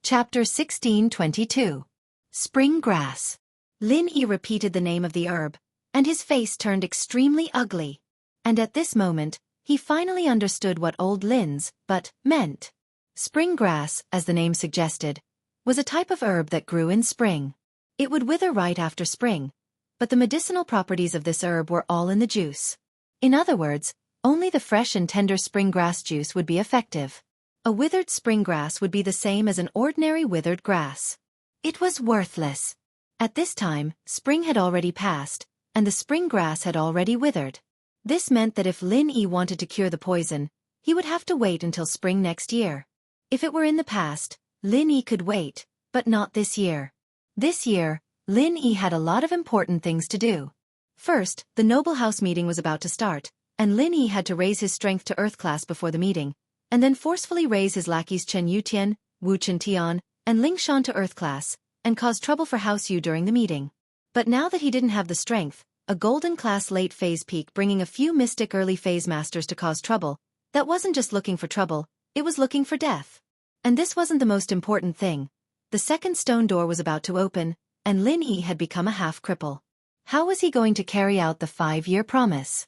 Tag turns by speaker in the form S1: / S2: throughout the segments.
S1: Chapter 1622. Spring Grass. Lin Yi repeated the name of the herb, and his face turned extremely ugly. And at this moment, he finally understood what old Lin's but meant. Spring grass, as the name suggested, was a type of herb that grew in spring. It would wither right after spring, but the medicinal properties of this herb were all in the juice. In other words, only the fresh and tender spring grass juice would be effective. A withered spring grass would be the same as an ordinary withered grass. It was worthless. At this time, spring had already passed, and the spring grass had already withered. This meant that if Lin Yi wanted to cure the poison, he would have to wait until spring next year. If it were in the past, Lin Yi could wait, but not this year. This year, Lin Yi had a lot of important things to do. First, the noble house meeting was about to start, and Lin Yi had to raise his strength to earth class before the meeting, and then forcefully raise his lackeys Chen Yutian, Wu Chentian, and Ling Shan to earth class, and cause trouble for House Yu during the meeting. But now that he didn't have the strength, a golden class late phase peak bringing a few mystic early phase masters to cause trouble, that wasn't just looking for trouble, it was looking for death. And this wasn't the most important thing. The second stone door was about to open, and Lin Yi had become a half cripple. How was he going to carry out the 5-year promise?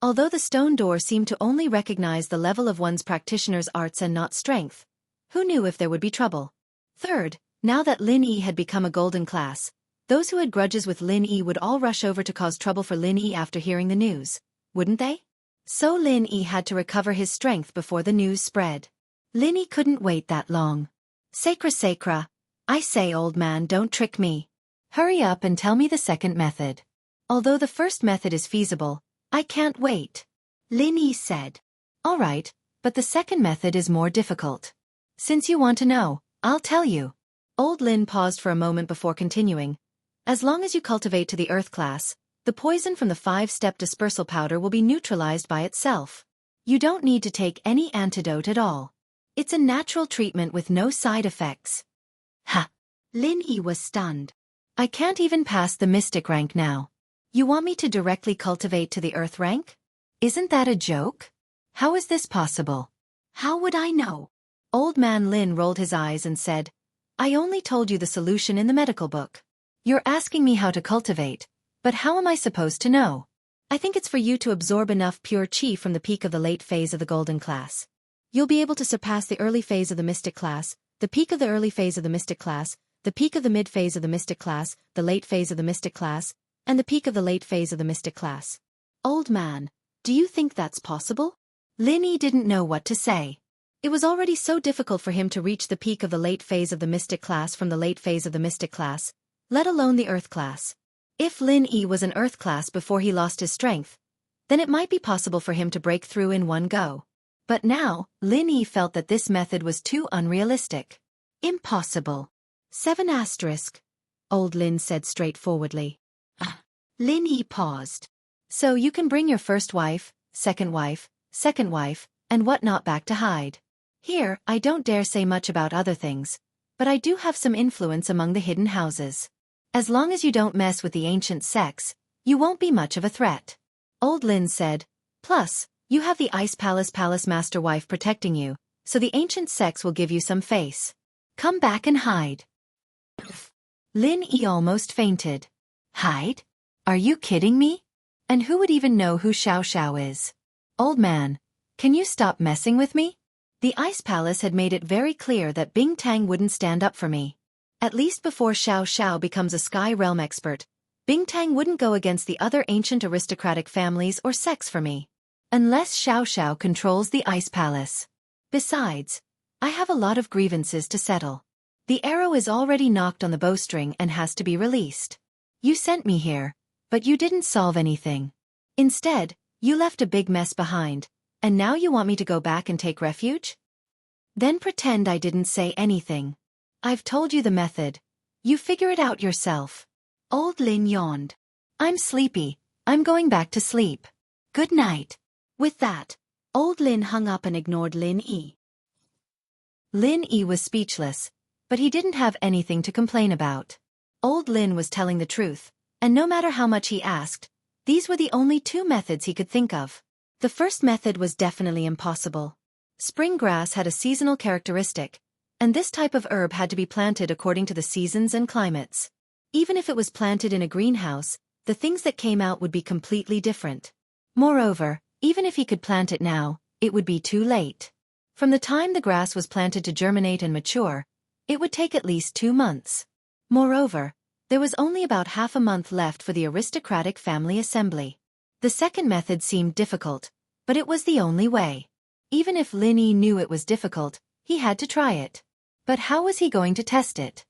S1: Although the stone door seemed to only recognize the level of one's practitioner's arts and not strength, who knew if there would be trouble? Third, now that Lin Yi had become a golden class, those who had grudges with Lin Yi would all rush over to cause trouble for Lin Yi after hearing the news, wouldn't they? So Lin Yi had to recover his strength before the news spread. Lin Yi couldn't wait that long. Sacra, I say, old man, don't trick me. Hurry up and tell me the second method. Although the first method is feasible, I can't wait. Lin Yi said. All right, but the second method is more difficult. Since you want to know, I'll tell you. Old Lin paused for a moment before continuing. As long as you cultivate to the earth class, the poison from the 5-step dispersal powder will be neutralized by itself. You don't need to take any antidote at all. It's a natural treatment with no side effects. Ha! Lin Yi was stunned. I can't even pass the mystic rank now. You want me to directly cultivate to the earth rank? Isn't that a joke? How is this possible? How would I know? Old man Lin rolled his eyes and said, I only told you the solution in the medical book. You're asking me how to cultivate, but how am I supposed to know? I think it's for you to absorb enough pure qi from the peak of the late phase of the golden class. You'll be able to surpass the early phase of the mystic class, the peak of the early phase of the mystic class, the peak of the mid phase of the mystic class, the late phase of the mystic class, and the peak of the late phase of the mystic class. Old man, do you think that's possible? Lin Yi didn't know what to say. It was already so difficult for him to reach the peak of the late phase of the mystic class from the late phase of the mystic class, let alone the earth class. If Lin Yi was an earth class before he lost his strength, then it might be possible for him to break through in one go. But now, Lin Yi felt that this method was too unrealistic. Impossible. 7 asterisk. Old Lin said straightforwardly. Lin Yi paused. So you can bring your first wife, second wife, and whatnot back to hide. Here, I don't dare say much about other things, but I do have some influence among the hidden houses. As long as you don't mess with the ancient sects, you won't be much of a threat. Old Lin said, plus, you have the Ice Palace Master Wife protecting you, so the ancient sects will give you some face. Come back and hide. Lin Yi almost fainted. Hide? Are you kidding me? And who would even know who Xiao is? Old man, can you stop messing with me? The Ice Palace had made it very clear that Bing Tang wouldn't stand up for me. At least before Xiao becomes a Sky Realm expert, Bing Tang wouldn't go against the other ancient aristocratic families or sects for me. Unless Xiao controls the Ice Palace. Besides, I have a lot of grievances to settle. The arrow is already knocked on the bowstring and has to be released. You sent me here, but you didn't solve anything. Instead, you left a big mess behind, and now you want me to go back and take refuge? Then pretend I didn't say anything. I've told you the method. You figure it out yourself. Old Lin yawned. I'm sleepy. I'm going back to sleep. Good night. With that, Old Lin hung up and ignored Lin Yi. Lin Yi was speechless, but he didn't have anything to complain about. Old Lin was telling the truth, and no matter how much he asked, these were the only 2 methods he could think of. The first method was definitely impossible. Spring grass had a seasonal characteristic, and this type of herb had to be planted according to the seasons and climates. Even if it was planted in a greenhouse, the things that came out would be completely different. Moreover, even if he could plant it now, it would be too late. From the time the grass was planted to germinate and mature, it would take at least 2 months. Moreover, there was only about half a month left for the aristocratic family assembly. The second method seemed difficult, but it was the only way. Even if Lin Yi knew it was difficult, he had to try it. But how was he going to test it?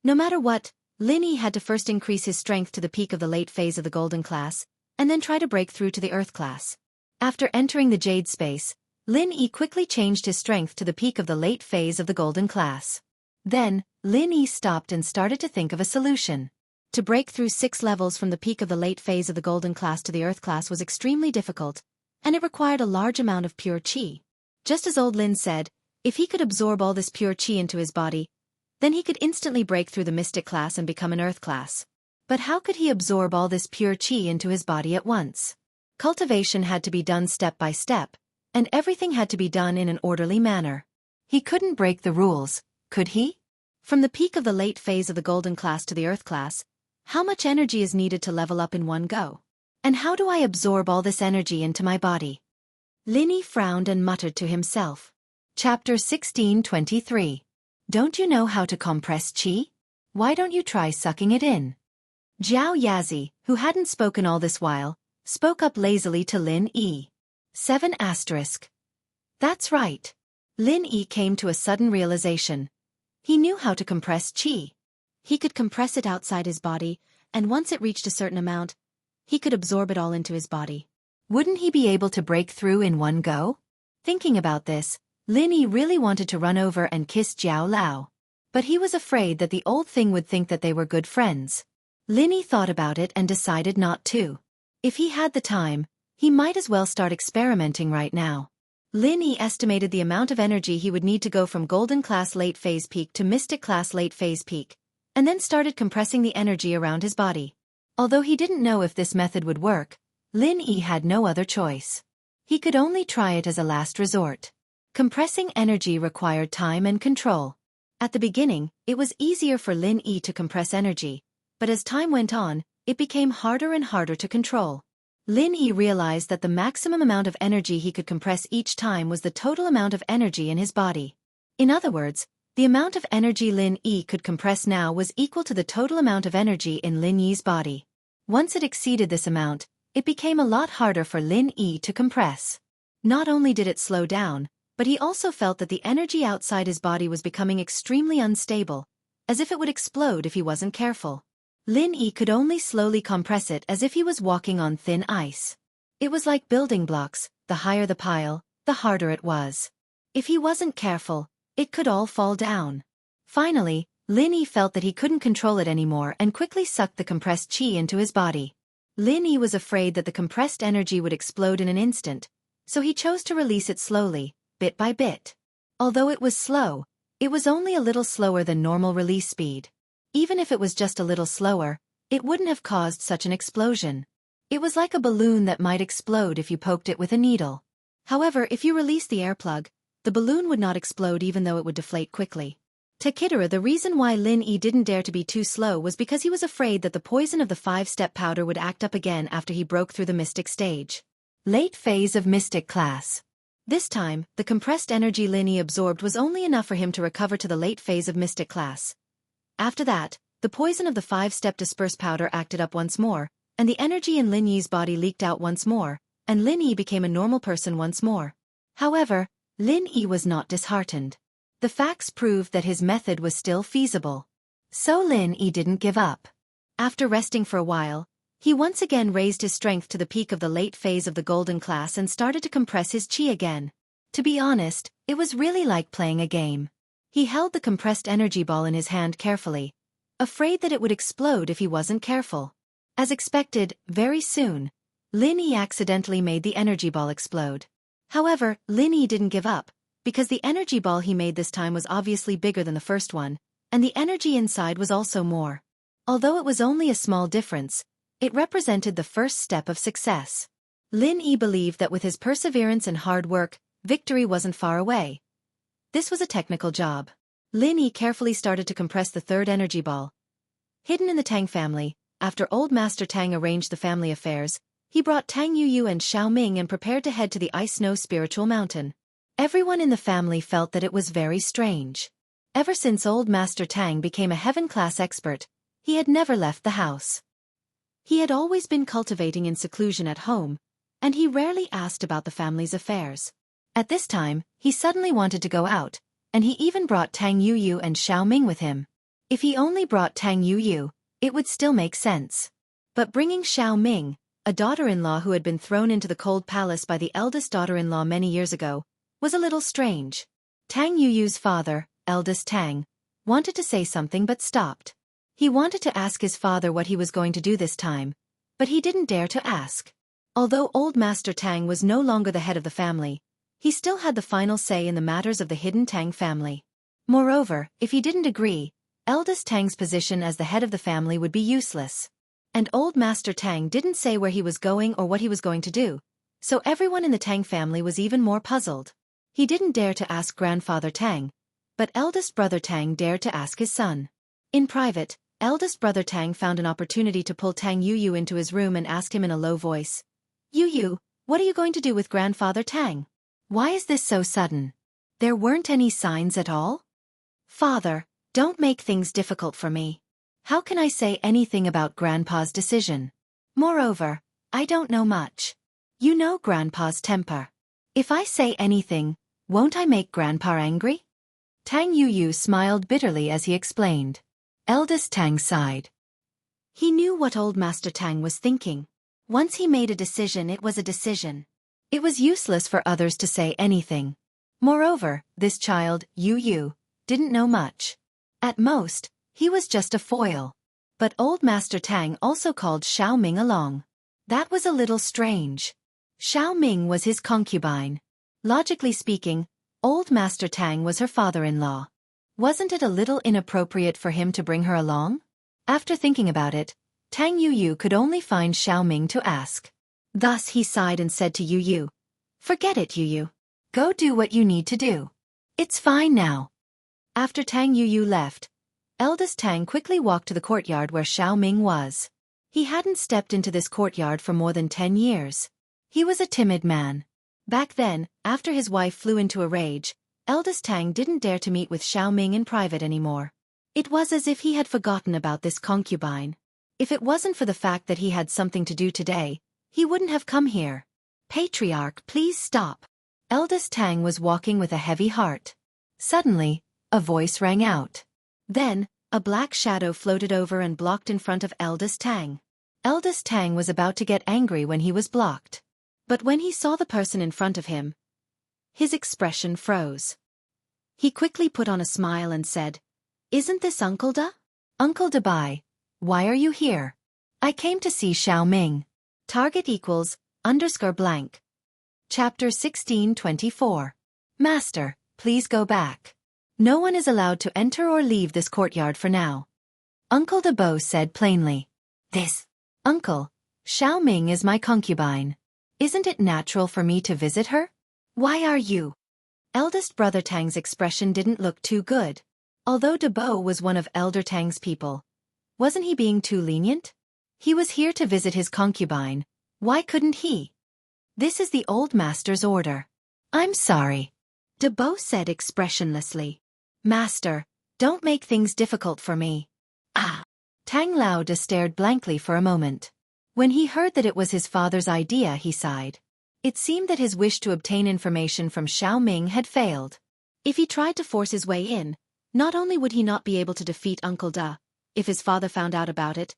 S1: No matter what, Lin Yi had to first increase his strength to the peak of the late phase of the golden class, and then try to break through to the earth class. After entering the jade space, Lin Yi quickly changed his strength to the peak of the late phase of the golden class. Then, Lin Yi stopped and started to think of a solution. To break through 6 levels from the peak of the late phase of the golden class to the earth class was extremely difficult, and it required a large amount of pure qi. Just as old Lin said, if he could absorb all this pure qi into his body, then he could instantly break through the mystic class and become an earth class. But how could he absorb all this pure qi into his body at once? Cultivation had to be done step by step, and everything had to be done in an orderly manner. He couldn't break the rules, could he? From the peak of the late phase of the golden class to the earth class, how much energy is needed to level up in one go? And how do I absorb all this energy into my body? Lin Yi frowned and muttered to himself. Chapter 1623. Don't you know how to compress qi? Why don't you try sucking it in? Zhao Yazi, who hadn't spoken all this while, spoke up lazily to Lin Yi. 7 asterisk. That's right. Lin Yi came to a sudden realization. He knew how to compress qi. He could compress it outside his body, and once it reached a certain amount, he could absorb it all into his body. Wouldn't he be able to break through in one go? Thinking about this, Lin Yi really wanted to run over and kiss Jiao Lao. But he was afraid that the old thing would think that they were good friends. Lin Yi thought about it and decided not to. If he had the time, he might as well start experimenting right now. Lin Yi estimated the amount of energy he would need to go from golden class late phase peak to mystic class late phase peak, and then started compressing the energy around his body. Although he didn't know if this method would work, Lin Yi had no other choice. He could only try it as a last resort. Compressing energy required time and control. At the beginning, it was easier for Lin Yi to compress energy, but as time went on, it became harder and harder to control. Lin Yi realized that the maximum amount of energy he could compress each time was the total amount of energy in his body. In other words, the amount of energy Lin Yi could compress now was equal to the total amount of energy in Lin Yi's body. Once it exceeded this amount, it became a lot harder for Lin Yi to compress. Not only did it slow down, but he also felt that the energy outside his body was becoming extremely unstable, as if it would explode if he wasn't careful. Lin Yi could only slowly compress it as if he was walking on thin ice. It was like building blocks, the higher the pile, the harder it was. If he wasn't careful, it could all fall down. Finally, Lin Yi felt that he couldn't control it anymore and quickly sucked the compressed qi into his body. Lin Yi was afraid that the compressed energy would explode in an instant, so he chose to release it slowly, bit by bit. Although it was slow, it was only a little slower than normal release speed. Even if it was just a little slower, it wouldn't have caused such an explosion. It was like a balloon that might explode if you poked it with a needle. However, if you released the air plug, the balloon would not explode even though it would deflate quickly. To Kitara, the reason why Lin Yi didn't dare to be too slow was because he was afraid that the poison of the 5-step powder would act up again after he broke through the mystic stage. Late phase of mystic class. This time, the compressed energy Lin Yi absorbed was only enough for him to recover to the late phase of mystic class. After that, the poison of the 5-step dispersed powder acted up once more, and the energy in Lin Yi's body leaked out once more, and Lin Yi became a normal person once more. However, Lin Yi was not disheartened. The facts proved that his method was still feasible. So Lin Yi didn't give up. After resting for a while, he once again raised his strength to the peak of the late phase of the golden class and started to compress his qi again. To be honest, it was really like playing a game. He held the compressed energy ball in his hand carefully, afraid that it would explode if he wasn't careful. As expected, very soon, Lin Yi accidentally made the energy ball explode. However, Lin Yi didn't give up, because the energy ball he made this time was obviously bigger than the first one, and the energy inside was also more. Although it was only a small difference, it represented the first step of success. Lin Yi believed that with his perseverance and hard work, victory wasn't far away. This was a technical job. Lin Yi carefully started to compress the third energy ball. Hidden in the Tang family, after Old Master Tang arranged the family affairs, he brought Tang Yuyu and Xiao Ming and prepared to head to the Ice Snow Spiritual Mountain. Everyone in the family felt that it was very strange. Ever since Old Master Tang became a heaven-class expert, he had never left the house. He had always been cultivating in seclusion at home, and he rarely asked about the family's affairs. At this time, he suddenly wanted to go out, and he even brought Tang Yuyu and Xiao Ming with him. If he only brought Tang Yuyu, it would still make sense. But bringing Xiao Ming, a daughter-in-law who had been thrown into the cold palace by the eldest daughter-in-law many years ago, was a little strange. Tang Yuyu's father, eldest Tang, wanted to say something but stopped. He wanted to ask his father what he was going to do this time, but he didn't dare to ask. Although Old Master Tang was no longer the head of the family, he still had the final say in the matters of the hidden Tang family. Moreover, if he didn't agree, eldest Tang's position as the head of the family would be useless. And Old Master Tang didn't say where he was going or what he was going to do, so everyone in the Tang family was even more puzzled. He didn't dare to ask Grandfather Tang, but eldest brother Tang dared to ask his son. In private, eldest brother Tang found an opportunity to pull Tang Yuyu into his room and asked him in a low voice, "Yuyu, what are you going to do with Grandfather Tang? Why is this so sudden? There weren't any signs at all?" "Father, don't make things difficult for me. How can I say anything about Grandpa's decision? Moreover, I don't know much. You know Grandpa's temper. If I say anything, won't I make Grandpa angry?" Tang Yuyu smiled bitterly as he explained. Eldest Tang sighed. He knew what Old Master Tang was thinking. Once he made a decision, it was a decision. It was useless for others to say anything. Moreover, this child, Yuyu, didn't know much. At most, he was just a foil. But Old Master Tang also called Xiao Ming along. That was a little strange. Xiao Ming was his concubine. Logically speaking, Old Master Tang was her father-in-law. Wasn't it a little inappropriate for him to bring her along? After thinking about it, Tang Yuyu could only find Xiao Ming to ask. Thus he sighed and said to Yuyu, "Forget it, Yuyu. Go do what you need to do. It's fine now." After Tang Yuyu left, eldest Tang quickly walked to the courtyard where Xiao Ming was. He hadn't stepped into this courtyard for more than 10 years. He was a timid man. Back then, after his wife flew into a rage, eldest Tang didn't dare to meet with Xiao Ming in private anymore. It was as if he had forgotten about this concubine. If it wasn't for the fact that he had something to do today, he wouldn't have come here. "Patriarch, please stop." Eldest Tang was walking with a heavy heart. Suddenly, a voice rang out. Then, a black shadow floated over and blocked in front of eldest Tang. Eldest Tang was about to get angry when he was blocked. But when he saw the person in front of him, his expression froze. He quickly put on a smile and said, "Isn't this Uncle Da?" "Uncle Dabai, why are you here?" "I came to see Xiao Ming." Target =_blank. Chapter 1624. Master, please go back. No one is allowed to enter or leave this courtyard for now. Uncle Dabo said plainly. Uncle, Xiao Ming is my concubine. Isn't it natural for me to visit her? Why are you? Eldest brother Tang's expression didn't look too good. Although Dabo was one of Elder Tang's people, wasn't he being too lenient? He was here to visit his concubine. Why couldn't he? This is the old master's order. I'm sorry. Dabo said expressionlessly. Master, don't make things difficult for me. Tang Laoda stared blankly for a moment. When he heard that it was his father's idea, he sighed. It seemed that his wish to obtain information from Xiao Ming had failed. If he tried to force his way in, not only would he not be able to defeat Uncle Da, if his father found out about it,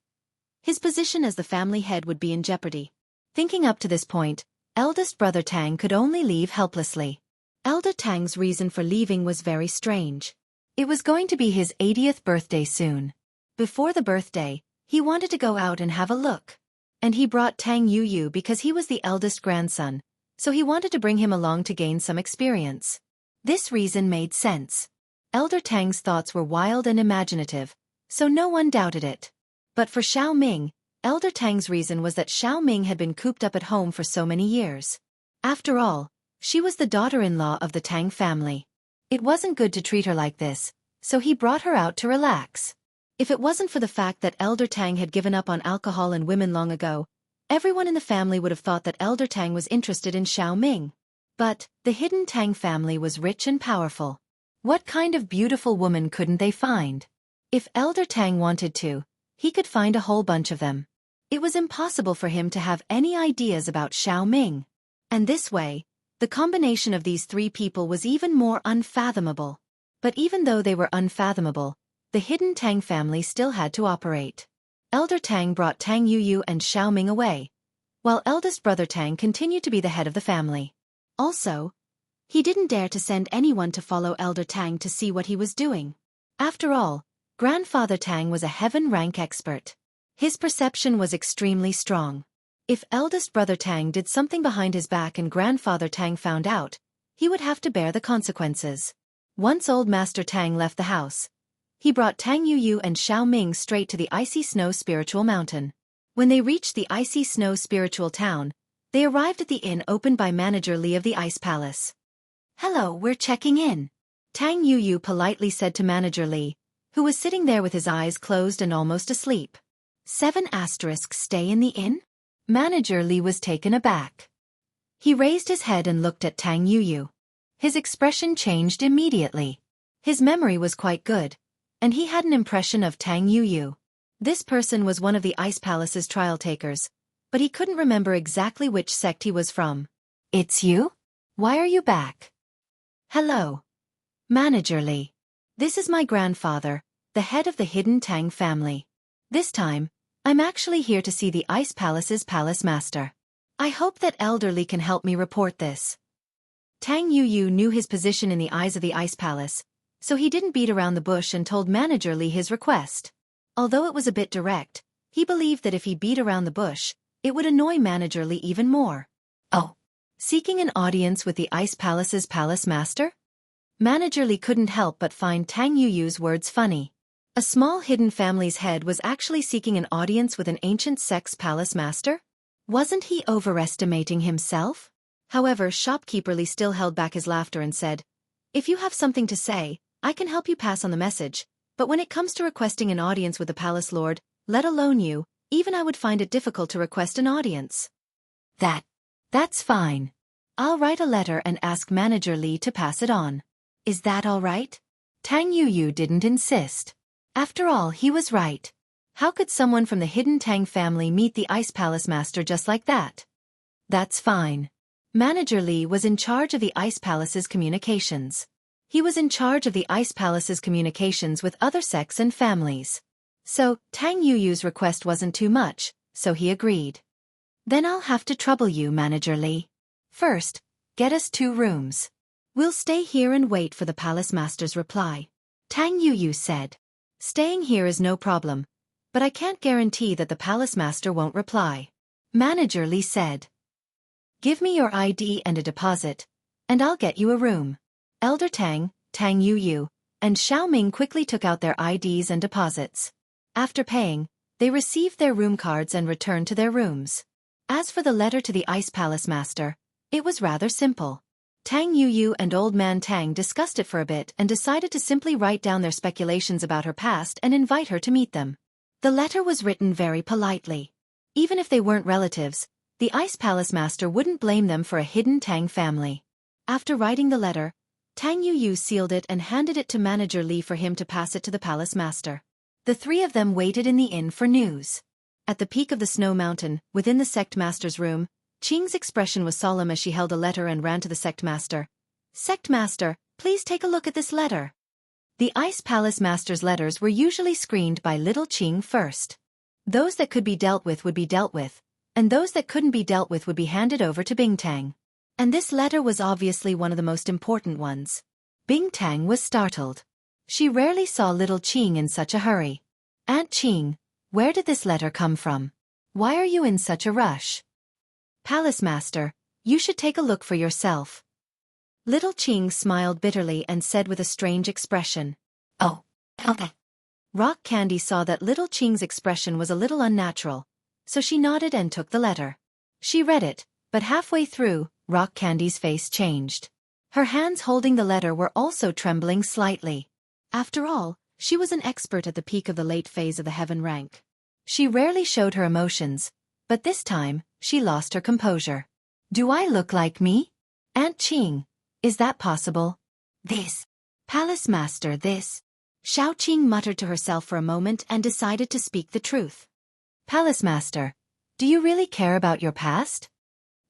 S1: his position as the family head would be in jeopardy. Thinking up to this point, eldest brother Tang could only leave helplessly. Elder Tang's reason for leaving was very strange. It was going to be his 80th birthday soon. Before the birthday, he wanted to go out and have a look. And he brought Tang Yuyu because he was the eldest grandson, so he wanted to bring him along to gain some experience. This reason made sense. Elder Tang's thoughts were wild and imaginative, so no one doubted it. But for Xiao Ming, Elder Tang's reason was that Xiao Ming had been cooped up at home for so many years. After all, she was the daughter-in-law of the Tang family. It wasn't good to treat her like this, so he brought her out to relax. If it wasn't for the fact that Elder Tang had given up on alcohol and women long ago, everyone in the family would have thought that Elder Tang was interested in Xiao Ming. But the hidden Tang family was rich and powerful. What kind of beautiful woman couldn't they find? If Elder Tang wanted to, he could find a whole bunch of them. It was impossible for him to have any ideas about Xiao Ming. And this way, the combination of these three people was even more unfathomable. But even though they were unfathomable, the hidden Tang family still had to operate. Elder Tang brought Tang Yuyu and Xiao Ming away, while eldest brother Tang continued to be the head of the family. Also, he didn't dare to send anyone to follow Elder Tang to see what he was doing. After all, Grandfather Tang was a heaven-rank expert. His perception was extremely strong. If eldest brother Tang did something behind his back and Grandfather Tang found out, he would have to bear the consequences. Once Old Master Tang left the house, he brought Tang Yuyu and Xiao Ming straight to the Icy Snow Spiritual Mountain. When they reached the Icy Snow Spiritual Town, they arrived at the inn opened by Manager Li of the Ice Palace. "Hello, we're checking in," Tang Yuyu politely said to Manager Li, who was sitting there with his eyes closed and almost asleep. 7 asterisks stay in the inn? Manager Li was taken aback. He raised his head and looked at Tang Yuyu. His expression changed immediately. His memory was quite good, and he had an impression of Tang Yuyu. This person was one of the Ice Palace's trial takers, but he couldn't remember exactly which sect he was from. "It's you? Why are you back?" "Hello. Manager Li. This is my grandfather, the head of the hidden Tang family. This time, I'm actually here to see the Ice Palace's palace master. I hope that Elder Li can help me report this." Tang Yuyu knew his position in the eyes of the Ice Palace, so he didn't beat around the bush and told Manager Li his request. Although it was a bit direct, he believed that if he beat around the bush, it would annoy Manager Li even more. "Oh, seeking an audience with the Ice Palace's palace master?" Manager Li couldn't help but find Tang Yuyu's words funny. A small hidden family's head was actually seeking an audience with an ancient sect's palace master? Wasn't he overestimating himself? However, Shopkeeper Li still held back his laughter and said, "If you have something to say, I can help you pass on the message, but when it comes to requesting an audience with the palace lord, let alone you, even I would find it difficult to request an audience." That's fine. I'll write a letter and ask Manager Li to pass it on. Is that all right?" Tang Yuyu didn't insist. After all, he was right. How could someone from the hidden Tang family meet the Ice Palace master just like that? That's fine. Manager Li was in charge of the Ice Palace's communications. He was in charge of the Ice Palace's communications with other sects and families. So, Tang Yuyu's request wasn't too much, so he agreed. "Then I'll have to trouble you, Manager Li. First, get us 2 rooms. We'll stay here and wait for the palace master's reply," Tang Yuyu said. "Staying here is no problem, but I can't guarantee that the palace master won't reply," Manager Li said. "Give me your ID and a deposit, and I'll get you a room." Elder Tang, Tang Yuyu, and Xiao Ming quickly took out their IDs and deposits. After paying, they received their room cards and returned to their rooms. As for the letter to the Ice Palace master, it was rather simple. Tang Yuyu and Old Man Tang discussed it for a bit and decided to simply write down their speculations about her past and invite her to meet them. The letter was written very politely. Even if they weren't relatives, the Ice Palace master wouldn't blame them for a hidden Tang family. After writing the letter, Tang Yuyu sealed it and handed it to Manager Li for him to pass it to the palace master. The 3 of them waited in the inn for news. At the peak of the snow mountain, within the sect master's room, Qing's expression was solemn as she held a letter and ran to the sect master. "Sect master, please take a look at this letter." The Ice Palace master's letters were usually screened by little Qing first. Those that could be dealt with would be dealt with, and those that couldn't be dealt with would be handed over to Bingtang. And this letter was obviously one of the most important ones. Bingtang was startled. She rarely saw little Qing in such a hurry. "Aunt Qing, where did this letter come from? Why are you in such a rush?" "Palace master, you should take a look for yourself." Little Qing smiled bitterly and said with a strange expression, "Oh, okay." Rock Candy saw that little Qing's expression was a little unnatural, so she nodded and took the letter. She read it, but halfway through, Rock Candy's face changed. Her hands holding the letter were also trembling slightly. After all, she was an expert at the peak of the late phase of the heaven rank. She rarely showed her emotions, but this time, she lost her composure. Do I look like me? Aunt Qing, is that possible? This. Palace Master, this. Xiao Qing muttered to herself for a moment and decided to speak the truth. Palace Master, do you really care about your past?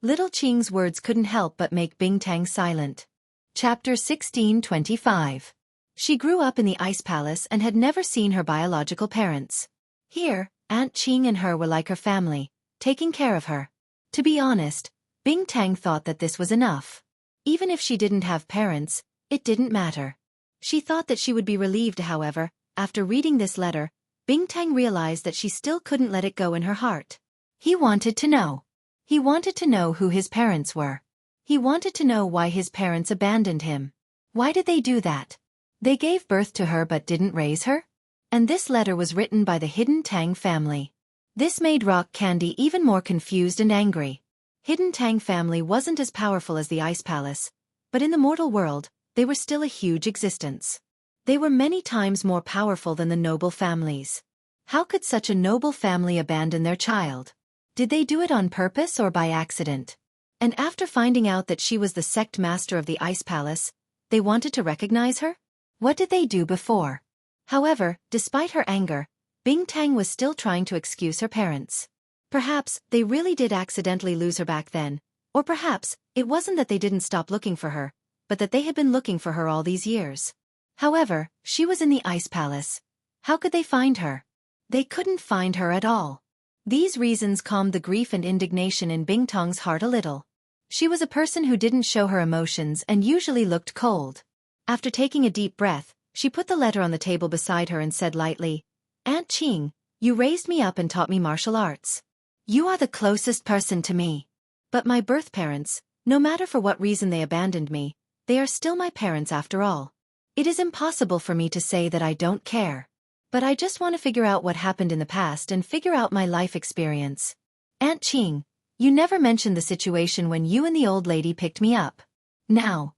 S1: Little Qing's words couldn't help but make Bingtang silent. Chapter 1625. She grew up in the Ice Palace and had never seen her biological parents. Here, Aunt Qing and her were like her family, taking care of her. To be honest, Bingtang thought that this was enough. Even if she didn't have parents, it didn't matter. She thought that she would be relieved, however, after reading this letter, Bingtang realized that she still couldn't let it go in her heart. He wanted to know. He wanted to know who his parents were. He wanted to know why his parents abandoned him. Why did they do that? They gave birth to her but didn't raise her? And this letter was written by the Hidden Tang family. This made Rock Candy even more confused and angry. Hidden Tang family wasn't as powerful as the Ice Palace, but in the mortal world, they were still a huge existence. They were many times more powerful than the noble families. How could such a noble family abandon their child? Did they do it on purpose or by accident? And after finding out that she was the sect master of the Ice Palace, they wanted to recognize her? What did they do before? However, despite her anger, Bingtang was still trying to excuse her parents. Perhaps they really did accidentally lose her back then, or perhaps it wasn't that they didn't stop looking for her, but that they had been looking for her all these years. However, she was in the Ice Palace. How could they find her? They couldn't find her at all. These reasons calmed the grief and indignation in Bingtang's heart a little. She was a person who didn't show her emotions and usually looked cold. After taking a deep breath, she put the letter on the table beside her and said lightly, Aunt Qing, you raised me up and taught me martial arts. You are the closest person to me. But my birth parents, no matter for what reason they abandoned me, they are still my parents after all. It is impossible for me to say that I don't care. But I just want to figure out what happened in the past and figure out my life experience. Aunt Qing, you never mentioned the situation when you and the old lady picked me up. Now,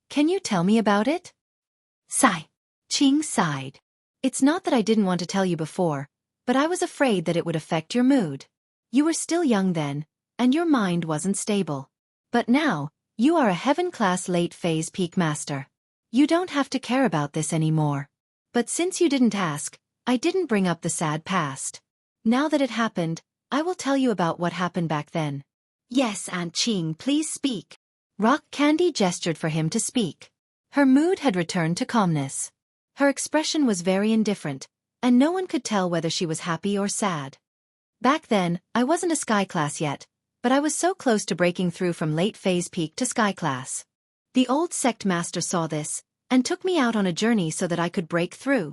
S1: can you tell me about it? Sigh. Qing sighed. It's not that I didn't want to tell you before, but I was afraid that it would affect your mood. You were still young then, and your mind wasn't stable. But now, you are a heaven-class late-phase peak master. You don't have to care about this anymore. But since you didn't ask, I didn't bring up the sad past. Now that it happened, I will tell you about what happened back then. Yes, Aunt Qing, please speak. Rock Candy gestured for him to speak. Her mood had returned to calmness. Her expression was very indifferent, and no one could tell whether she was happy or sad. Back then, I wasn't a sky class yet, but I was so close to breaking through from late phase peak to sky class. The old sect master saw this, and took me out on a journey so that I could break through.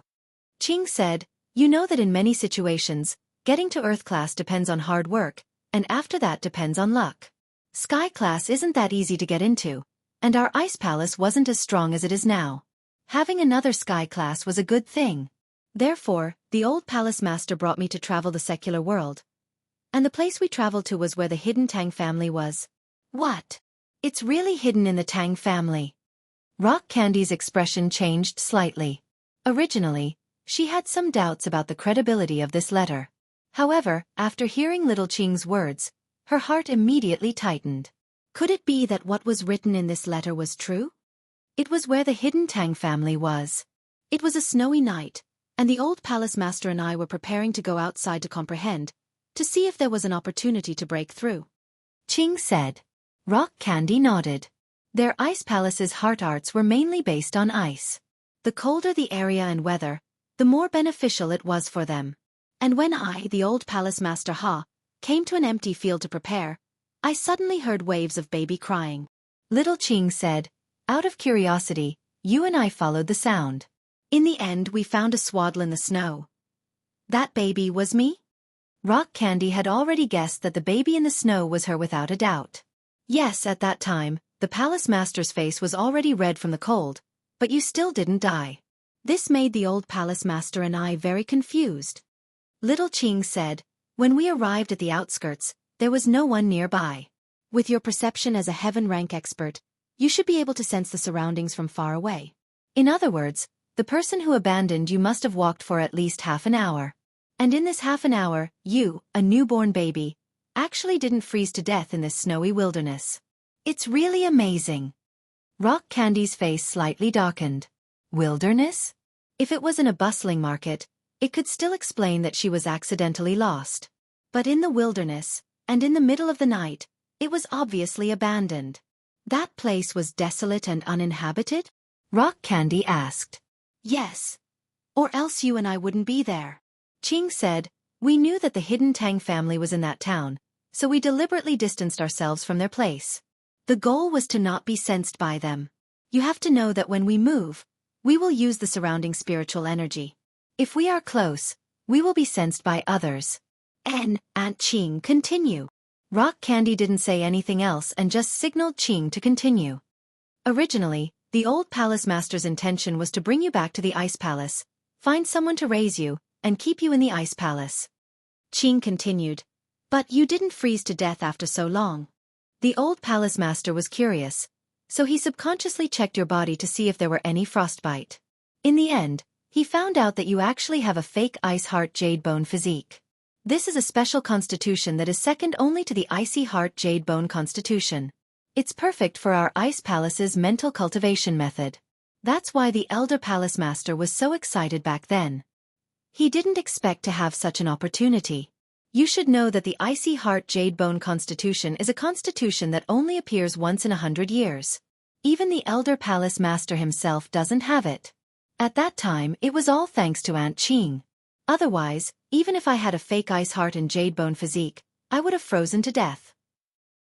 S1: Qing said, you know that in many situations, getting to Earth class depends on hard work, and after that depends on luck. Sky class isn't that easy to get into, and our Ice Palace wasn't as strong as it is now. Having another sky class was a good thing. Therefore, the old palace master brought me to travel the secular world. And the place we traveled to was where the hidden Tang family was. What? It's really hidden in the Tang family. Rock Candy's expression changed slightly. Originally, she had some doubts about the credibility of this letter. However, after hearing Little Qing's words, her heart immediately tightened. Could it be that what was written in this letter was true? It was where the hidden Tang family was. It was a snowy night, and the old palace master and I were preparing to go outside to comprehend, to see if there was an opportunity to break through. Qing said. Rock Candy nodded. Their ice palace's heart arts were mainly based on ice. The colder the area and weather, the more beneficial it was for them. And when I, the old palace master Ha, came to an empty field to prepare, I suddenly heard waves of baby crying. Little Qing said, out of curiosity, you and I followed the sound. In the end we found a swaddle in the snow. That baby was me? Rock Candy had already guessed that the baby in the snow was her without a doubt. Yes, at that time, the palace master's face was already red from the cold, but you still didn't die. This made the old palace master and I very confused. Little Qing said, when we arrived at the outskirts, there was no one nearby. With your perception as a heaven rank expert, you should be able to sense the surroundings from far away. In other words, The person who abandoned you must have walked for at least half an hour. And in this half an hour, you, a newborn baby, actually didn't freeze to death in this snowy wilderness. It's really amazing. Rock Candy's face slightly darkened. Wilderness? If it was in a bustling market, it could still explain that she was accidentally lost. But in the wilderness, and in the middle of the night, it was obviously abandoned. That place was desolate and uninhabited? Rock Candy asked. Yes. Or else you and I wouldn't be there. Qing said, we knew that the hidden Tang family was in that town, so we deliberately distanced ourselves from their place. The goal was to not be sensed by them. You have to know that when we move, we will use the surrounding spiritual energy. If we are close, we will be sensed by others. Aunt Qing, continue. Rock Candy didn't say anything else and just signaled Qing to continue. Originally, the old palace master's intention was to bring you back to the ice palace, find someone to raise you, and keep you in the ice palace. Qing continued. But you didn't freeze to death after so long. The old palace master was curious, so he subconsciously checked your body to see if there were any frostbite. In the end, he found out that you actually have a fake ice heart jade bone physique. This is a special constitution that is second only to the icy heart jade bone constitution. It's perfect for our ice palace's mental cultivation method. That's why the elder palace master was so excited back then. He didn't expect to have such an opportunity. You should know that the icy heart jade bone constitution is a constitution that only appears once in 100 years. Even the elder palace master himself doesn't have it. At that time, it was all thanks to Aunt Qing. Otherwise, even if I had a fake ice heart and jade bone physique, I would have frozen to death.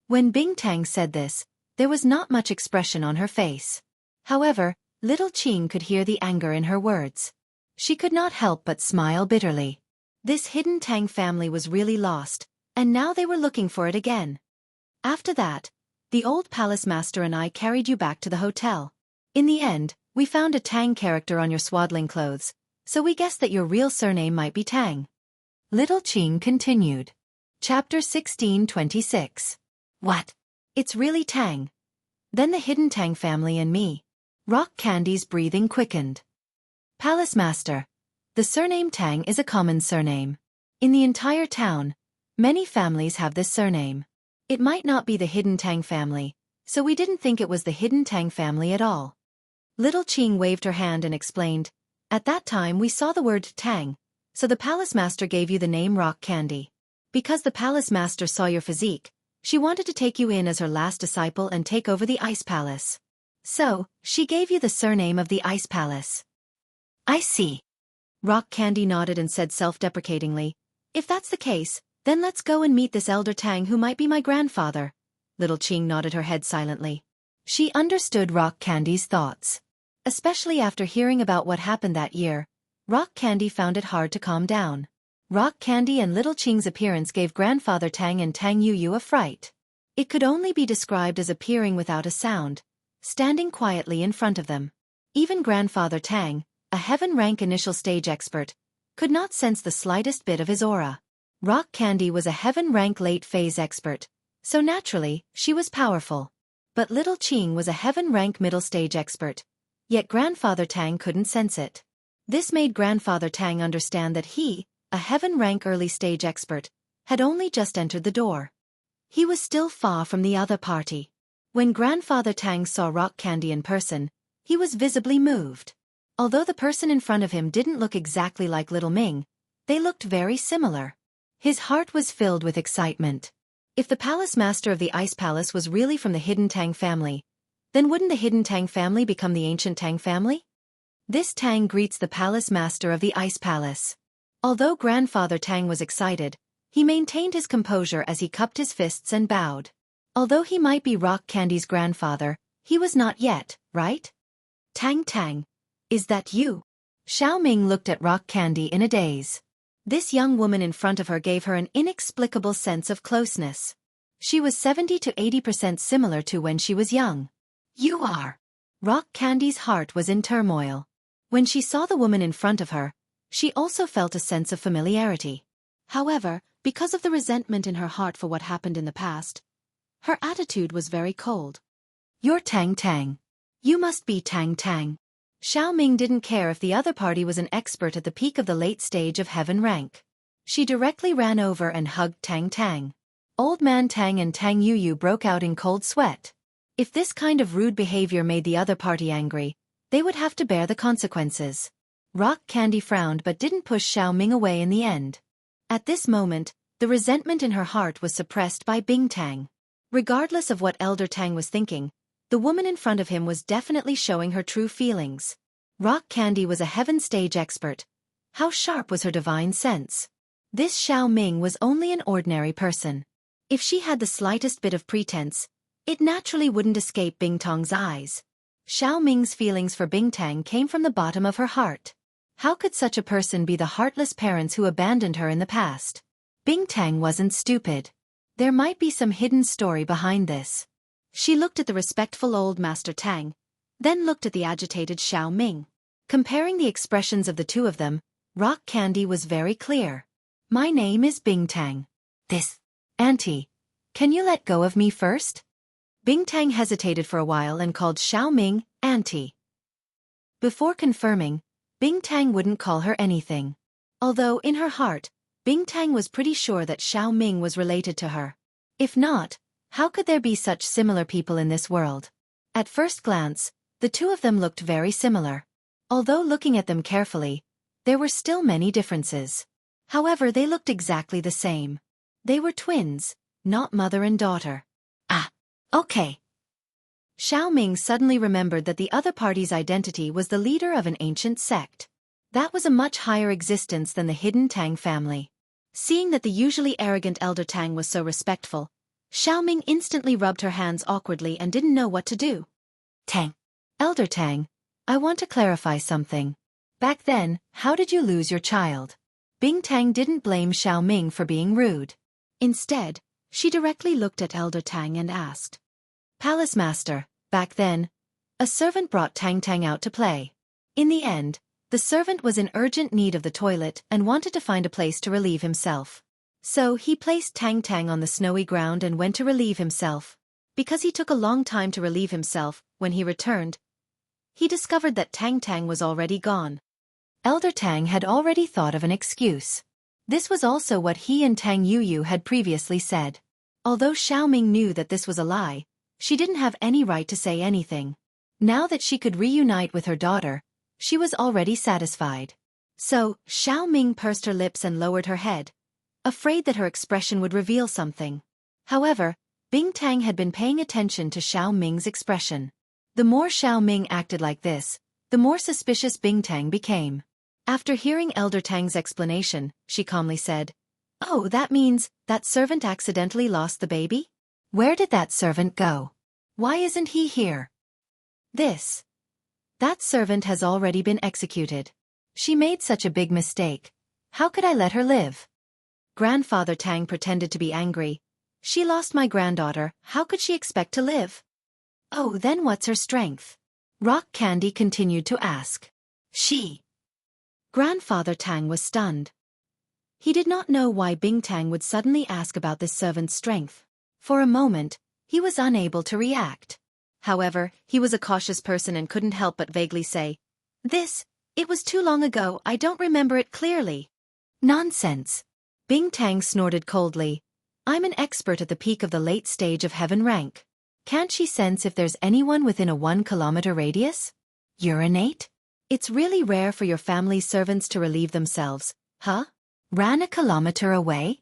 S1: When Bing Tang said this, there was not much expression on her face. However, little Qing could hear the anger in her words. She could not help but smile bitterly. This hidden Tang family was really lost, and now they were looking for it again. After that, the old palace master and I carried you back to the hotel. In the end, we found a Tang character on your swaddling clothes, so we guessed that your real surname might be Tang. Little Qing continued. Chapter 1626. What? It's really Tang. Then the hidden Tang family and me. Rock Candy's breathing quickened. Palace Master. The surname Tang is a common surname. In the entire town, many families have this surname. It might not be the hidden Tang family, so we didn't think it was the hidden Tang family at all. Little Qing waved her hand and explained, at that time we saw the word Tang, so the Palace Master gave you the name Rock Candy. Because the Palace Master saw your physique, she wanted to take you in as her last disciple and take over the Ice Palace. So, she gave you the surname of the Ice Palace. I see. Rock Candy nodded and said self-deprecatingly, if that's the case, then let's go and meet this elder Tang who might be my grandfather. Little Qing nodded her head silently. She understood Rock Candy's thoughts. Especially after hearing about what happened that year, Rock Candy found it hard to calm down. Rock Candy and Little Qing's appearance gave Grandfather Tang and Tang Yu a fright. It could only be described as appearing without a sound, standing quietly in front of them. Even Grandfather Tang, a heaven-rank initial stage expert, could not sense the slightest bit of his aura. Rock Candy was a heaven-rank late-phase expert, so naturally, she was powerful. But Little Qing was a heaven-rank middle-stage expert, yet Grandfather Tang couldn't sense it. This made Grandfather Tang understand that he, a heaven-rank early-stage expert, had only just entered the door. He was still far from the other party. When Grandfather Tang saw Rock Candy in person, he was visibly moved. Although the person in front of him didn't look exactly like Little Ming, they looked very similar. His heart was filled with excitement. If the Palace Master of the Ice Palace was really from the hidden Tang family, then wouldn't the hidden Tang family become the ancient Tang family? This Tang greets the Palace Master of the Ice Palace. Although Grandfather Tang was excited, he maintained his composure as he cupped his fists and bowed. Although he might be Rock Candy's grandfather, he was not yet, right? Tang. Is that you? Xiao Ming looked at Rock Candy in a daze. This young woman in front of her gave her an inexplicable sense of closeness. She was 70 to 80% similar to when she was young. You are. Rock Candy's heart was in turmoil. When she saw the woman in front of her, she also felt a sense of familiarity. However, because of the resentment in her heart for what happened in the past, her attitude was very cold. You're Tang. You must be Tang. Xiao Ming didn't care if the other party was an expert at the peak of the late stage of heaven rank. She directly ran over and hugged Tang Tang. Old Man Tang and Tang Yuyu broke out in cold sweat. If this kind of rude behavior made the other party angry, they would have to bear the consequences. Rock Candy frowned but didn't push Xiao Ming away in the end. At this moment, the resentment in her heart was suppressed by Bing Tang. Regardless of what Elder Tang was thinking, the woman in front of him was definitely showing her true feelings. Rock Candy was a heaven stage expert. How sharp was her divine sense? This Xiao Ming was only an ordinary person. If she had the slightest bit of pretense, it naturally wouldn't escape Bing Tang's eyes. Xiao Ming's feelings for Bing Tang came from the bottom of her heart. How could such a person be the heartless parents who abandoned her in the past? Bing Tang wasn't stupid. There might be some hidden story behind this. She looked at the respectful old Master Tang, then looked at the agitated Xiao Ming. Comparing the expressions of the two of them, Rock Candy was very clear. My name is Bing Tang. This, Auntie, can you let go of me first? Bing Tang hesitated for a while and called Xiao Ming, Auntie. Before confirming, Bing Tang wouldn't call her anything. Although in her heart, Bing Tang was pretty sure that Xiao Ming was related to her. If not, how could there be such similar people in this world? At first glance, the two of them looked very similar. Although looking at them carefully, there were still many differences. However, they looked exactly the same. They were twins, not mother and daughter. Ah, okay. Xiao Ming suddenly remembered that the other party's identity was the leader of an ancient sect. That was a much higher existence than the hidden Tang family. Seeing that the usually arrogant Elder Tang was so respectful, Xiao Ming instantly rubbed her hands awkwardly and didn't know what to do. Tang. Elder Tang, I want to clarify something. Back then, how did you lose your child? Bing Tang didn't blame Xiao Ming for being rude. Instead, she directly looked at Elder Tang and asked. Palace Master, back then, a servant brought Tang Tang out to play. In the end, the servant was in urgent need of the toilet and wanted to find a place to relieve himself. So he placed Tang Tang on the snowy ground and went to relieve himself. Because he took a long time to relieve himself, when he returned, he discovered that Tang Tang was already gone. Elder Tang had already thought of an excuse. This was also what he and Tang Yuyu had previously said. Although Xiao Ming knew that this was a lie, she didn't have any right to say anything. Now that she could reunite with her daughter, she was already satisfied. So, Xiao Ming pursed her lips and lowered her head, afraid that her expression would reveal something. However, Bing Tang had been paying attention to Xiao Ming's expression. The more Xiao Ming acted like this, the more suspicious Bing Tang became. After hearing Elder Tang's explanation, she calmly said, Oh, that means that servant accidentally lost the baby? Where did that servant go? Why isn't he here? That servant has already been executed. She made such a big mistake. How could I let her live? Grandfather Tang pretended to be angry. She lost my granddaughter, how could she expect to live? Oh, then what's her strength? Rock Candy continued to ask. Grandfather Tang was stunned. He did not know why Bing Tang would suddenly ask about this servant's strength. For a moment, he was unable to react. However, he was a cautious person and couldn't help but vaguely say, It was too long ago, I don't remember it clearly. Nonsense. Bing Tang snorted coldly. I'm an expert at the peak of the late stage of heaven rank. Can't she sense if there's anyone within a 1-kilometer radius? Urinate? It's really rare for your family's servants to relieve themselves, huh? Ran a kilometer away?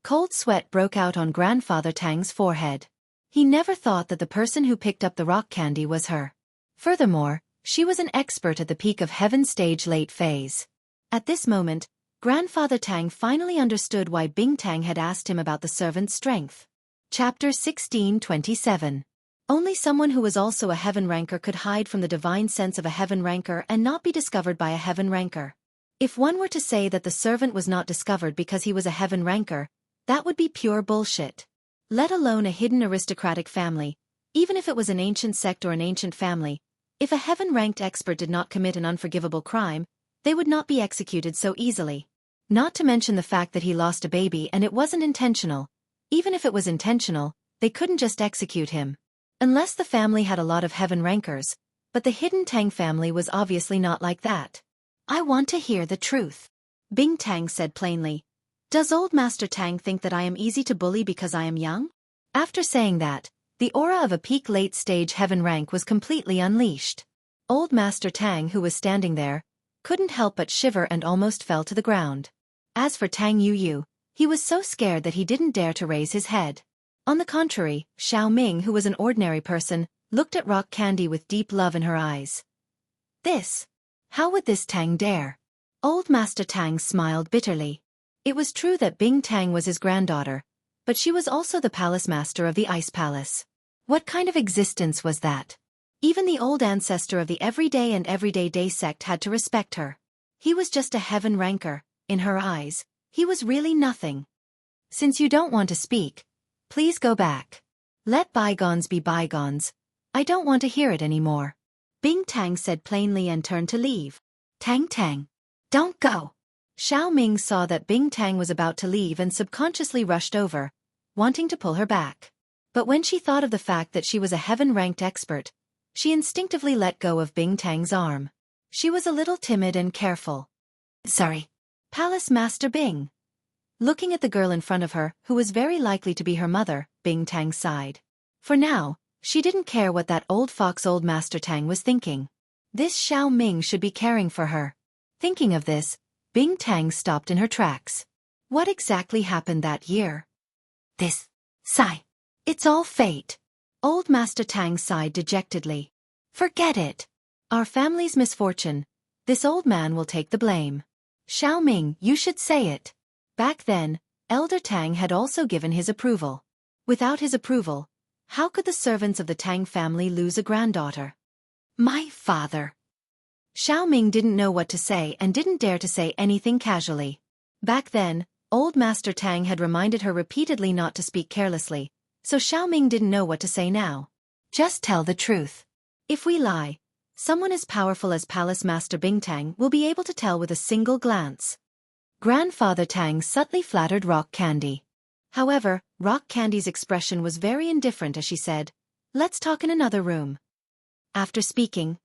S1: Cold sweat broke out on Grandfather Tang's forehead. He never thought that the person who picked up the rock candy was her. Furthermore, she was an expert at the peak of heaven stage late phase. At this moment, Grandfather Tang finally understood why Bing Tang had asked him about the servant's strength. Chapter 16:27. Only someone who was also a heaven ranker could hide from the divine sense of a heaven ranker and not be discovered by a heaven ranker. If one were to say that the servant was not discovered because he was a heaven ranker, that would be pure bullshit. Let alone a hidden aristocratic family, even if it was an ancient sect or an ancient family, if a heaven-ranked expert did not commit an unforgivable crime, they would not be executed so easily. Not to mention the fact that he lost a baby and it wasn't intentional. Even if it was intentional, they couldn't just execute him. Unless the family had a lot of heaven rankers, but the hidden Tang family was obviously not like that. I want to hear the truth. Bing Tang said plainly. Does old Master Tang think that I am easy to bully because I am young? After saying that, the aura of a peak late-stage heaven rank was completely unleashed. Old Master Tang, who was standing there, couldn't help but shiver and almost fell to the ground. As for Tang Yuyu, he was so scared that he didn't dare to raise his head. On the contrary, Xiao Ming, who was an ordinary person, looked at Rock Candy with deep love in her eyes. How would this Tang dare? Old Master Tang smiled bitterly. It was true that Bing Tang was his granddaughter, but she was also the palace master of the Ice Palace. What kind of existence was that? Even the old ancestor of the Everyday and Everyday Day sect had to respect her. He was just a heaven ranker. In her eyes, he was really nothing. Since you don't want to speak, please go back. Let bygones be bygones. I don't want to hear it anymore. Bing Tang said plainly and turned to leave. Tang, don't go. Xiao Ming saw that Bing Tang was about to leave and subconsciously rushed over, wanting to pull her back. But when she thought of the fact that she was a heaven-ranked expert, she instinctively let go of Bing Tang's arm. She was a little timid and careful. Sorry. Palace Master Bing. Looking at the girl in front of her, who was very likely to be her mother, Bing Tang sighed. For now, she didn't care what that old fox old Master Tang was thinking. This Xiao Ming should be caring for her. Thinking of this, Bing Tang stopped in her tracks. What exactly happened that year? It's all fate. Old Master Tang sighed dejectedly. Forget it. Our family's misfortune. This old man will take the blame. Xiao Ming, you should say it. Back then, Elder Tang had also given his approval. Without his approval, how could the servants of the Tang family lose a granddaughter? My father. Xiao Ming didn't know what to say and didn't dare to say anything casually. Back then, old Master Tang had reminded her repeatedly not to speak carelessly, so Xiao Ming didn't know what to say now. Just tell the truth. If we lie, someone as powerful as Palace Master Bing Tang will be able to tell with a single glance. Grandfather Tang subtly flattered Rock Candy. However, Rock Candy's expression was very indifferent as she said, "Let's talk in another room." After speaking,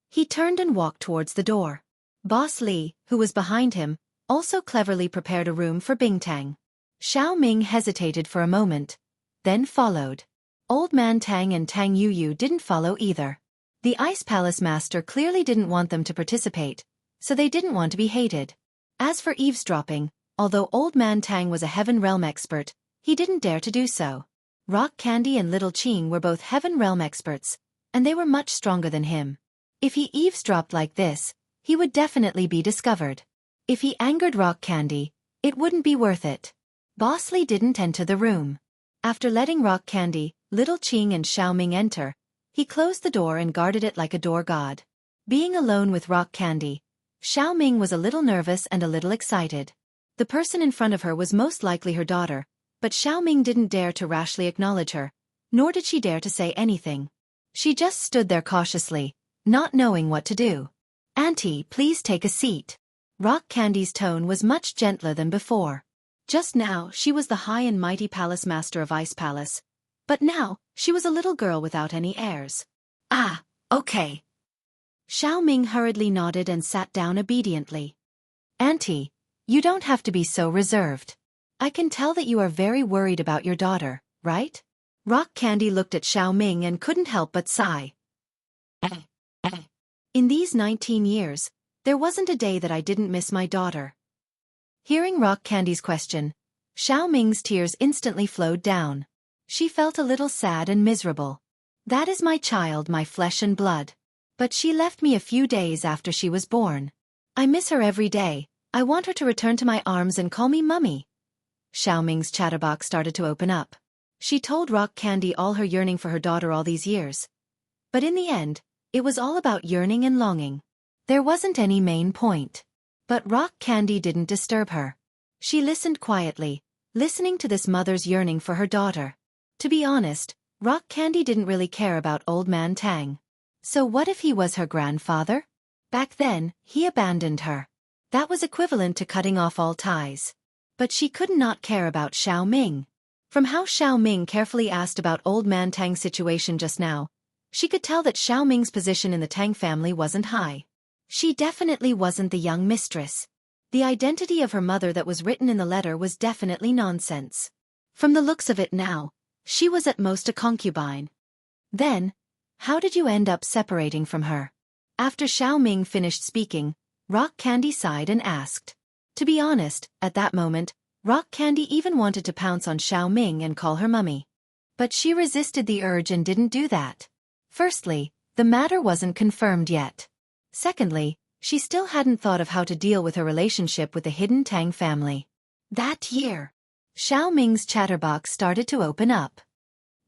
S1: he turned and walked towards the door. Boss Li, who was behind him, also cleverly prepared a room for Bing Tang. Xiao Ming hesitated for a moment, then followed. Old Man Tang and Tang Yuyu didn't follow either. The Ice Palace Master clearly didn't want them to participate, so they didn't want to be hated. As for eavesdropping, although Old Man Tang was a Heaven Realm expert, he didn't dare to do so. Rock Candy and Little Qing were both Heaven Realm experts, and they were much stronger than him. If he eavesdropped like this, he would definitely be discovered. If he angered Rock Candy, it wouldn't be worth it. Boss Li didn't enter the room. After letting Rock Candy, Little Qing and Xiao Ming enter, he closed the door and guarded it like a door god. Being alone with Rock Candy, Xiao Ming was a little nervous and a little excited. The person in front of her was most likely her daughter, but Xiao Ming didn't dare to rashly acknowledge her, nor did she dare to say anything. She just stood there cautiously, not knowing what to do. "Auntie, please take a seat." Rock Candy's tone was much gentler than before. Just now she was the high and mighty Palace Master of Ice Palace, but now she was a little girl without any airs. "Ah, okay." Xiao Ming hurriedly nodded and sat down obediently. "Auntie, you don't have to be so reserved. I can tell that you are very worried about your daughter, right?" Rock Candy looked at Xiao Ming and couldn't help but sigh. In these 19 years, there wasn't a day that I didn't miss my daughter. Hearing Rock Candy's question, Xiao Ming's tears instantly flowed down. She felt a little sad and miserable. "That is my child, my flesh and blood. But she left me a few days after she was born. I miss her every day. I want her to return to my arms and call me Mummy." Xiao Ming's chatterbox started to open up. She told Rock Candy all her yearning for her daughter all these years. But in the end, it was all about yearning and longing. There wasn't any main point. But Rock Candy didn't disturb her. She listened quietly, listening to this mother's yearning for her daughter. To be honest, Rock Candy didn't really care about Old Man Tang. So what if he was her grandfather? Back then, he abandoned her. That was equivalent to cutting off all ties. But she could not care about Xiao Ming. From how Xiao Ming carefully asked about Old Man Tang's situation just now, She could tell that Xiao Ming's position in the Tang family wasn't high. She definitely wasn't the young mistress. The identity of her mother that was written in the letter was definitely nonsense. From the looks of it now, she was at most a concubine. Then, how did you end up separating from her? After Xiao Ming finished speaking, Rock Candy sighed and asked. To be honest, at that moment, Rock Candy even wanted to pounce on Xiao Ming and call her mummy. But she resisted the urge and didn't do that. Firstly, the matter wasn't confirmed yet. Secondly, she still hadn't thought of how to deal with her relationship with the hidden Tang family. That year, Xiao Ming's chatterbox started to open up.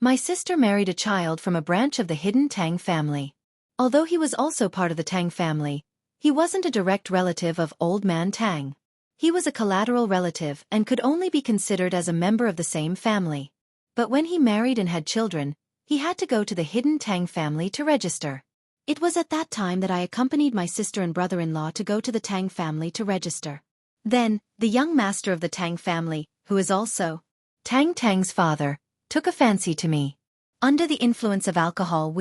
S1: My sister married a child from a branch of the hidden Tang family. Although he was also part of the Tang family, he wasn't a direct relative of Old Man Tang. He was a collateral relative and could only be considered as a member of the same family. But when he married and had children, he had to go to the hidden Tang family to register. It was at that time that I accompanied my sister and brother-in-law to go to the Tang family to register. Then, the young master of the Tang family, who is also Tang's father, took a fancy to me. Under the influence of alcohol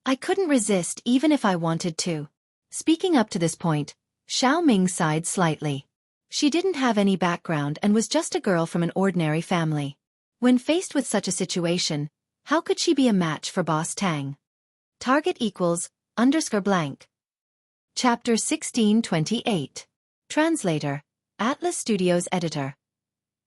S1: I couldn't resist even if I wanted to. Speaking up to this point, Xiao Ming sighed slightly. She didn't have any background and was just a girl from an ordinary family. When faced with such a situation, how could she be a match for Boss Tang? Target =_ blank. Chapter 1628. Translator, Atlas Studios Editor.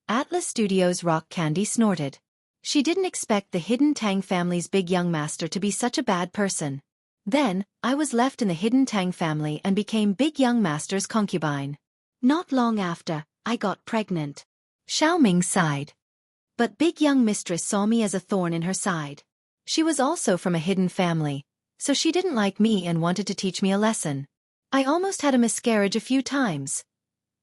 S1: Atlas Studios Rock Candy snorted. She didn't expect the hidden Tang family's big young master to be such a bad person. Then, I was left in the hidden Tang family and became big young master's concubine. Not long after, I got pregnant. Xiao Ming sighed. But big young mistress saw me as a thorn in her side. She was also from a hidden family, so she didn't like me and wanted to teach me a lesson. I almost had a miscarriage a few times.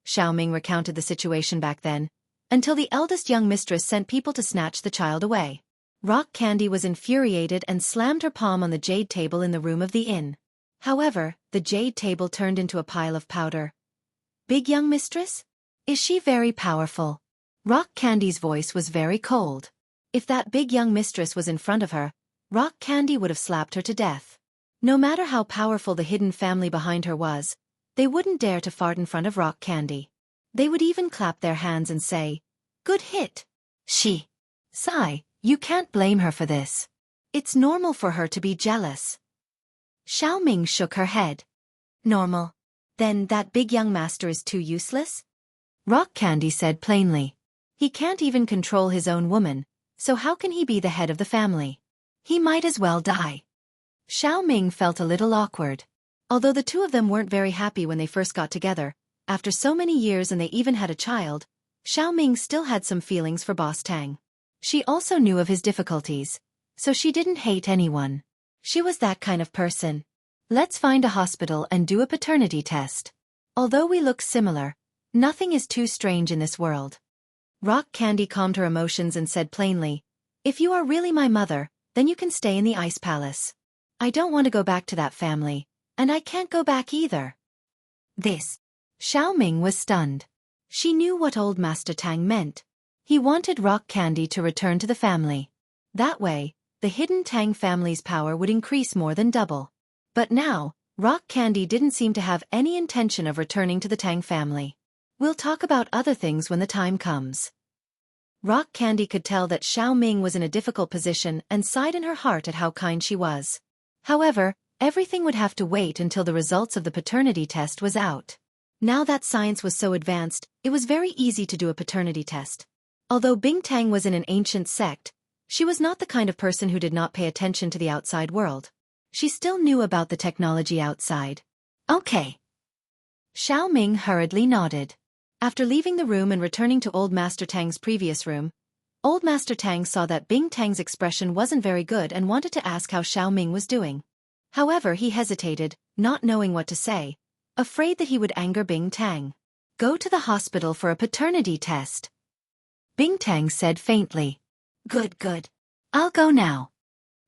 S1: Xiao Ming recounted the situation back then, until the eldest young mistress sent people to snatch the child away. Rock Candy was infuriated and slammed her palm on the jade table in the room of the inn. However, the jade table turned into a pile of powder. Big young mistress? Is she very powerful? Rock Candy's voice was very cold. If that big young mistress was in front of her, Rock Candy would have slapped her to death. No matter how powerful the hidden family behind her was, they wouldn't dare to fart in front of Rock Candy. They would even clap their hands and say, "Good hit." Sigh, you can't blame her for this. It's normal for her to be jealous. Xiao Ming shook her head. Normal? Then that big young master is too useless? Rock Candy said plainly. He can't even control his own woman, so how can he be the head of the family? He might as well die. Xiao Ming felt a little awkward. Although the two of them weren't very happy when they first got together, after so many years and they even had a child, Xiao Ming still had some feelings for Boss Tang. She also knew of his difficulties, so she didn't hate anyone. She was that kind of person. Let's find a hospital and do a paternity test. Although we look similar, nothing is too strange in this world. Rock Candy calmed her emotions and said plainly, "If you are really my mother, then you can stay in the Ice Palace. I don't want to go back to that family, and I can't go back either." Xiao Ming was stunned. She knew what Old Master Tang meant. He wanted Rock Candy to return to the family. That way, the hidden Tang family's power would increase more than double. But now, Rock Candy didn't seem to have any intention of returning to the Tang family. We'll talk about other things when the time comes. Rock Candy could tell that Xiao Ming was in a difficult position and sighed in her heart at how kind she was. However, everything would have to wait until the results of the paternity test was out. Now that science was so advanced, it was very easy to do a paternity test. Although Bing Tang was in an ancient sect, she was not the kind of person who did not pay attention to the outside world. She still knew about the technology outside. Okay. Xiao Ming hurriedly nodded. After leaving the room and returning to Old Master Tang's previous room, Old Master Tang saw that Bing Tang's expression wasn't very good and wanted to ask how Xiao Ming was doing. However, he hesitated, not knowing what to say, afraid that he would anger Bing Tang. Go to the hospital for a paternity test. Bing Tang said faintly. Good. I'll go now.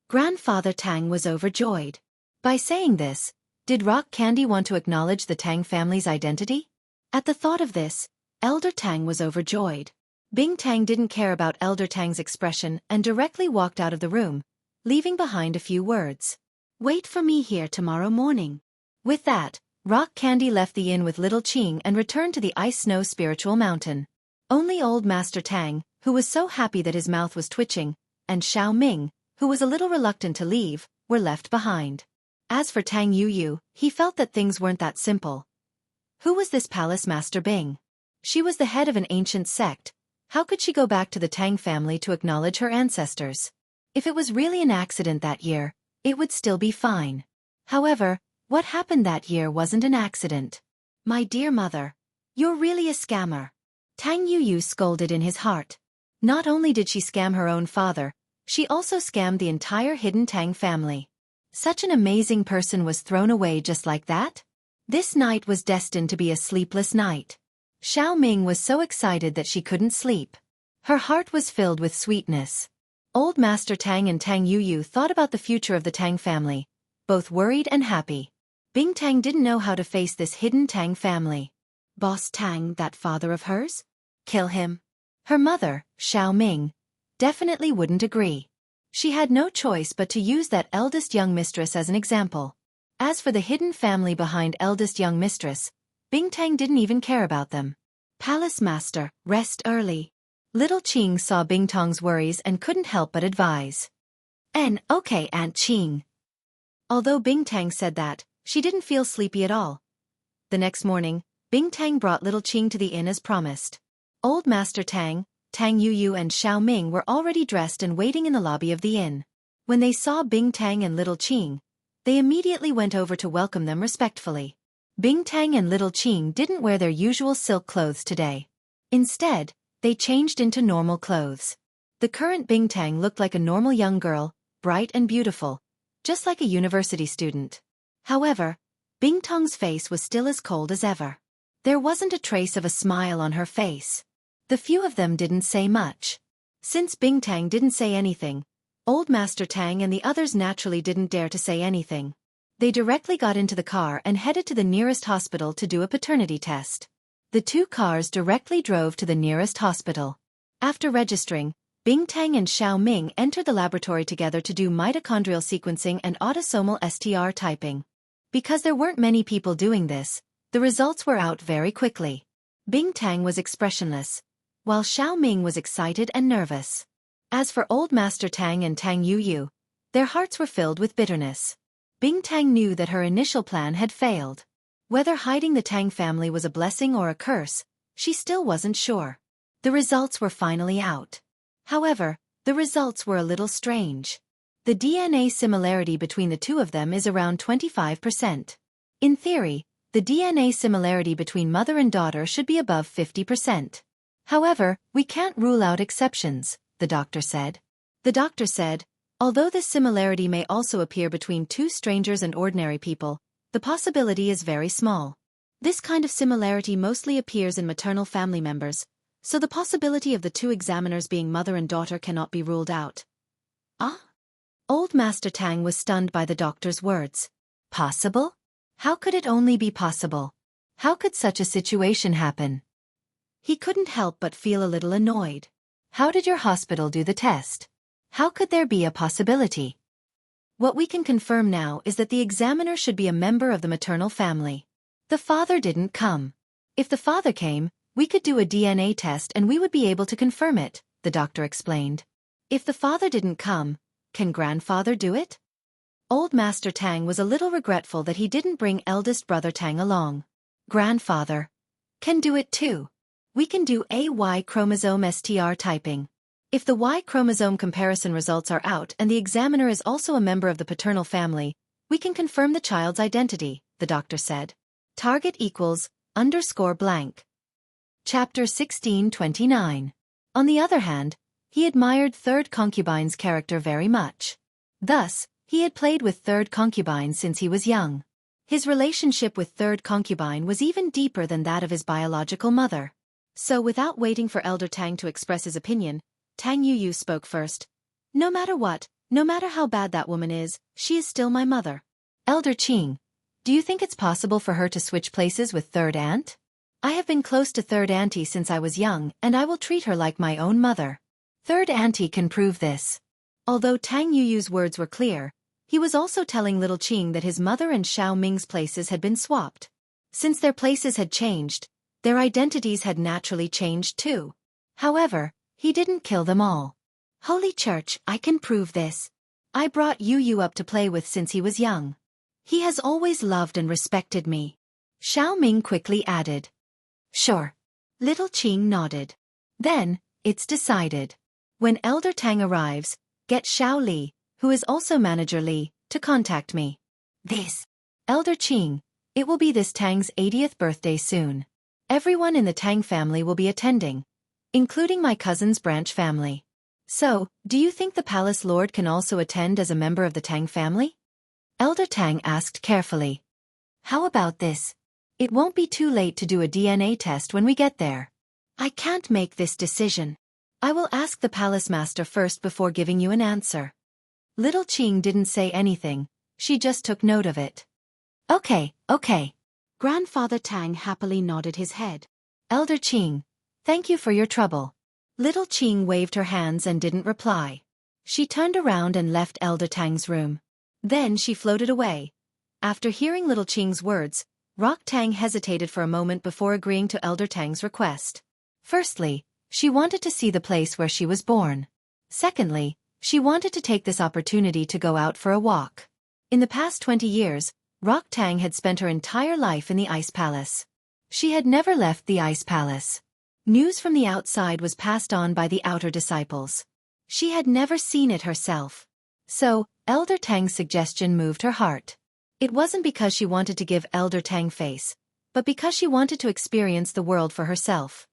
S1: Grandfather Tang was overjoyed. By saying this, did Rock Candy want to acknowledge the Tang family's identity? At the thought of this, Elder Tang was overjoyed. Bing Tang didn't care about Elder Tang's expression and directly walked out of the room, leaving behind a few words. Wait for me here tomorrow morning. With that, Rock Candy left the inn with little Qing and returned to the ice-snow spiritual mountain. Only old Master Tang, who was so happy that his mouth was twitching, and Xiao Ming, who was a little reluctant to leave, were left behind. As for Tang Yuyu, he felt that things weren't that simple. Who was this Palace Master Bing? She was the head of an ancient sect. How could she go back to the Tang family to acknowledge her ancestors? If it was really an accident that year, it would still be fine. However, what happened that year wasn't an accident. My dear mother, you're really a scammer. Tang Yuyu scolded in his heart. Not only did she scam her own father, she also scammed the entire hidden Tang family. Such an amazing person was thrown away just like that? This night was destined to be a sleepless night. Xiao Ming was so excited that she couldn't sleep. Her heart was filled with sweetness. Old Master Tang and Tang Yuyu thought about the future of the Tang family, both worried and happy. Bing Tang didn't know how to face this hidden Tang family. Boss Tang, that father of hers? Kill him. Her mother, Xiao Ming, definitely wouldn't agree. She had no choice but to use that eldest young mistress as an example. As for the hidden family behind eldest young mistress, Bing Tang didn't even care about them. Palace Master, rest early. Little Qing saw Bing Tang's worries and couldn't help but advise. Okay, Aunt Qing. Although Bing Tang said that, she didn't feel sleepy at all. The next morning, Bing Tang brought little Qing to the inn as promised. Old Master Tang, Tang Yuyu and Xiao Ming were already dressed and waiting in the lobby of the inn. When they saw Bing Tang and little Qing, they immediately went over to welcome them respectfully. Bing Tang and little Qing didn't wear their usual silk clothes today. Instead, they changed into normal clothes. The current Bing Tang looked like a normal young girl, bright and beautiful, just like a university student. However, Bing Tang's face was still as cold as ever. There wasn't a trace of a smile on her face. The few of them didn't say much. Since Bing Tang didn't say anything, Old Master Tang and the others naturally didn't dare to say anything. They directly got into the car and headed to the nearest hospital to do a paternity test. The two cars directly drove to the nearest hospital. After registering, Bing Tang and Xiao Ming entered the laboratory together to do mitochondrial sequencing and autosomal STR typing. Because there weren't many people doing this, the results were out very quickly. Bing Tang was expressionless, while Xiao Ming was excited and nervous. As for Old Master Tang and Tang Yuyu, their hearts were filled with bitterness. Bing Tang knew that her initial plan had failed. Whether hiding the Tang family was a blessing or a curse, she still wasn't sure. The results were finally out. However, the results were a little strange. The DNA similarity between the two of them is around 25%. In theory, the DNA similarity between mother and daughter should be above 50%. However, we can't rule out exceptions, the doctor said. The doctor said, although this similarity may also appear between two strangers and ordinary people, the possibility is very small. This kind of similarity mostly appears in maternal family members, so the possibility of the two examiners being mother and daughter cannot be ruled out. Ah? Old Master Tang was stunned by the doctor's words. Possible? How could it only be possible? How could such a situation happen? He couldn't help but feel a little annoyed. How did your hospital do the test? How could there be a possibility? What we can confirm now is that the examiner should be a member of the maternal family. The father didn't come. If the father came, we could do a DNA test and we would be able to confirm it, the doctor explained. If the father didn't come, can grandfather do it? Old Master Tang was a little regretful that he didn't bring eldest brother Tang along. Grandfather can do it too. We can do a Y chromosome STR typing. If the Y chromosome comparison results are out and the examiner is also a member of the paternal family, we can confirm the child's identity, the doctor said. Target equals _blank. Chapter 1629. On the other hand, he admired third concubine's character very much. Thus, he had played with third concubine since he was young. His relationship with third concubine was even deeper than that of his biological mother. So without waiting for Elder Tang to express his opinion, Tang Yuyu spoke first. No matter what, no matter how bad that woman is, she is still my mother. Elder Qing, do you think it's possible for her to switch places with third aunt? I have been close to third auntie since I was young and I will treat her like my own mother. Third auntie can prove this. Although Tang Yuyu's words were clear, he was also telling little Qing that his mother and Xiao Ming's places had been swapped. Since their places had changed, their identities had naturally changed too. However, he didn't kill them all. Holy Church, I can prove this. I brought Yuyu up to play with since he was young. He has always loved and respected me. Xiao Ming quickly added. Sure. Little Qing nodded. Then, it's decided. When Elder Tang arrives, get Xiao Li, who is also Manager Li, to contact me. This. Elder Qing, it will be this Tang's 80th birthday soon. Everyone in the Tang family will be attending, including my cousin's branch family. So, do you think the palace lord can also attend as a member of the Tang family? Elder Tang asked carefully. How about this? It won't be too late to do a DNA test when we get there. I can't make this decision. I will ask the palace master first before giving you an answer. Little Qing didn't say anything, she just took note of it. Okay. Grandfather Tang happily nodded his head. Elder Qing, thank you for your trouble. Little Qing waved her hands and didn't reply. She turned around and left Elder Tang's room. Then she floated away. After hearing Little Qing's words, Rock Tang hesitated for a moment before agreeing to Elder Tang's request. Firstly, she wanted to see the place where she was born. Secondly, she wanted to take this opportunity to go out for a walk. In the past 20 years, Rock Tang had spent her entire life in the Ice Palace. She had never left the Ice Palace. News from the outside was passed on by the outer disciples. She had never seen it herself. So, Elder Tang's suggestion moved her heart. It wasn't because she wanted to give Elder Tang face, but because she wanted to experience the world for herself.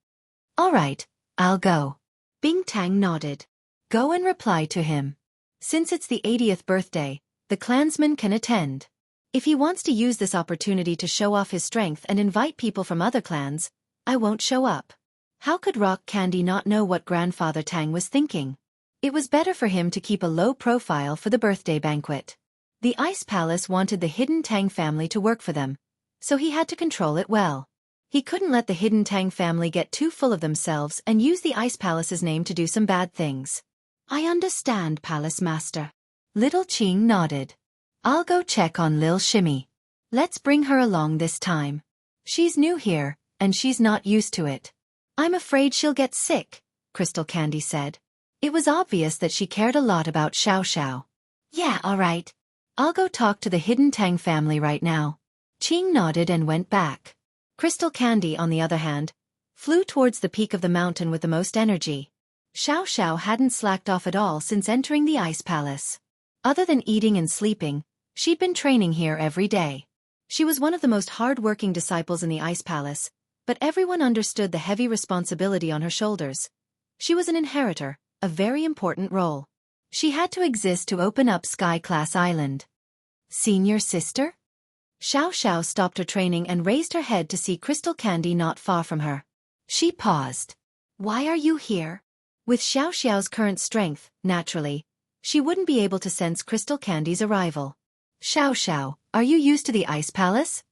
S1: All right, I'll go. Bing Tang nodded. Go and reply to him. Since it's the 80th birthday, the clansman can attend. If he wants to use this opportunity to show off his strength and invite people from other clans, I won't show up. How could Rock Candy not know what Grandfather Tang was thinking? It was better for him to keep a low profile for the birthday banquet. The Ice Palace wanted the Hidden Tang family to work for them, so he had to control it well. He couldn't let the Hidden Tang family get too full of themselves and use the Ice Palace's name to do some bad things. I understand, Palace Master. Little Qing nodded. I'll go check on Lil Shimmy. Let's bring her along this time. She's new here, and she's not used to it. I'm afraid she'll get sick, Crystal Candy said. It was obvious that she cared a lot about Xiao Xiao. Yeah, all right. I'll go talk to the Hidden Tang family right now. Qing nodded and went back. Crystal Candy, on the other hand, flew towards the peak of the mountain with the most energy. Xiao Xiao hadn't slacked off at all since entering the Ice Palace. Other than eating and sleeping, she'd been training here every day. She was one of the most hard-working disciples in the Ice Palace, but everyone understood the heavy responsibility on her shoulders. She was an inheritor, a very important role. She had to exist to open up Sky Class Island. Senior sister? Xiao Xiao stopped her training and raised her head to see Crystal Candy not far from her. She paused. Why are you here? With Xiao Xiao's current strength, naturally, she wouldn't be able to sense Crystal Candy's arrival. Xiao Xiao, are you used to the Ice Palace?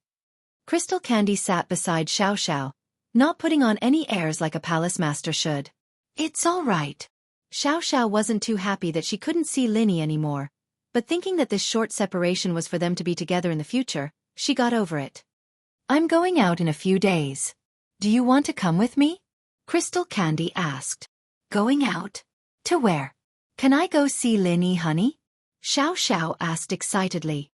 S1: Crystal Candy sat beside Xiao Xiao, not putting on any airs like a palace master should. It's all right. Xiao Xiao wasn't too happy that she couldn't see Linny anymore, but thinking that this short separation was for them to be together in the future, she got over it. I'm going out in a few days. Do you want to come with me? Crystal Candy asked. Going out? To where? Can I go see Linny, honey? Xiao Xiao asked excitedly.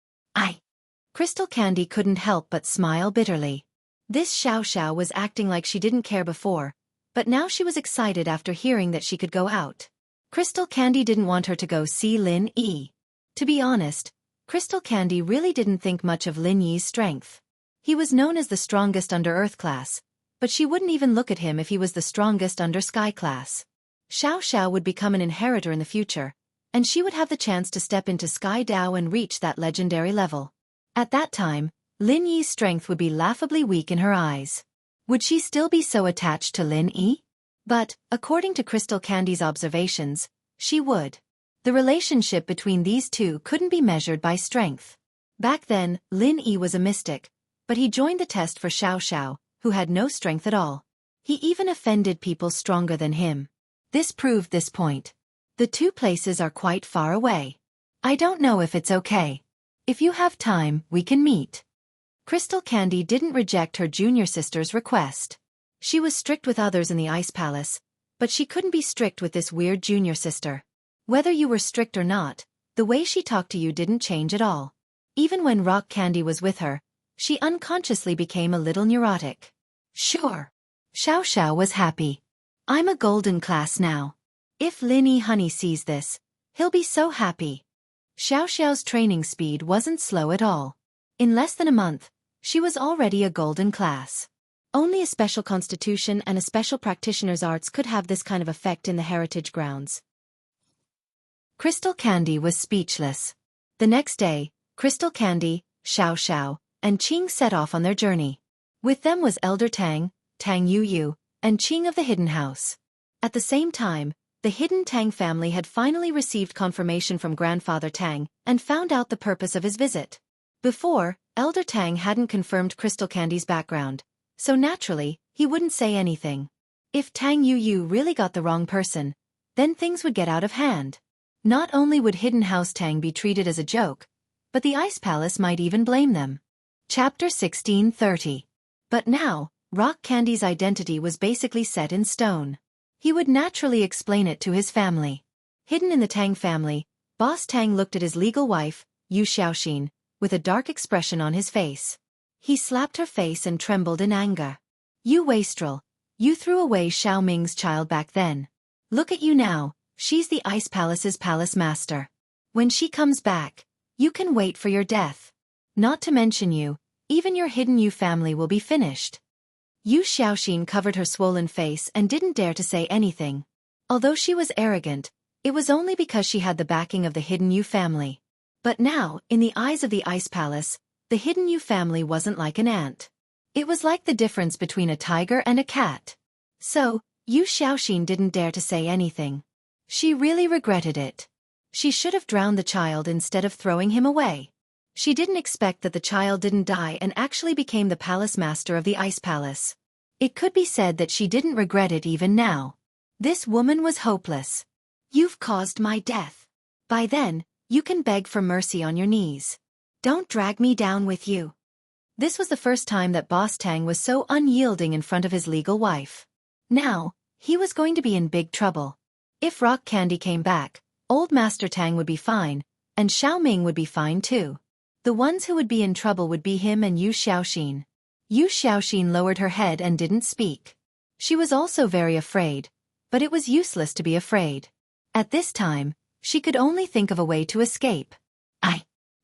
S1: Crystal Candy couldn't help but smile bitterly. This Xiao Xiao was acting like she didn't care before, but now she was excited after hearing that she could go out. Crystal Candy didn't want her to go see Lin Yi. To be honest, Crystal Candy really didn't think much of Lin Yi's strength. He was known as the strongest under Earth class, but she wouldn't even look at him if he was the strongest under Sky class. Xiao Xiao would become an inheritor in the future, and she would have the chance to step into Sky Dao and reach that legendary level. At that time, Lin Yi's strength would be laughably weak in her eyes. Would she still be so attached to Lin Yi? But, according to Crystal Candy's observations, she would. The relationship between these two couldn't be measured by strength. Back then, Lin Yi was a mystic, but he joined the test for Xiao Xiao, who had no strength at all. He even offended people stronger than him. This proved this point. The two places are quite far away. I don't know if it's okay. If you have time, we can meet. Crystal Candy didn't reject her junior sister's request. She was strict with others in the Ice Palace, but she couldn't be strict with this weird junior sister. Whether you were strict or not, the way she talked to you didn't change at all. Even when Rock Candy was with her, she unconsciously became a little neurotic. Sure. Xiao was happy. I'm a golden class now. If Lin Honey sees this, he'll be so happy. Xiao's training speed wasn't slow at all. In less than a month, she was already a golden class. Only a special constitution and a special practitioner's arts could have this kind of effect in the heritage grounds. Crystal Candy was speechless. The next day, Crystal Candy, Xiao, and Qing set off on their journey. With them was Elder Tang, Tang Yu, and Qing of the Hidden House. At the same time, the Hidden Tang family had finally received confirmation from Grandfather Tang and found out the purpose of his visit. Before, Elder Tang hadn't confirmed Crystal Candy's background, so naturally, he wouldn't say anything. If Tang Yu really got the wrong person, then things would get out of hand. Not only would Hidden House Tang be treated as a joke, but the Ice Palace might even blame them. Chapter 1630. But now, Rock Candy's identity was basically set in stone. He would naturally explain it to his family. Hidden in the Tang family, Boss Tang looked at his legal wife, Yu Xiaoxin, with a dark expression on his face. He slapped her face and trembled in anger. You wastrel, you threw away Xiao Ming's child back then. Look at you now, she's the Ice Palace's palace master. When she comes back, you can wait for your death. Not to mention you, even your Hidden Yu family will be finished. Yu Xiaoxin covered her swollen face and didn't dare to say anything. Although she was arrogant, it was only because she had the backing of the Hidden Yu family. But now, in the eyes of the Ice Palace, the Hidden Yu family wasn't like an ant. It was like the difference between a tiger and a cat. So, Yu Xiaoxin didn't dare to say anything. She really regretted it. She should have drowned the child instead of throwing him away. She didn't expect that the child didn't die and actually became the palace master of the Ice Palace. It could be said that she didn't regret it even now. This woman was hopeless. You've caused my death. By then, you can beg for mercy on your knees. Don't drag me down with you. This was the first time that Boss Tang was so unyielding in front of his legal wife. Now, he was going to be in big trouble. If Rock Candy came back, Old Master Tang would be fine, and Xiao Ming would be fine too. The ones who would be in trouble would be him and Yu Xiaoxin. Yu Xiaoxin lowered her head and didn't speak. She was also very afraid, but it was useless to be afraid. At this time, she could only think of a way to escape.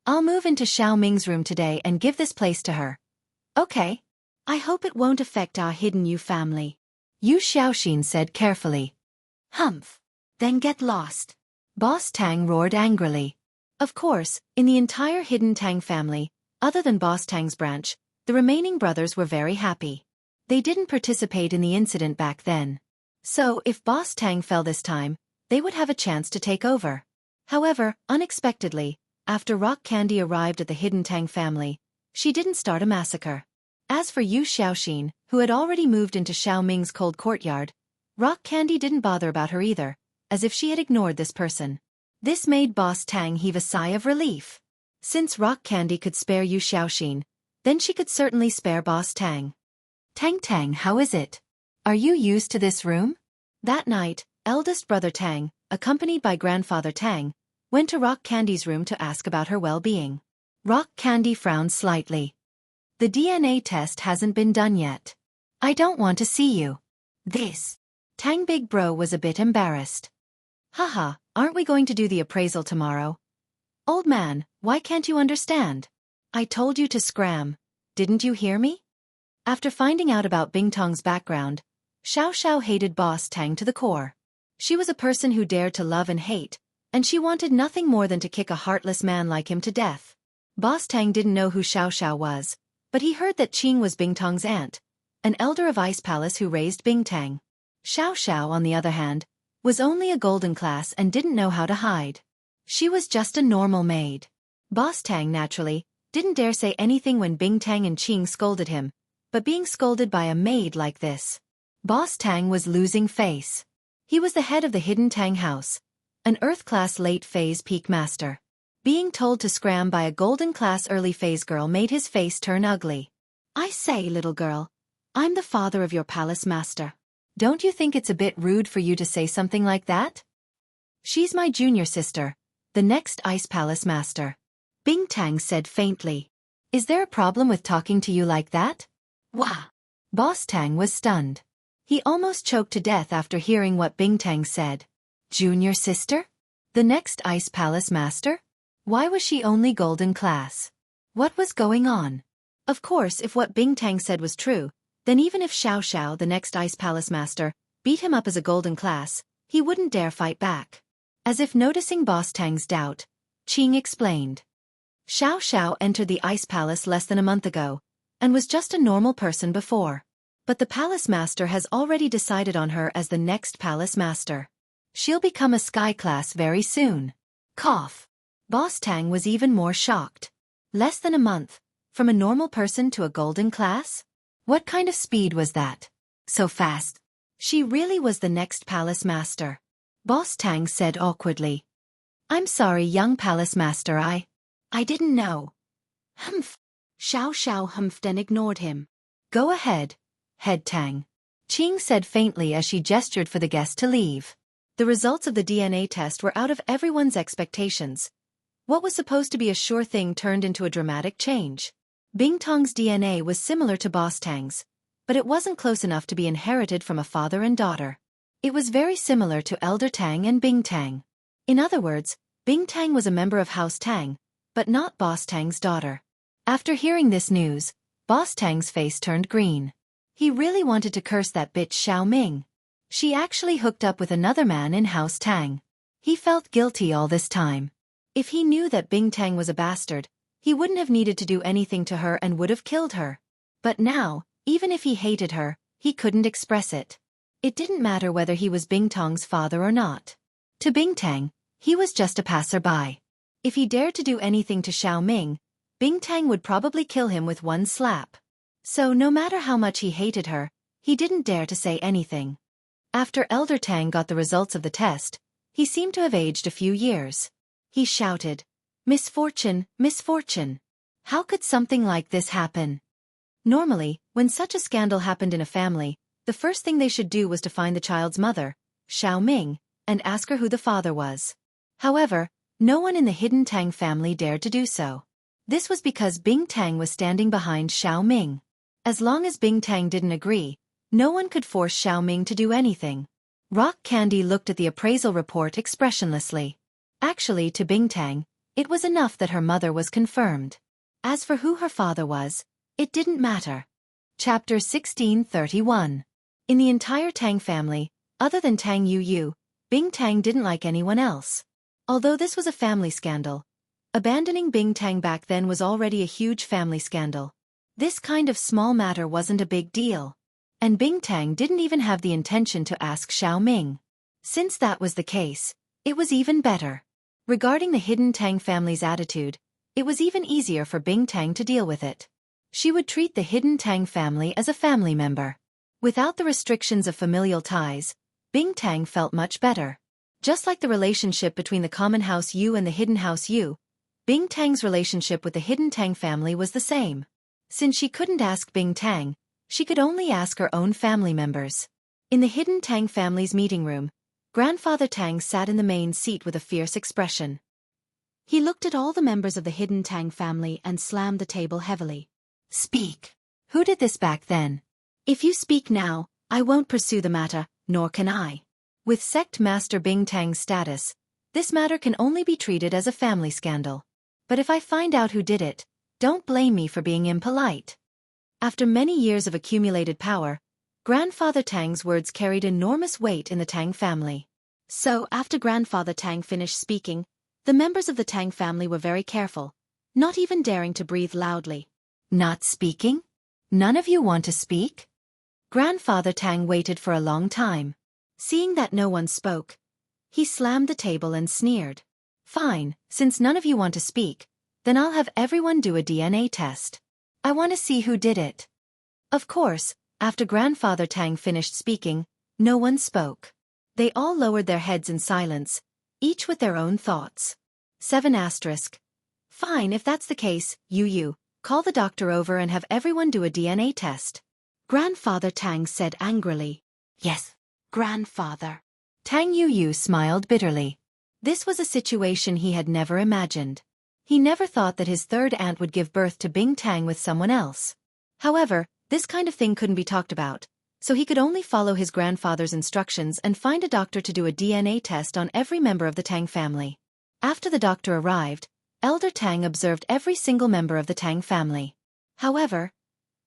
S1: I'll move into Xiao Ming's room today and give this place to her. Okay. I hope it won't affect our Hidden Yu family. Yu Xiaoxin said carefully. Humph. Then get lost. Boss Tang roared angrily. Of course, in the entire Hidden Tang family, other than Boss Tang's branch, the remaining brothers were very happy. They didn't participate in the incident back then. So, if Boss Tang fell this time, they would have a chance to take over. However, unexpectedly, after Rock Candy arrived at the Hidden Tang family, she didn't start a massacre. As for Yu Xiaoxin, who had already moved into Xiao Ming's cold courtyard, Rock Candy didn't bother about her either, as if she had ignored this person. This made Boss Tang heave a sigh of relief. Since Rock Candy could spare Yu Xiaoxin, then she could certainly spare Boss Tang. Tang, how is it? Are you used to this room? That night, eldest brother Tang, accompanied by grandfather Tang, went to Rock Candy's room to ask about her well-being. Rock Candy frowned slightly. The DNA test hasn't been done yet. I don't want to see you. Tang Big Bro was a bit embarrassed. Haha, aren't we going to do the appraisal tomorrow? Old man, why can't you understand? I told you to scram. Didn't you hear me? After finding out about Bingtong's background, Xiao hated Boss Tang to the core. She was a person who dared to love and hate, and she wanted nothing more than to kick a heartless man like him to death. Boss Tang didn't know who Xiao was, but he heard that Qing was Bingtong's aunt, an elder of Ice Palace who raised Bingtang. Xiao, on the other hand, was only a golden class and didn't know how to hide. She was just a normal maid. Boss Tang, naturally, didn't dare say anything when Bingtang and Qing scolded him, but being scolded by a maid like this. Boss Tang was losing face. He was the head of the Hidden Tang house, an Earth-class late-phase peak master. Being told to scram by a golden-class early-phase girl made his face turn ugly. I say, little girl, I'm the father of your palace master. Don't you think it's a bit rude for you to say something like that? She's my junior sister, the next Ice Palace master. Bing Tang said faintly. Is there a problem with talking to you like that? Wah! Boss Tang was stunned. He almost choked to death after hearing what Bing Tang said. Junior sister? The next Ice Palace master? Why was she only golden class? What was going on? Of course, if what Bing Tang said was true, then even if Xiao, the next Ice Palace master, beat him up as a golden class, he wouldn't dare fight back. As if noticing Boss Tang's doubt, Qing explained. Xiao entered the Ice Palace less than a month ago, and was just a normal person before. But the Palace Master has already decided on her as the next Palace Master. She'll become a Sky class very soon. Cough. Boss Tang was even more shocked. Less than a month, from a normal person to a golden class? What kind of speed was that? So fast. She really was the next Palace Master. Boss Tang said awkwardly. I'm sorry, young Palace Master, I didn't know. Humph. Xiao humphed and ignored him. Go ahead, Head Tang. Qing said faintly as she gestured for the guest to leave. The results of the DNA test were out of everyone's expectations. What was supposed to be a sure thing turned into a dramatic change. Bing Tang's DNA was similar to Boss Tang's, but it wasn't close enough to be inherited from a father and daughter. It was very similar to Elder Tang and Bing Tang. In other words, Bing Tang was a member of House Tang, but not Boss Tang's daughter. After hearing this news, Boss Tang's face turned green. He really wanted to curse that bitch Xiao Ming. She actually hooked up with another man in House Tang. He felt guilty all this time. If he knew that Bing Tang was a bastard, he wouldn't have needed to do anything to her and would have killed her. But now, even if he hated her, he couldn't express it. It didn't matter whether he was Bing Tang's father or not. To Bing Tang, he was just a passerby. If he dared to do anything to Xiao Ming, Bing Tang would probably kill him with one slap. So no matter how much he hated her, he didn't dare to say anything. After Elder Tang got the results of the test, he seemed to have aged a few years. He shouted, "Misfortune, misfortune! How could something like this happen?" Normally, when such a scandal happened in a family, the first thing they should do was to find the child's mother, Xiao Ming, and ask her who the father was. However, no one in the hidden Tang family dared to do so. This was because Bing Tang was standing behind Xiao Ming. As long as Bing Tang didn't agree, no one could force Xiao Ming to do anything. Rock Candy looked at the appraisal report expressionlessly. Actually, to Bing Tang, it was enough that her mother was confirmed. As for who her father was, it didn't matter. Chapter 1631. In the entire Tang family, other than Tang Yu, Bing Tang didn't like anyone else. Although this was a family scandal, abandoning Bing Tang back then was already a huge family scandal. This kind of small matter wasn't a big deal. And Bing Tang didn't even have the intention to ask Xiao Ming. Since that was the case, it was even better. Regarding the hidden Tang family's attitude, it was even easier for Bing Tang to deal with it. She would treat the hidden Tang family as a family member. Without the restrictions of familial ties, Bing Tang felt much better. Just like the relationship between the common House Yu and the hidden House Yu, Bing Tang's relationship with the hidden Tang family was the same. Since she couldn't ask Bing Tang, she could only ask her own family members. In the hidden Tang family's meeting room, Grandfather Tang sat in the main seat with a fierce expression. He looked at all the members of the hidden Tang family and slammed the table heavily. Speak. Who did this back then? If you speak now, I won't pursue the matter, nor can I. With Sect Master Bing Tang's status, this matter can only be treated as a family scandal. But if I find out who did it, don't blame me for being impolite. After many years of accumulated power, Grandfather Tang's words carried enormous weight in the Tang family. So, after Grandfather Tang finished speaking, the members of the Tang family were very careful, not even daring to breathe loudly. Not speaking? None of you want to speak? Grandfather Tang waited for a long time. Seeing that no one spoke, he slammed the table and sneered. Fine, since none of you want to speak, then I'll have everyone do a DNA test. I want to see who did it. Of course, after Grandfather Tang finished speaking, no one spoke. They all lowered their heads in silence, each with their own thoughts. 7 asterisk. Fine, if that's the case, you, call the doctor over and have everyone do a DNA test. Grandfather Tang said angrily. Yes, grandfather. Tang Yu smiled bitterly. This was a situation he had never imagined. He never thought that his third aunt would give birth to Bing Tang with someone else. However, this kind of thing couldn't be talked about, so he could only follow his grandfather's instructions and find a doctor to do a DNA test on every member of the Tang family. After the doctor arrived, Elder Tang observed every single member of the Tang family. However,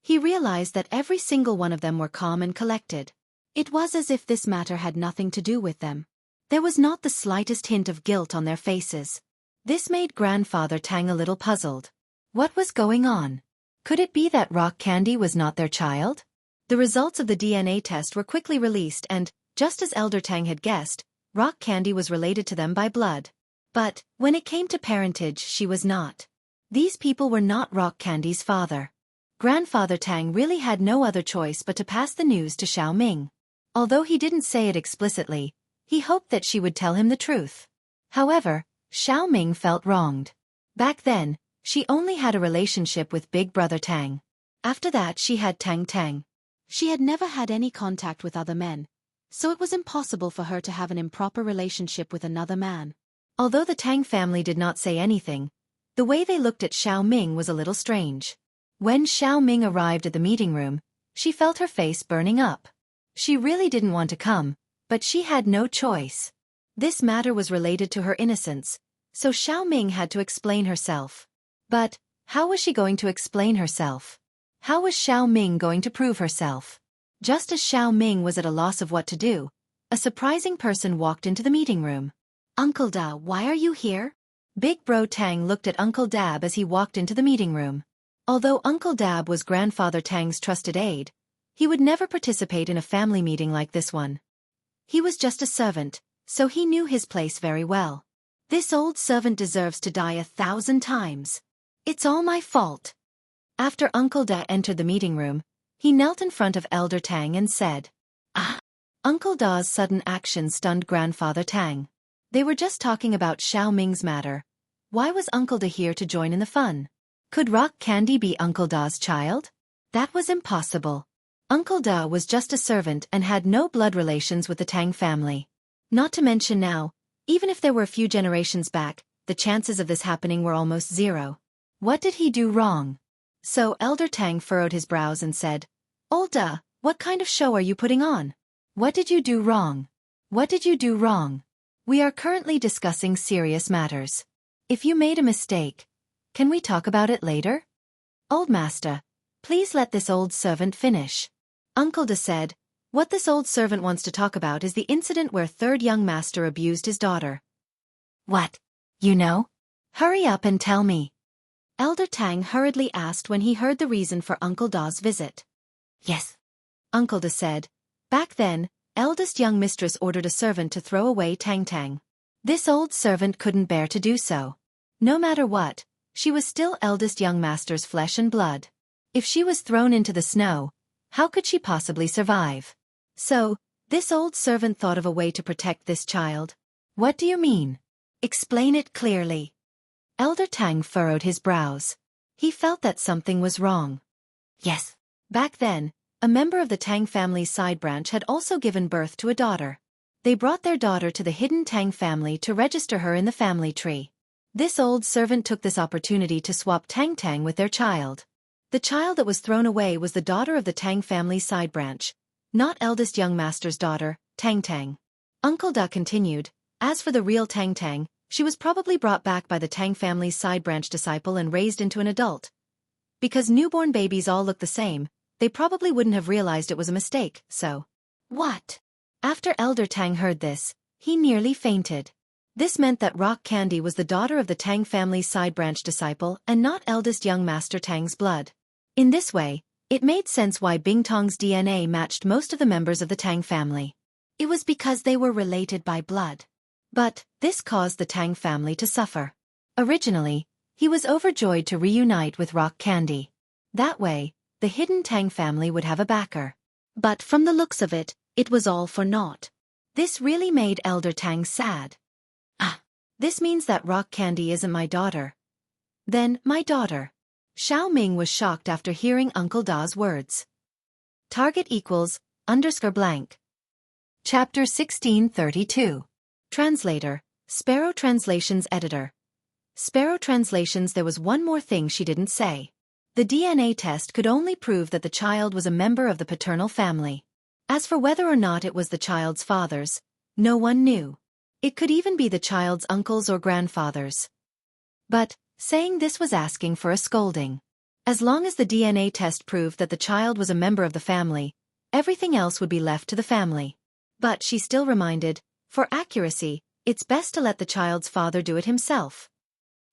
S1: he realized that every single one of them were calm and collected. It was as if this matter had nothing to do with them. There was not the slightest hint of guilt on their faces. This made Grandfather Tang a little puzzled. What was going on? Could it be that rock candy was not their child? The results of the DNA test were quickly released and, just as Elder Tang had guessed, rock candy was related to them by blood. But, when it came to parentage, she was not. These people were not rock candy's father. Grandfather Tang really had no other choice but to pass the news to Xiao Ming. Although he didn't say it explicitly, he hoped that she would tell him the truth. However, Xiao Ming felt wronged. Back then, she only had a relationship with Big Brother Tang. After that she had Tang Tang. She had never had any contact with other men, so it was impossible for her to have an improper relationship with another man. Although the Tang family did not say anything, the way they looked at Xiao Ming was a little strange. When Xiao Ming arrived at the meeting room, she felt her face burning up. She really didn't want to come, but she had no choice. This matter was related to her innocence, so Xiao Ming had to explain herself. But, how was she going to explain herself? How was Xiao Ming going to prove herself? Just as Xiao Ming was at a loss of what to do, a surprising person walked into the meeting room. Uncle Da, why are you here? Big Bro Tang looked at Uncle Dab as he walked into the meeting room. Although Uncle Dab was Grandfather Tang's trusted aide, he would never participate in a family meeting like this one. He was just a servant, so he knew his place very well. This old servant deserves to die 1,000 times. It's all my fault. After Uncle Da entered the meeting room, he knelt in front of Elder Tang and said, "Ah." Uncle Da's sudden action stunned Grandfather Tang. They were just talking about Xiao Ming's matter. Why was Uncle Da here to join in the fun? Could rock candy be Uncle Da's child? That was impossible. Uncle Da was just a servant and had no blood relations with the Tang family. Not to mention now, even if there were a few generations back, the chances of this happening were almost zero. What did he do wrong? So Elder Tang furrowed his brows and said, "Old Da, what kind of show are you putting on? What did you do wrong? What did you do wrong? We are currently discussing serious matters. If you made a mistake, can we talk about it later? Old Master, please let this old servant finish." Uncle Da said, "What this old servant wants to talk about is the incident where third young master abused his daughter." "What? You know? Hurry up and tell me." Elder Tang hurriedly asked when he heard the reason for Uncle Da's visit. "Yes," Uncle Da said. Back then, eldest young mistress ordered a servant to throw away Tang Tang. This old servant couldn't bear to do so. No matter what, she was still eldest young master's flesh and blood. If she was thrown into the snow, how could she possibly survive? So, this old servant thought of a way to protect this child. What do you mean? Explain it clearly. Elder Tang furrowed his brows. He felt that something was wrong. Yes. Back then, a member of the Tang family's side branch had also given birth to a daughter. They brought their daughter to the hidden Tang family to register her in the family tree. This old servant took this opportunity to swap Tang Tang with their child. The child that was thrown away was the daughter of the Tang family's side branch, not eldest young master's daughter, Tang Tang. Uncle Da continued, as for the real Tang Tang, she was probably brought back by the Tang family's side branch disciple and raised into an adult. Because newborn babies all look the same, they probably wouldn't have realized it was a mistake, so. What? After Elder Tang heard this, he nearly fainted. This meant that Rock Candy was the daughter of the Tang family's side branch disciple and not eldest young Master Tang's blood. In this way, it made sense why Bing Tong's DNA matched most of the members of the Tang family. It was because they were related by blood. But, this caused the Tang family to suffer. Originally, he was overjoyed to reunite with Rock Candy. That way, the hidden Tang family would have a backer. But from the looks of it, it was all for naught. This really made Elder Tang sad. This means that Rock Candy isn't my daughter. Then, my daughter. Xiao Ming was shocked after hearing Uncle Da's words. Target equals, _blank. Chapter 1632. Translator, Sparrow Translations Editor. Sparrow Translations. There was one more thing she didn't say. The DNA test could only prove that the child was a member of the paternal family. As for whether or not it was the child's father's, no one knew. It could even be the child's uncles or grandfathers. But, saying this was asking for a scolding. As long as the DNA test proved that the child was a member of the family, everything else would be left to the family. But she still reminded, for accuracy, it's best to let the child's father do it himself.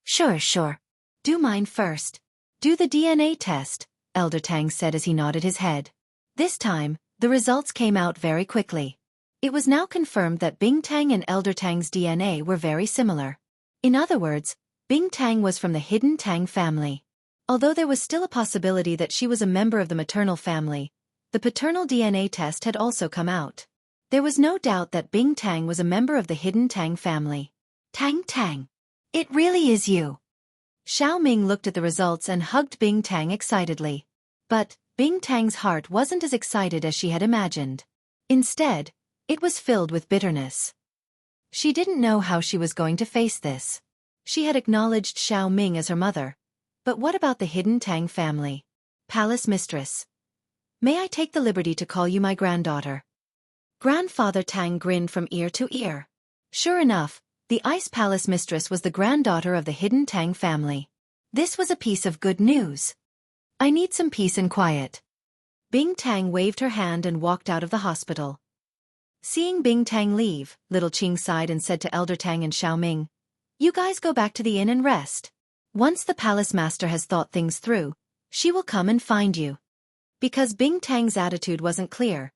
S1: Sure. Do mine first. Do the DNA test, Elder Tang said as he nodded his head. This time, the results came out very quickly. It was now confirmed that Bing Tang and Elder Tang's DNA were very similar. In other words, Bing Tang was from the hidden Tang family. Although there was still a possibility that she was a member of the maternal family, the paternal DNA test had also come out. There was no doubt that Bing Tang was a member of the hidden Tang family. Tang. It really is you. Xiao Ming looked at the results and hugged Bing Tang excitedly. But, Bing Tang's heart wasn't as excited as she had imagined. Instead, it was filled with bitterness. She didn't know how she was going to face this. She had acknowledged Xiao Ming as her mother. But what about the hidden Tang family? Palace Mistress. May I take the liberty to call you my granddaughter? Grandfather Tang grinned from ear to ear. Sure enough, the Ice Palace Mistress was the granddaughter of the hidden Tang family. This was a piece of good news. I need some peace and quiet. Bing Tang waved her hand and walked out of the hospital. Seeing Bing Tang leave, Little Qing sighed and said to Elder Tang and Xiao Ming, "You guys go back to the inn and rest. Once the palace master has thought things through, she will come and find you." Because Bing Tang's attitude wasn't clear,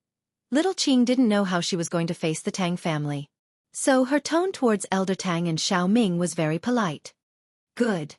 S1: Little Qing didn't know how she was going to face the Tang family. So her tone towards Elder Tang and Xiao Ming was very polite. Good.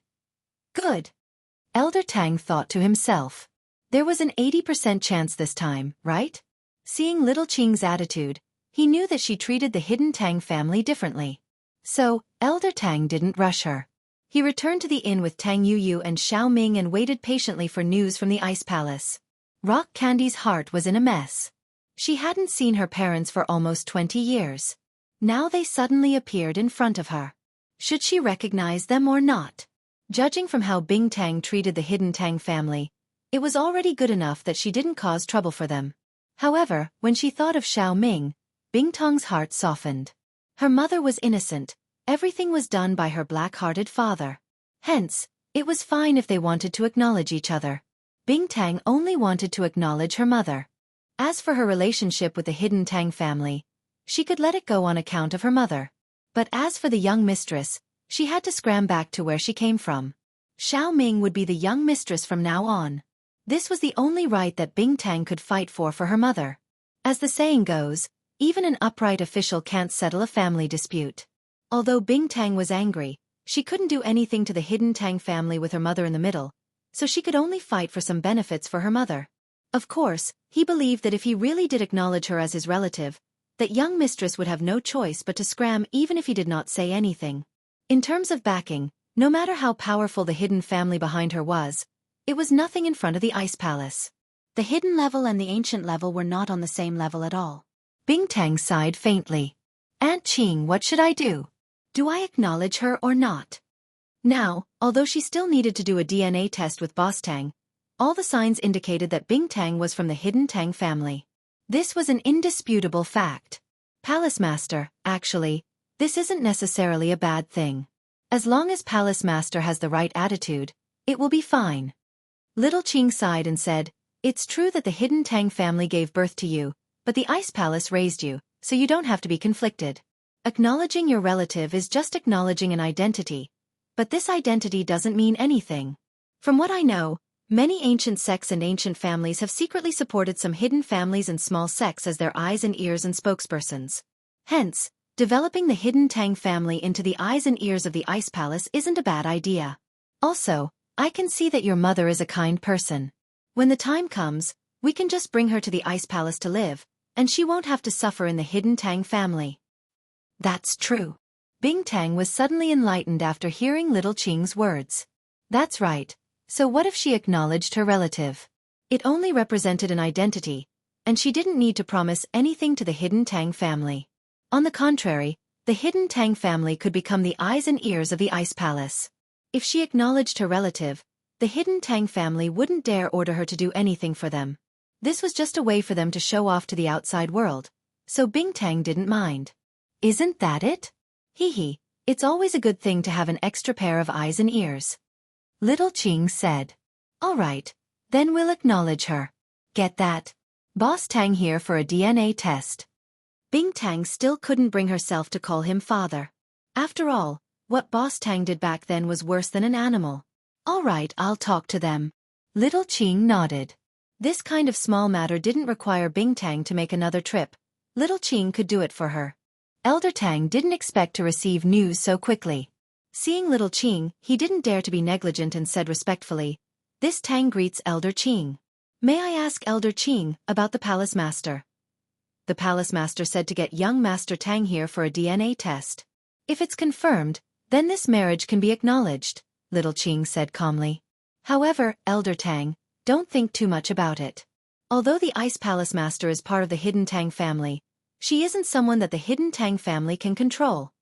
S1: Elder Tang thought to himself. There was an 80% chance this time, right? Seeing Little Qing's attitude, he knew that she treated the hidden Tang family differently. So, Elder Tang didn't rush her. He returned to the inn with Tang Yuyu and Xiao Ming and waited patiently for news from the Ice Palace. Rock Candy's heart was in a mess. She hadn't seen her parents for almost 20 years. Now they suddenly appeared in front of her. Should she recognize them or not? Judging from how Bing Tang treated the hidden Tang family, it was already good enough that she didn't cause trouble for them. However, when she thought of Xiao Ming, Bing Tang's heart softened. Her mother was innocent. Everything was done by her black-hearted father. Hence, it was fine if they wanted to acknowledge each other. Bing Tang only wanted to acknowledge her mother. As for her relationship with the hidden Tang family, she could let it go on account of her mother. But as for the young mistress, she had to scram back to where she came from. Xiao Ming would be the young mistress from now on. This was the only right that Bing Tang could fight for her mother. As the saying goes, even an upright official can't settle a family dispute. Although Bing Tang was angry, she couldn't do anything to the hidden Tang family with her mother in the middle, so she could only fight for some benefits for her mother. Of course, he believed that if he really did acknowledge her as his relative, that young mistress would have no choice but to scram even if he did not say anything. In terms of backing, no matter how powerful the hidden family behind her was, it was nothing in front of the Ice Palace. The hidden level and the ancient level were not on the same level at all. Bing Tang sighed faintly. Aunt Qing, what should I do? Do I acknowledge her or not? Now, although she still needed to do a DNA test with Boss Tang, all the signs indicated that Bing Tang was from the hidden Tang family. This was an indisputable fact. Palace Master, actually, this isn't necessarily a bad thing. As long as Palace Master has the right attitude, it will be fine. Little Qing sighed and said, "It's true that the hidden Tang family gave birth to you, but the Ice Palace raised you, so you don't have to be conflicted. Acknowledging your relative is just acknowledging an identity, but this identity doesn't mean anything. From what I know, many ancient sects and ancient families have secretly supported some hidden families and small sects as their eyes and ears and spokespersons. Hence, developing the hidden Tang family into the eyes and ears of the Ice Palace isn't a bad idea. Also, I can see that your mother is a kind person. When the time comes, we can just bring her to the Ice Palace to live, and she won't have to suffer in the hidden Tang family." That's true. Bing Tang was suddenly enlightened after hearing little Qing's words. That's right. So what if she acknowledged her relative? It only represented an identity, and she didn't need to promise anything to the hidden Tang family. On the contrary, the hidden Tang family could become the eyes and ears of the Ice Palace. If she acknowledged her relative, the hidden Tang family wouldn't dare order her to do anything for them. This was just a way for them to show off to the outside world, so Bing Tang didn't mind. Isn't that it? Hee, it's always a good thing to have an extra pair of eyes and ears. Little Qing said. All right, then we'll acknowledge her. Get that? Boss Tang here for a DNA test. Bing Tang still couldn't bring herself to call him father. After all, what Boss Tang did back then was worse than an animal. All right, I'll talk to them. Little Qing nodded. This kind of small matter didn't require Bing Tang to make another trip. Little Qing could do it for her. Elder Tang didn't expect to receive news so quickly. Seeing Little Qing, he didn't dare to be negligent and said respectfully, "This Tang greets Elder Qing. May I ask Elder Qing about the Palace Master?" The Palace Master said to get young Master Tang here for a DNA test. If it's confirmed, then this marriage can be acknowledged, Little Qing said calmly. However, Elder Tang, don't think too much about it. Although the Ice Palace Master is part of the hidden Tang family, she isn't someone that the hidden Tang family can control.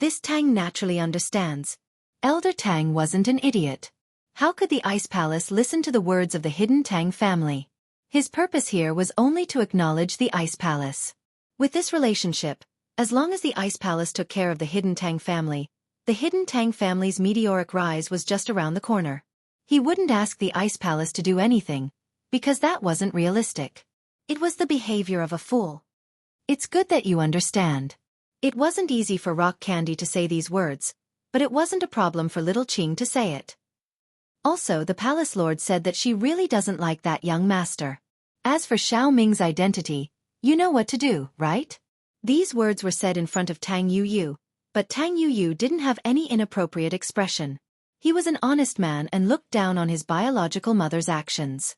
S1: This Tang naturally understands. Elder Tang wasn't an idiot. How could the Ice Palace listen to the words of the hidden Tang family? His purpose here was only to acknowledge the Ice Palace. With this relationship, as long as the Ice Palace took care of the hidden Tang family, the hidden Tang family's meteoric rise was just around the corner. He wouldn't ask the Ice Palace to do anything, because that wasn't realistic. It was the behavior of a fool. It's good that you understand. It wasn't easy for Rock Candy to say these words, but it wasn't a problem for Little Qing to say it. Also, the Palace Lord said that she really doesn't like that young master. As for Xiao Ming's identity, you know what to do, right? These words were said in front of Tang Yuyu, but Tang Yuyu didn't have any inappropriate expression. He was an honest man and looked down on his biological mother's actions.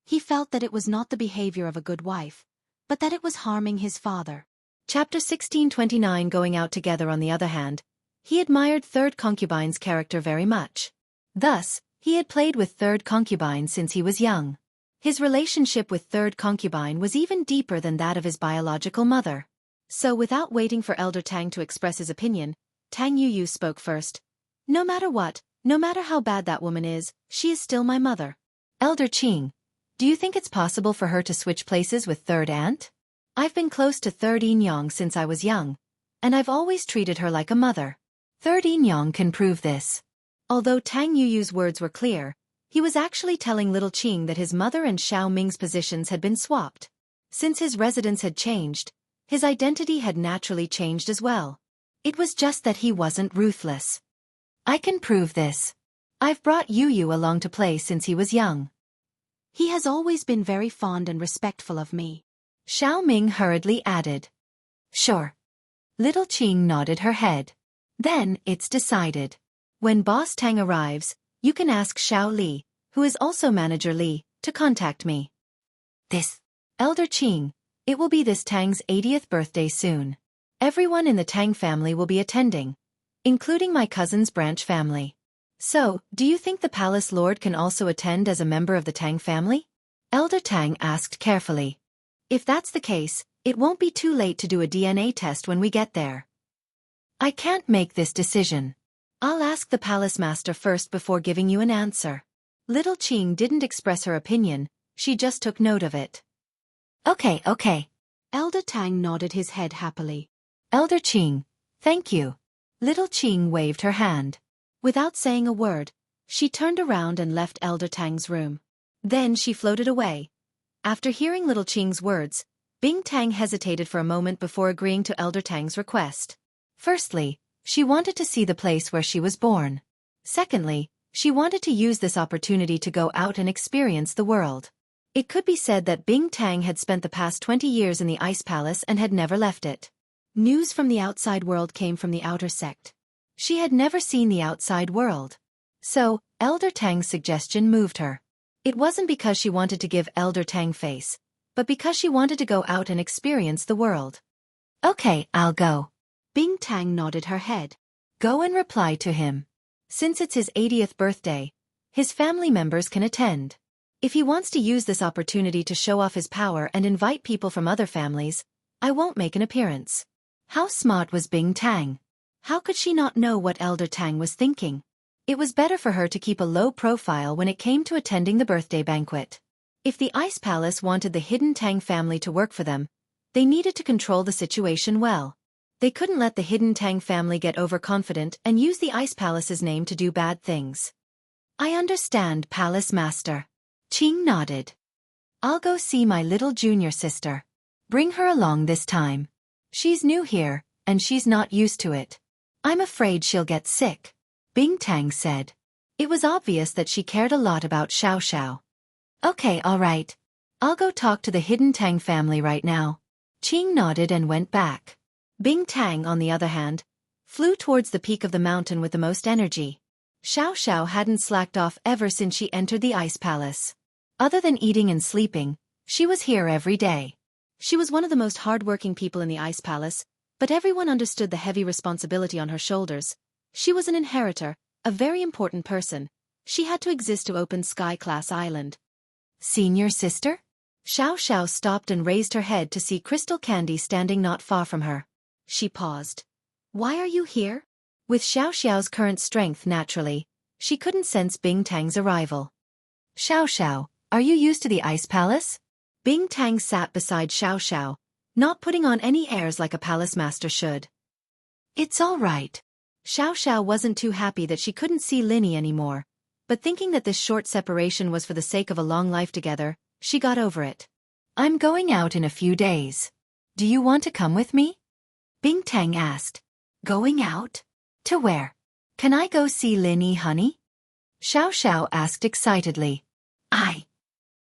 S1: He felt that it was not the behavior of a good wife, but that it was harming his father. Chapter 1629. Going out together. On the other hand, he admired Third Concubine's character very much. Thus, he had played with Third Concubine since he was young. His relationship with Third Concubine was even deeper than that of his biological mother. So without waiting for Elder Tang to express his opinion, Tang Yuyu spoke first. No matter what, no matter how bad that woman is, she is still my mother. Elder Qing, do you think it's possible for her to switch places with Third Aunt? I've been close to Third Enyong since I was young, and I've always treated her like a mother. Third Enyong can prove this. Although Tang Yuyu's words were clear, he was actually telling Little Qing that his mother and Xiao Ming's positions had been swapped. Since his residence had changed, his identity had naturally changed as well. It was just that he wasn't ruthless. I can prove this. I've brought Yuyu along to play since he was young. He has always been very fond and respectful of me. Xiao Ming hurriedly added. Sure. Little Qing nodded her head. Then, it's decided. When Boss Tang arrives, you can ask Xiao Li, who is also Manager Li, to contact me. This. Elder Qing, it will be this Tang's 80th birthday soon. Everyone in the Tang family will be attending, including my cousin's branch family. So, do you think the Palace Lord can also attend as a member of the Tang family? Elder Tang asked carefully. If that's the case, it won't be too late to do a DNA test when we get there. I can't make this decision. I'll ask the Palace Master first before giving you an answer. Little Qing didn't express her opinion, she just took note of it. Okay. Elder Tang nodded his head happily. Elder Qing, thank you. Little Qing waved her hand. Without saying a word, she turned around and left Elder Tang's room. Then she floated away. After hearing Little Qing's words, Bing Tang hesitated for a moment before agreeing to Elder Tang's request. Firstly, she wanted to see the place where she was born. Secondly, she wanted to use this opportunity to go out and experience the world. It could be said that Bing Tang had spent the past 20 years in the Ice Palace and had never left it. News from the outside world came from the outer sect. She had never seen the outside world. So, Elder Tang's suggestion moved her. It wasn't because she wanted to give Elder Tang face, but because she wanted to go out and experience the world. Okay, I'll go. Bing Tang nodded her head. Go and reply to him. Since it's his 80th birthday, his family members can attend. If he wants to use this opportunity to show off his power and invite people from other families, I won't make an appearance. How smart was Bing Tang? How could she not know what Elder Tang was thinking? It was better for her to keep a low profile when it came to attending the birthday banquet. If the Ice Palace wanted the hidden Tang family to work for them, they needed to control the situation well. They couldn't let the hidden Tang family get overconfident and use the Ice Palace's name to do bad things. I understand, Palace Master. Qing nodded. I'll go see my little junior sister. Bring her along this time. She's new here, and she's not used to it. I'm afraid she'll get sick, Bing Tang said. It was obvious that she cared a lot about Xiao. Okay, all right. I'll go talk to the hidden Tang family right now. Qing nodded and went back. Bing Tang, on the other hand, flew towards the peak of the mountain with the most energy. Xiao hadn't slacked off ever since she entered the Ice Palace. Other than eating and sleeping, she was here every day. She was one of the most hard-working people in the Ice Palace, but everyone understood the heavy responsibility on her shoulders. She was an inheritor, a very important person. She had to exist to open Sky-class Island. Senior sister? Xiao stopped and raised her head to see Crystal Candy standing not far from her. She paused. Why are you here? With Xiao's current strength naturally, she couldn't sense Bing Tang's arrival. Xiao, are you used to the Ice Palace? Bing Tang sat beside Xiao, not putting on any airs like a palace master should. It's all right. Xiao wasn't too happy that she couldn't see Linny anymore, but thinking that this short separation was for the sake of a long life together, she got over it. I'm going out in a few days. Do you want to come with me? Bing Tang asked. Going out? To where? Can I go see Linny, honey? Xiao asked excitedly.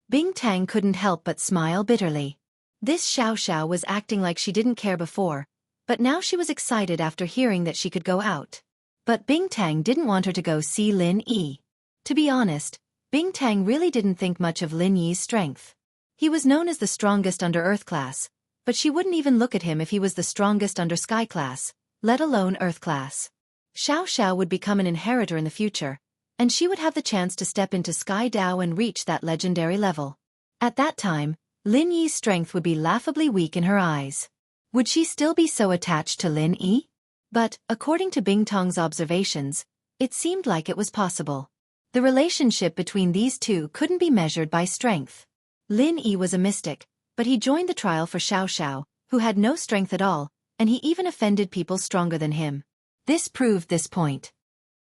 S1: Bing Tang couldn't help but smile bitterly. This Xiao was acting like she didn't care before, but now she was excited after hearing that she could go out. But Bing Tang didn't want her to go see Lin Yi. To be honest, Bing Tang really didn't think much of Lin Yi's strength. He was known as the strongest under Earth class, but she wouldn't even look at him if he was the strongest under Sky class, let alone Earth class. Xiao would become an inheritor in the future, and she would have the chance to step into Sky Dao and reach that legendary level. At that time, Lin Yi's strength would be laughably weak in her eyes. Would she still be so attached to Lin Yi? But, according to Bing Tang's observations, it seemed like it was possible. The relationship between these two couldn't be measured by strength. Lin Yi was a mystic, but he joined the trial for Xiao, who had no strength at all, and he even offended people stronger than him. This proved this point.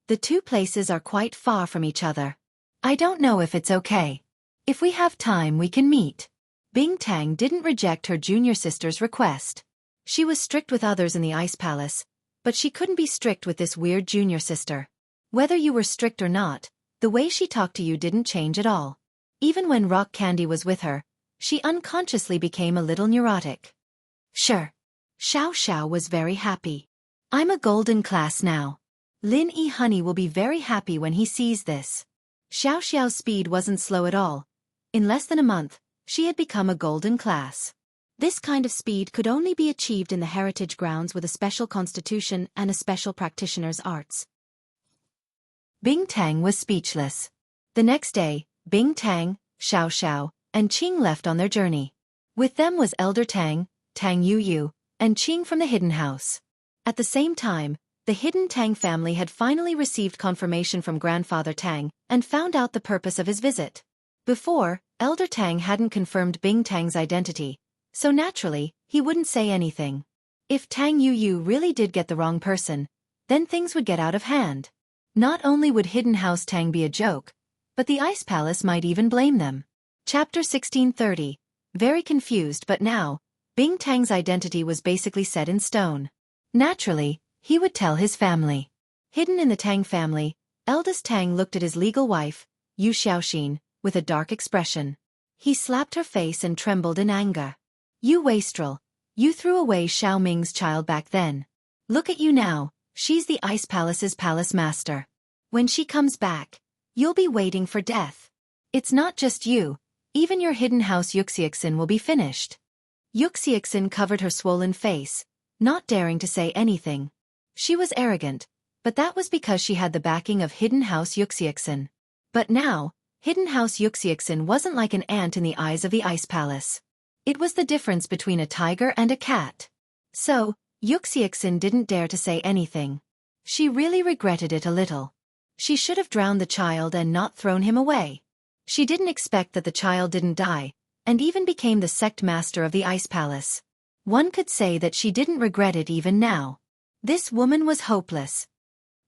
S1: The two places are quite far from each other. I don't know if it's okay. If we have time we can meet. Bing Tang didn't reject her junior sister's request. She was strict with others in the Ice Palace, but she couldn't be strict with this weird junior sister. Whether you were strict or not, the way she talked to you didn't change at all. Even when Rock Candy was with her, she unconsciously became a little neurotic. Sure. Xiao was very happy. I'm a golden class now. Lin Yi honey will be very happy when he sees this. Xiao's speed wasn't slow at all. In less than a month, she had become a golden class. This kind of speed could only be achieved in the heritage grounds with a special constitution and a special practitioner's arts. Bing Tang was speechless. The next day, Bing Tang, Xiao, and Qing left on their journey. With them was Elder Tang, Tang Yu, and Qing from the Hidden House. At the same time, the hidden Tang family had finally received confirmation from Grandfather Tang and found out the purpose of his visit. Before, Elder Tang hadn't confirmed Bing Tang's identity, so naturally, he wouldn't say anything. If Tang Yu really did get the wrong person, then things would get out of hand. Not only would Hidden House Tang be a joke, but the Ice Palace might even blame them. Chapter 1630. Very confused, but now, Bing Tang's identity was basically set in stone. Naturally, he would tell his family. Hidden in the Tang family, eldest Tang looked at his legal wife, Yu Xiaoxin, with a dark expression. He slapped her face and trembled in anger. You wastrel, you threw away Xiao Ming's child back then. Look at you now, she's the Ice Palace's palace master. When she comes back, you'll be waiting for death. It's not just you, even your hidden house Yuxiaxin will be finished. Yuxiaxin covered her swollen face, not daring to say anything. She was arrogant, but that was because she had the backing of Hidden House Yuxiexin. But now, Hidden House Yuxiexin wasn't like an ant in the eyes of the Ice Palace. It was the difference between a tiger and a cat. So, Yuxiexin didn't dare to say anything. She really regretted it a little. She should have drowned the child and not thrown him away. She didn't expect that the child didn't die, and even became the sect master of the Ice Palace. One could say that she didn't regret it even now. This woman was hopeless.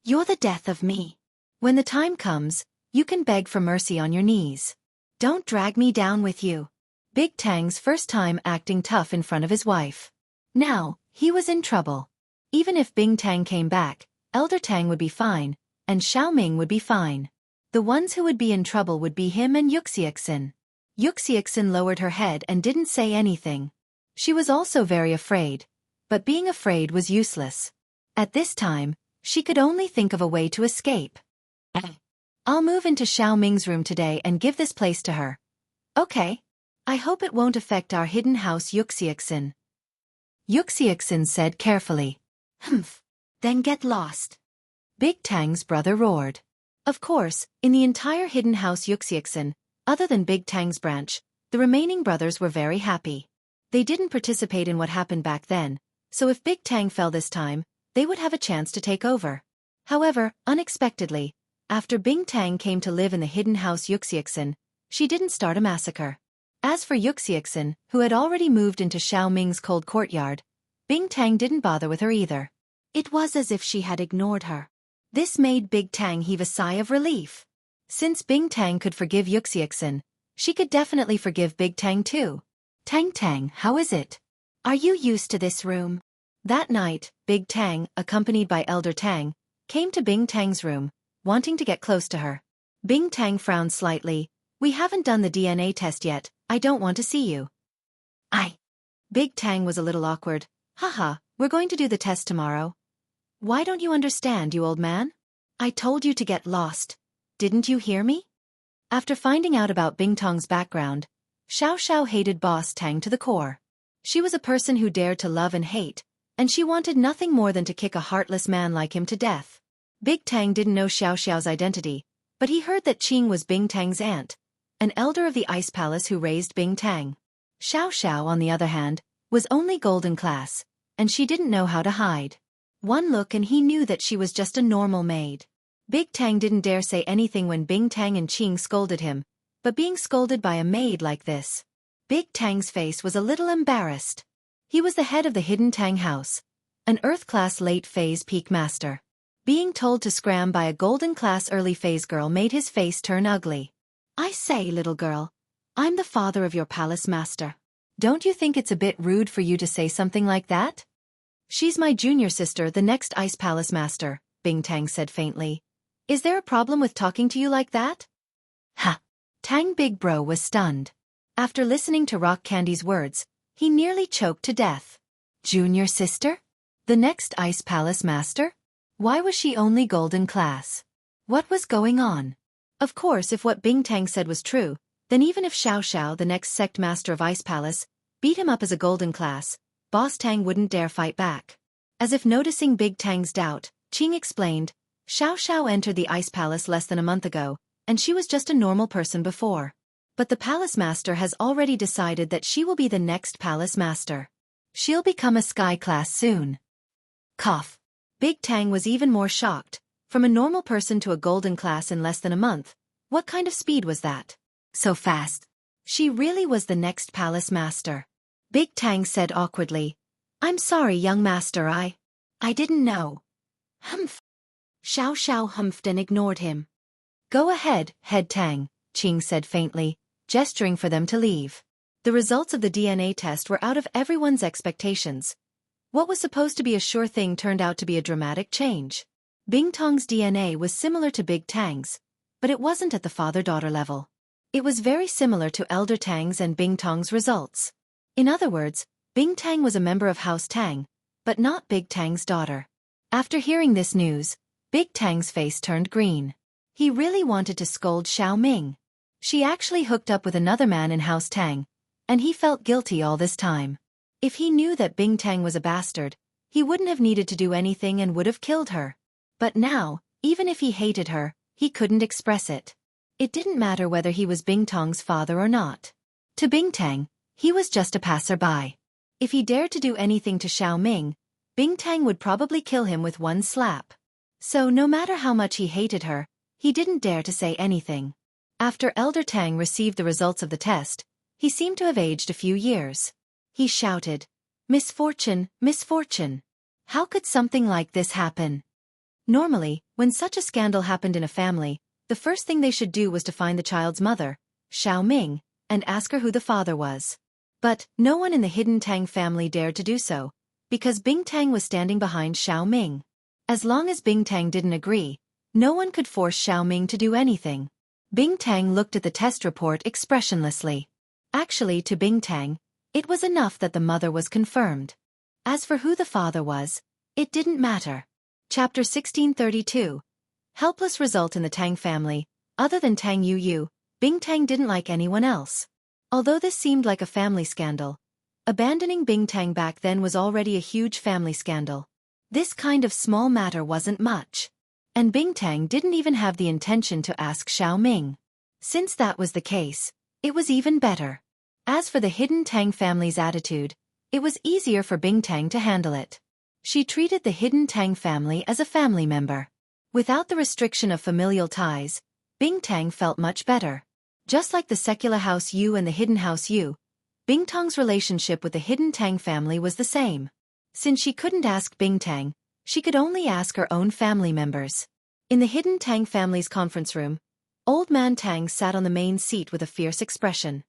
S1: You're the death of me. When the time comes, you can beg for mercy on your knees. Don't drag me down with you. Big Tang's first time acting tough in front of his wife. Now, he was in trouble. Even if Bing Tang came back, Elder Tang would be fine, and Xiao Ming would be fine. The ones who would be in trouble would be him and Yuxiexin. Yuxiexin lowered her head and didn't say anything. She was also very afraid, but being afraid was useless. At this time, she could only think of a way to escape. I'll move into Xiao Ming's room today and give this place to her. Okay. I hope it won't affect our hidden house Yuxiexin. Yuxiexin said carefully. Humph. Then get lost. Big Tang's brother roared. Of course, in the entire hidden house Yuxiexin, other than Big Tang's branch, the remaining brothers were very happy. They didn't participate in what happened back then, so if Big Tang fell this time, they would have a chance to take over. However, unexpectedly, after Bing Tang came to live in the hidden house Yuxiexin, she didn't start a massacre. As for Yuxiexin, who had already moved into Xiao Ming's cold courtyard, Bing Tang didn't bother with her either. It was as if she had ignored her. This made Big Tang heave a sigh of relief. Since Bing Tang could forgive Yuxiexin, she could definitely forgive Big Tang too. Tang, how is it? Are you used to this room? That night, Big Tang, accompanied by Elder Tang, came to Bing Tang's room, wanting to get close to her. Bing Tang frowned slightly. We haven't done the DNA test yet, I don't want to see you. Big Tang was a little awkward. Haha, we're going to do the test tomorrow. Why don't you understand, you old man? I told you to get lost. Didn't you hear me? After finding out about Bing Tang's background, Xiao Xiao hated Boss Tang to the core. She was a person who dared to love and hate, and she wanted nothing more than to kick a heartless man like him to death. Big Tang didn't know Xiao Xiao's identity, but he heard that Qing was Bing Tang's aunt, an elder of the Ice Palace who raised Bing Tang. Xiao Xiao, on the other hand, was only golden class, and she didn't know how to hide. One look and he knew that she was just a normal maid. Big Tang didn't dare say anything when Bing Tang and Qing scolded him, but being scolded by a maid like this. Big Tang's face was a little embarrassed. He was the head of the Hidden Tang House, an Earth-class late-phase peak master. Being told to scram by a golden-class early-phase girl made his face turn ugly. I say, little girl, I'm the father of your palace master. Don't you think it's a bit rude for you to say something like that? She's my junior sister, the next Ice Palace master, Bing Tang said faintly. Is there a problem with talking to you like that? Ha! Tang Big Bro was stunned. After listening to Rock Candy's words, he nearly choked to death. Junior sister? The next Ice Palace master? Why was she only golden class? What was going on? Of course, if what Bing Tang said was true, then even if Xiao Xiao, the next sect master of Ice Palace, beat him up as a golden class, Boss Tang wouldn't dare fight back. As if noticing Big Tang's doubt, Qing explained, Xiao Xiao entered the Ice Palace less than a month ago, and she was just a normal person before. But the Palace Master has already decided that she will be the next Palace Master. She'll become a Sky class soon. Cough. Big Tang was even more shocked. From a normal person to a golden class in less than a month. What kind of speed was that? So fast. She really was the next Palace Master. Big Tang said awkwardly. I'm sorry, young master, I didn't know. Humph. Xiao Xiao humphed and ignored him. Go ahead, Head Tang, Qing said faintly, gesturing for them to leave. The results of the DNA test were out of everyone's expectations. What was supposed to be a sure thing turned out to be a dramatic change. Bing Tang's DNA was similar to Big Tang's, but it wasn't at the father-daughter level. It was very similar to Elder Tang's and Bing Tang's results. In other words, Bing Tang was a member of House Tang, but not Big Tang's daughter. After hearing this news, Big Tang's face turned green. He really wanted to scold Xiao Ming. She actually hooked up with another man in House Tang, and he felt guilty all this time. If he knew that Bing Tang was a bastard, he wouldn't have needed to do anything and would have killed her. But now, even if he hated her, he couldn't express it. It didn't matter whether he was Bingtang's father or not. To Bingtang, he was just a passerby. If he dared to do anything to Xiaoming, Bingtang would probably kill him with one slap. So no matter how much he hated her, he didn't dare to say anything. After Elder Tang received the results of the test, he seemed to have aged a few years. He shouted, "Misfortune, misfortune! How could something like this happen?" Normally, when such a scandal happened in a family, the first thing they should do was to find the child's mother, Xiaoming, and ask her who the father was. But no one in the hidden Tang family dared to do so, because Bingtang was standing behind Xiaoming. As long as Bingtang didn't agree, no one could force Xiaoming to do anything. Bingtang looked at the test report expressionlessly. Actually, to Bingtang, it was enough that the mother was confirmed. As for who the father was, it didn't matter. Chapter 1632. Helpless result in the Tang family. Other than Tang Yuyu, Bingtang didn't like anyone else. Although this seemed like a family scandal, abandoning Bingtang back then was already a huge family scandal. This kind of small matter wasn't much. And Bingtang didn't even have the intention to ask Xiaoming. Since that was the case, it was even better. As for the hidden Tang family's attitude, it was easier for Bingtang to handle it. She treated the hidden Tang family as a family member. Without the restriction of familial ties, Bingtang felt much better. Just like the secular house Yu and the hidden house Yu, Bingtang's relationship with the hidden Tang family was the same. Since she couldn't ask Bingtang, she could only ask her own family members. In the hidden Tang family's conference room, Old Man Tang sat on the main seat with a fierce expression.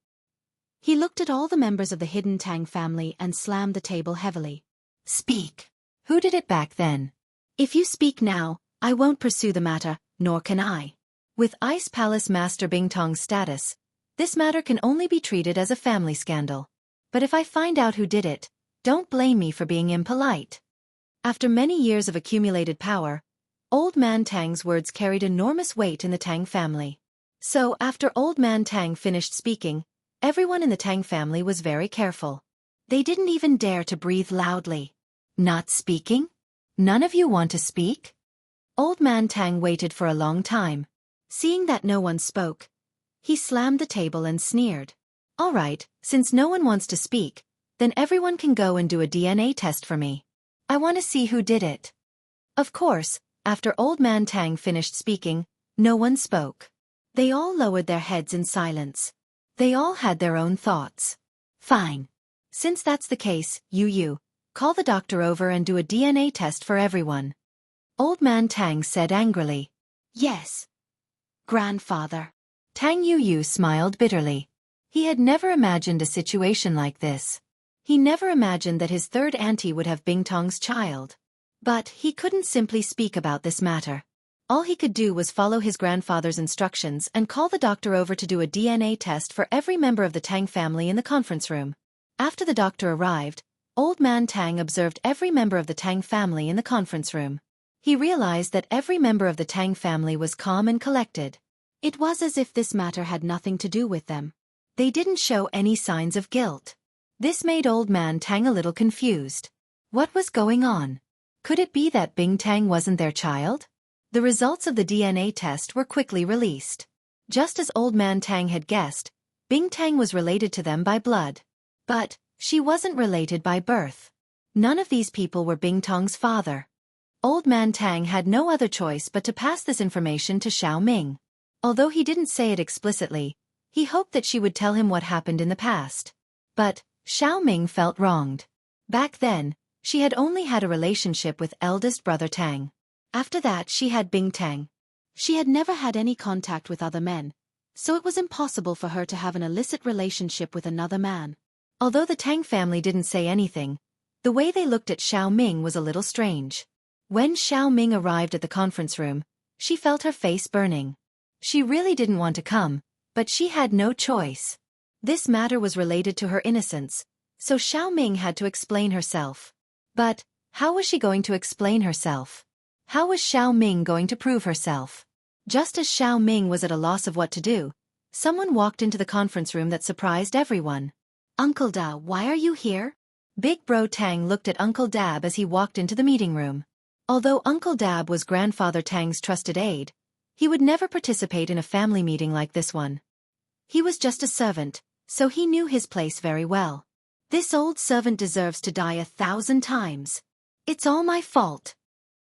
S1: He looked at all the members of the hidden Tang family and slammed the table heavily. "Speak. Who did it back then? If you speak now, I won't pursue the matter, nor can I." With Ice Palace Master Bingtang's status, this matter can only be treated as a family scandal. But if I find out who did it, don't blame me for being impolite. After many years of accumulated power, Old Man Tang's words carried enormous weight in the Tang family. So after Old Man Tang finished speaking, everyone in the Tang family was very careful. They didn't even dare to breathe loudly. "Not speaking? None of you want to speak?" Old Man Tang waited for a long time. Seeing that no one spoke, he slammed the table and sneered. "All right, since no one wants to speak, then everyone can go and do a DNA test for me. I want to see who did it." Of course, after Old Man Tang finished speaking, no one spoke. They all lowered their heads in silence. They all had their own thoughts. "Fine. Since that's the case, Yu, call the doctor over and do a DNA test for everyone." Old Man Tang said angrily. "Yes, grandfather." Tang Yu smiled bitterly. He had never imagined a situation like this. He never imagined that his third auntie would have Bingtang's child. But he couldn't simply speak about this matter. All he could do was follow his grandfather's instructions and call the doctor over to do a DNA test for every member of the Tang family in the conference room. After the doctor arrived, Old Man Tang observed every member of the Tang family in the conference room. He realized that every member of the Tang family was calm and collected. It was as if this matter had nothing to do with them. They didn't show any signs of guilt. This made Old Man Tang a little confused. What was going on? Could it be that Bingtang wasn't their child? The results of the DNA test were quickly released. Just as Old Man Tang had guessed, Bingtang was related to them by blood. But she wasn't related by birth. None of these people were Bingtang's father. Old Man Tang had no other choice but to pass this information to Xiaoming. Although he didn't say it explicitly, he hoped that she would tell him what happened in the past. But Xiaoming felt wronged. Back then, she had only had a relationship with eldest brother Tang. After that she had Bingtang. She had never had any contact with other men, so it was impossible for her to have an illicit relationship with another man. Although the Tang family didn't say anything, the way they looked at Xiaoming was a little strange. When Xiaoming arrived at the conference room, she felt her face burning. She really didn't want to come, but she had no choice. This matter was related to her innocence, so Xiaoming had to explain herself. But how was she going to explain herself? How was Xiaoming going to prove herself? Just as Xiaoming was at a loss of what to do, someone walked into the conference room that surprised everyone. "Uncle Da, why are you here?" Big Bro Tang looked at Uncle Dab as he walked into the meeting room. Although Uncle Dab was Grandfather Tang's trusted aide, he would never participate in a family meeting like this one. He was just a servant, so he knew his place very well. This old servant deserves to die 1,000 times. It's all my fault.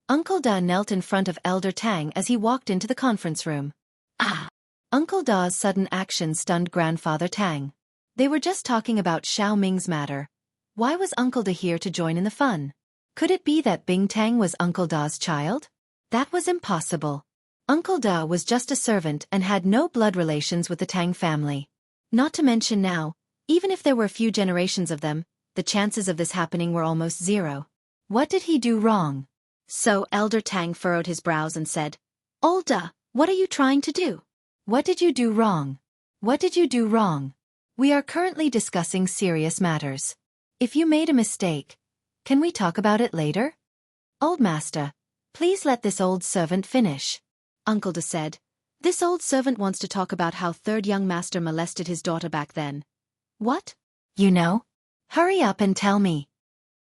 S1: Uncle Da knelt in front of Elder Tang as he walked into the conference room. Ah! Uncle Da's sudden action stunned Grandfather Tang. They were just talking about Xiao Ming's matter. Why was Uncle Da here to join in the fun? Could it be that Bing Tang was Uncle Da's child? That was impossible. Uncle Da was just a servant and had no blood relations with the Tang family. Not to mention now, even if there were a few generations of them, the chances of this happening were almost zero. What did he do wrong? So Elder Tang furrowed his brows and said, "Old Da, what are you trying to do? What did you do wrong? What did you do wrong? We are currently discussing serious matters. If you made a mistake, can we talk about it later?" "Old Master, please let this old servant finish," Uncle Da said. "This old servant wants to talk about how third young master molested his daughter back then." "What? You know? Hurry up and tell me,"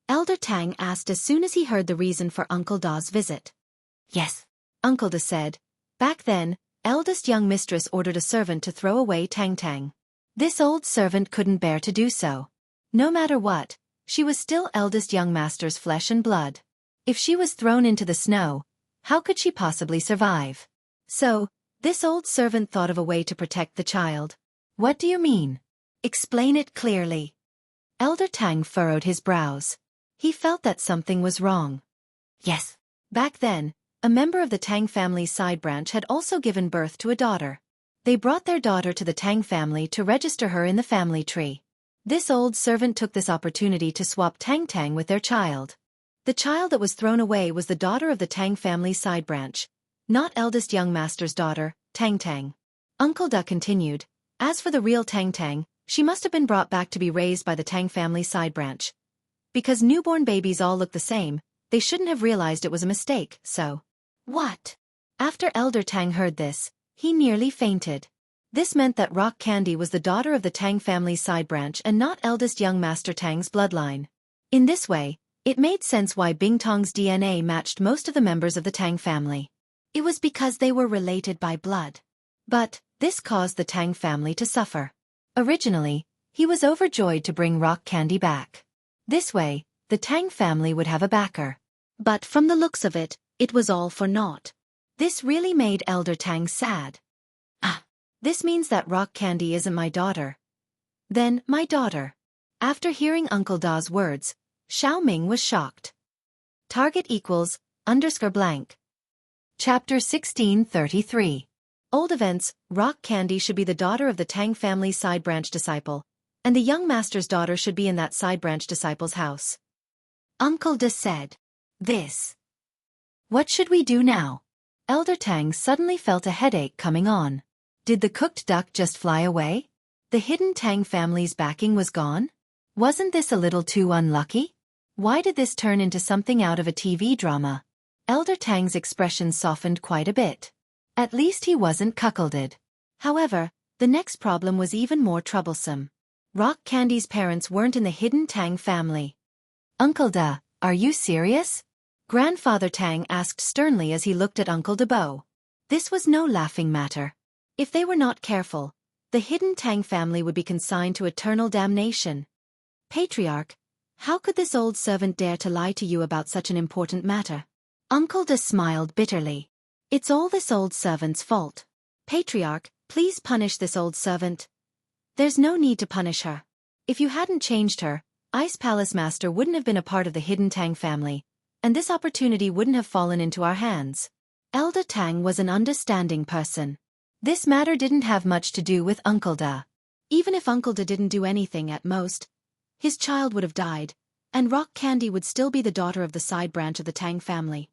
S1: Elder Tang asked as soon as he heard the reason for Uncle Da's visit. "Yes," Uncle Da said. "Back then, eldest young mistress ordered a servant to throw away Tang Tang. This old servant couldn't bear to do so. No matter what, she was still eldest young master's flesh and blood. If she was thrown into the snow, how could she possibly survive? So, this old servant thought of a way to protect the child." "What do you mean? Explain it clearly." Elder Tang furrowed his brows. He felt that something was wrong. Yes. Back then, a member of the Tang family's side branch had also given birth to a daughter. They brought their daughter to the Tang family to register her in the family tree. This old servant took this opportunity to swap Tang Tang with their child. The child that was thrown away was the daughter of the Tang family's side branch, not eldest young master's daughter, Tang Tang. Uncle Da continued, "As for the real Tang Tang, she must have been brought back to be raised by the Tang family side branch. Because newborn babies all look the same, they shouldn't have realized it was a mistake, so." "What?" After Elder Tang heard this, he nearly fainted. This meant that Rock Candy was the daughter of the Tang family's side branch and not eldest young Master Tang's bloodline. In this way, it made sense why Bing Tong's DNA matched most of the members of the Tang family. It was because they were related by blood. But, this caused the Tang family to suffer. Originally, he was overjoyed to bring Rock Candy back. This way, the Tang family would have a backer. But from the looks of it, it was all for naught. This really made Elder Tang sad. "Ah, this means that Rock Candy isn't my daughter. Then, my daughter." After hearing Uncle Da's words, Xiao Ming was shocked. Target equals, _blank. Chapter 1633. Old events, Rock Candy should be the daughter of the Tang family's side branch disciple, and the young master's daughter should be in that side branch disciple's house. Uncle Da said, "This. What should we do now?" Elder Tang suddenly felt a headache coming on. Did the cooked duck just fly away? The hidden Tang family's backing was gone? Wasn't this a little too unlucky? Why did this turn into something out of a TV drama? Elder Tang's expression softened quite a bit. At least he wasn't cuckolded. However, the next problem was even more troublesome. Rock Candy's parents weren't in the hidden Tang family. "Uncle Da, are you serious?" Grandfather Tang asked sternly as he looked at Uncle Da. This was no laughing matter. If they were not careful, the hidden Tang family would be consigned to eternal damnation. "Patriarch, how could this old servant dare to lie to you about such an important matter?" Uncle Da smiled bitterly. "It's all this old servant's fault. Patriarch, please punish this old servant." "There's no need to punish her. If you hadn't changed her, Ice Palace Master wouldn't have been a part of the hidden Tang family, and this opportunity wouldn't have fallen into our hands." Elder Tang was an understanding person. This matter didn't have much to do with Uncle Da. Even if Uncle Da didn't do anything at most, his child would have died, and Rock Candy would still be the daughter of the side branch of the Tang family.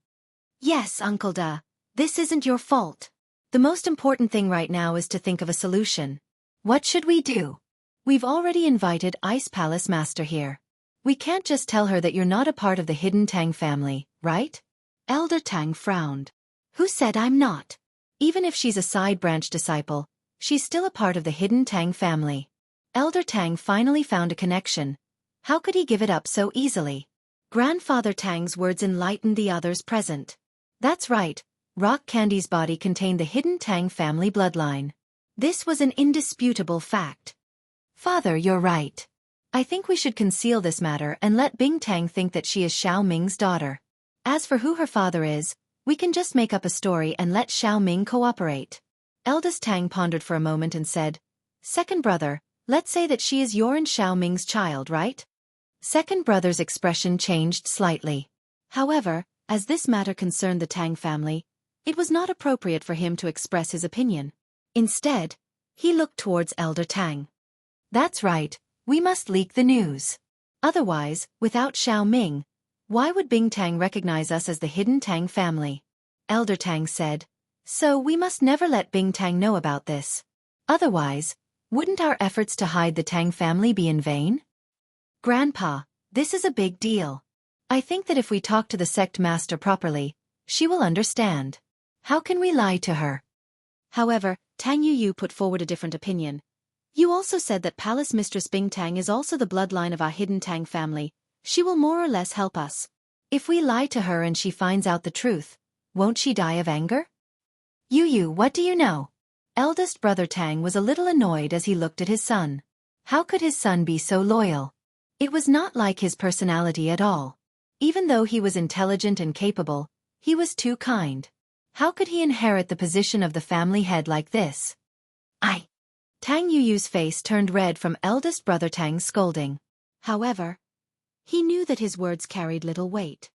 S1: "Yes, Uncle Da, this isn't your fault. The most important thing right now is to think of a solution. What should we do? We've already invited Ice Palace Master here. We can't just tell her that you're not a part of the hidden Tang family, right?" Elder Tang frowned. "Who said I'm not? Even if she's a side branch disciple, she's still a part of the hidden Tang family." Elder Tang finally found a connection. How could he give it up so easily? Grandfather Tang's words enlightened the others present. That's right, Rock Candy's body contained the hidden Tang family bloodline. This was an indisputable fact. Father, you're right. I think we should conceal this matter and let Bing Tang think that she is Xiao Ming's daughter. As for who her father is, we can just make up a story and let Xiao Ming cooperate. Eldest Tang pondered for a moment and said, Second brother, let's say that she is your and Xiao Ming's child, right? Second brother's expression changed slightly. However, as this matter concerned the Tang family, it was not appropriate for him to express his opinion. Instead, he looked towards Elder Tang. That's right, we must leak the news. Otherwise, without Xiao Ming, why would Bing Tang recognize us as the hidden Tang family? Elder Tang said, so we must never let Bing Tang know about this. Otherwise, wouldn't our efforts to hide the Tang family be in vain? Grandpa, this is a big deal. I think that if we talk to the sect master properly, she will understand. How can we lie to her? However, Tang Yuyu put forward a different opinion. You also said that Palace Mistress Bing Tang is also the bloodline of our hidden Tang family. She will more or less help us. If we lie to her and she finds out the truth, won't she die of anger? Yuyu, what do you know? Eldest brother Tang was a little annoyed as he looked at his son. How could his son be so loyal? It was not like his personality at all. Even though he was intelligent and capable, he was too kind. How could he inherit the position of the family head like this? Tang Yuyu's face turned red from eldest brother Tang's scolding. However, he knew that his words carried little weight.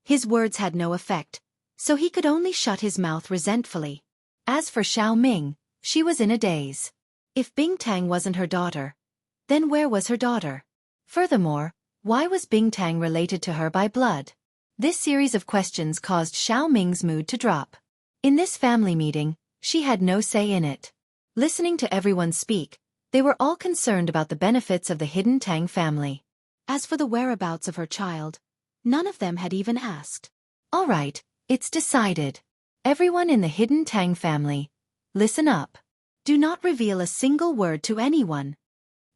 S1: His words had no effect, so he could only shut his mouth resentfully. As for Xiao Ming, she was in a daze. If Bing Tang wasn't her daughter, then where was her daughter? Furthermore, why was Bing Tang related to her by blood? This series of questions caused Xiao Ming's mood to drop. In this family meeting, she had no say in it. Listening to everyone speak, they were all concerned about the benefits of the hidden Tang family. As for the whereabouts of her child, none of them had even asked. All right, it's decided. Everyone in the hidden Tang family, listen up. Do not reveal a single word to anyone.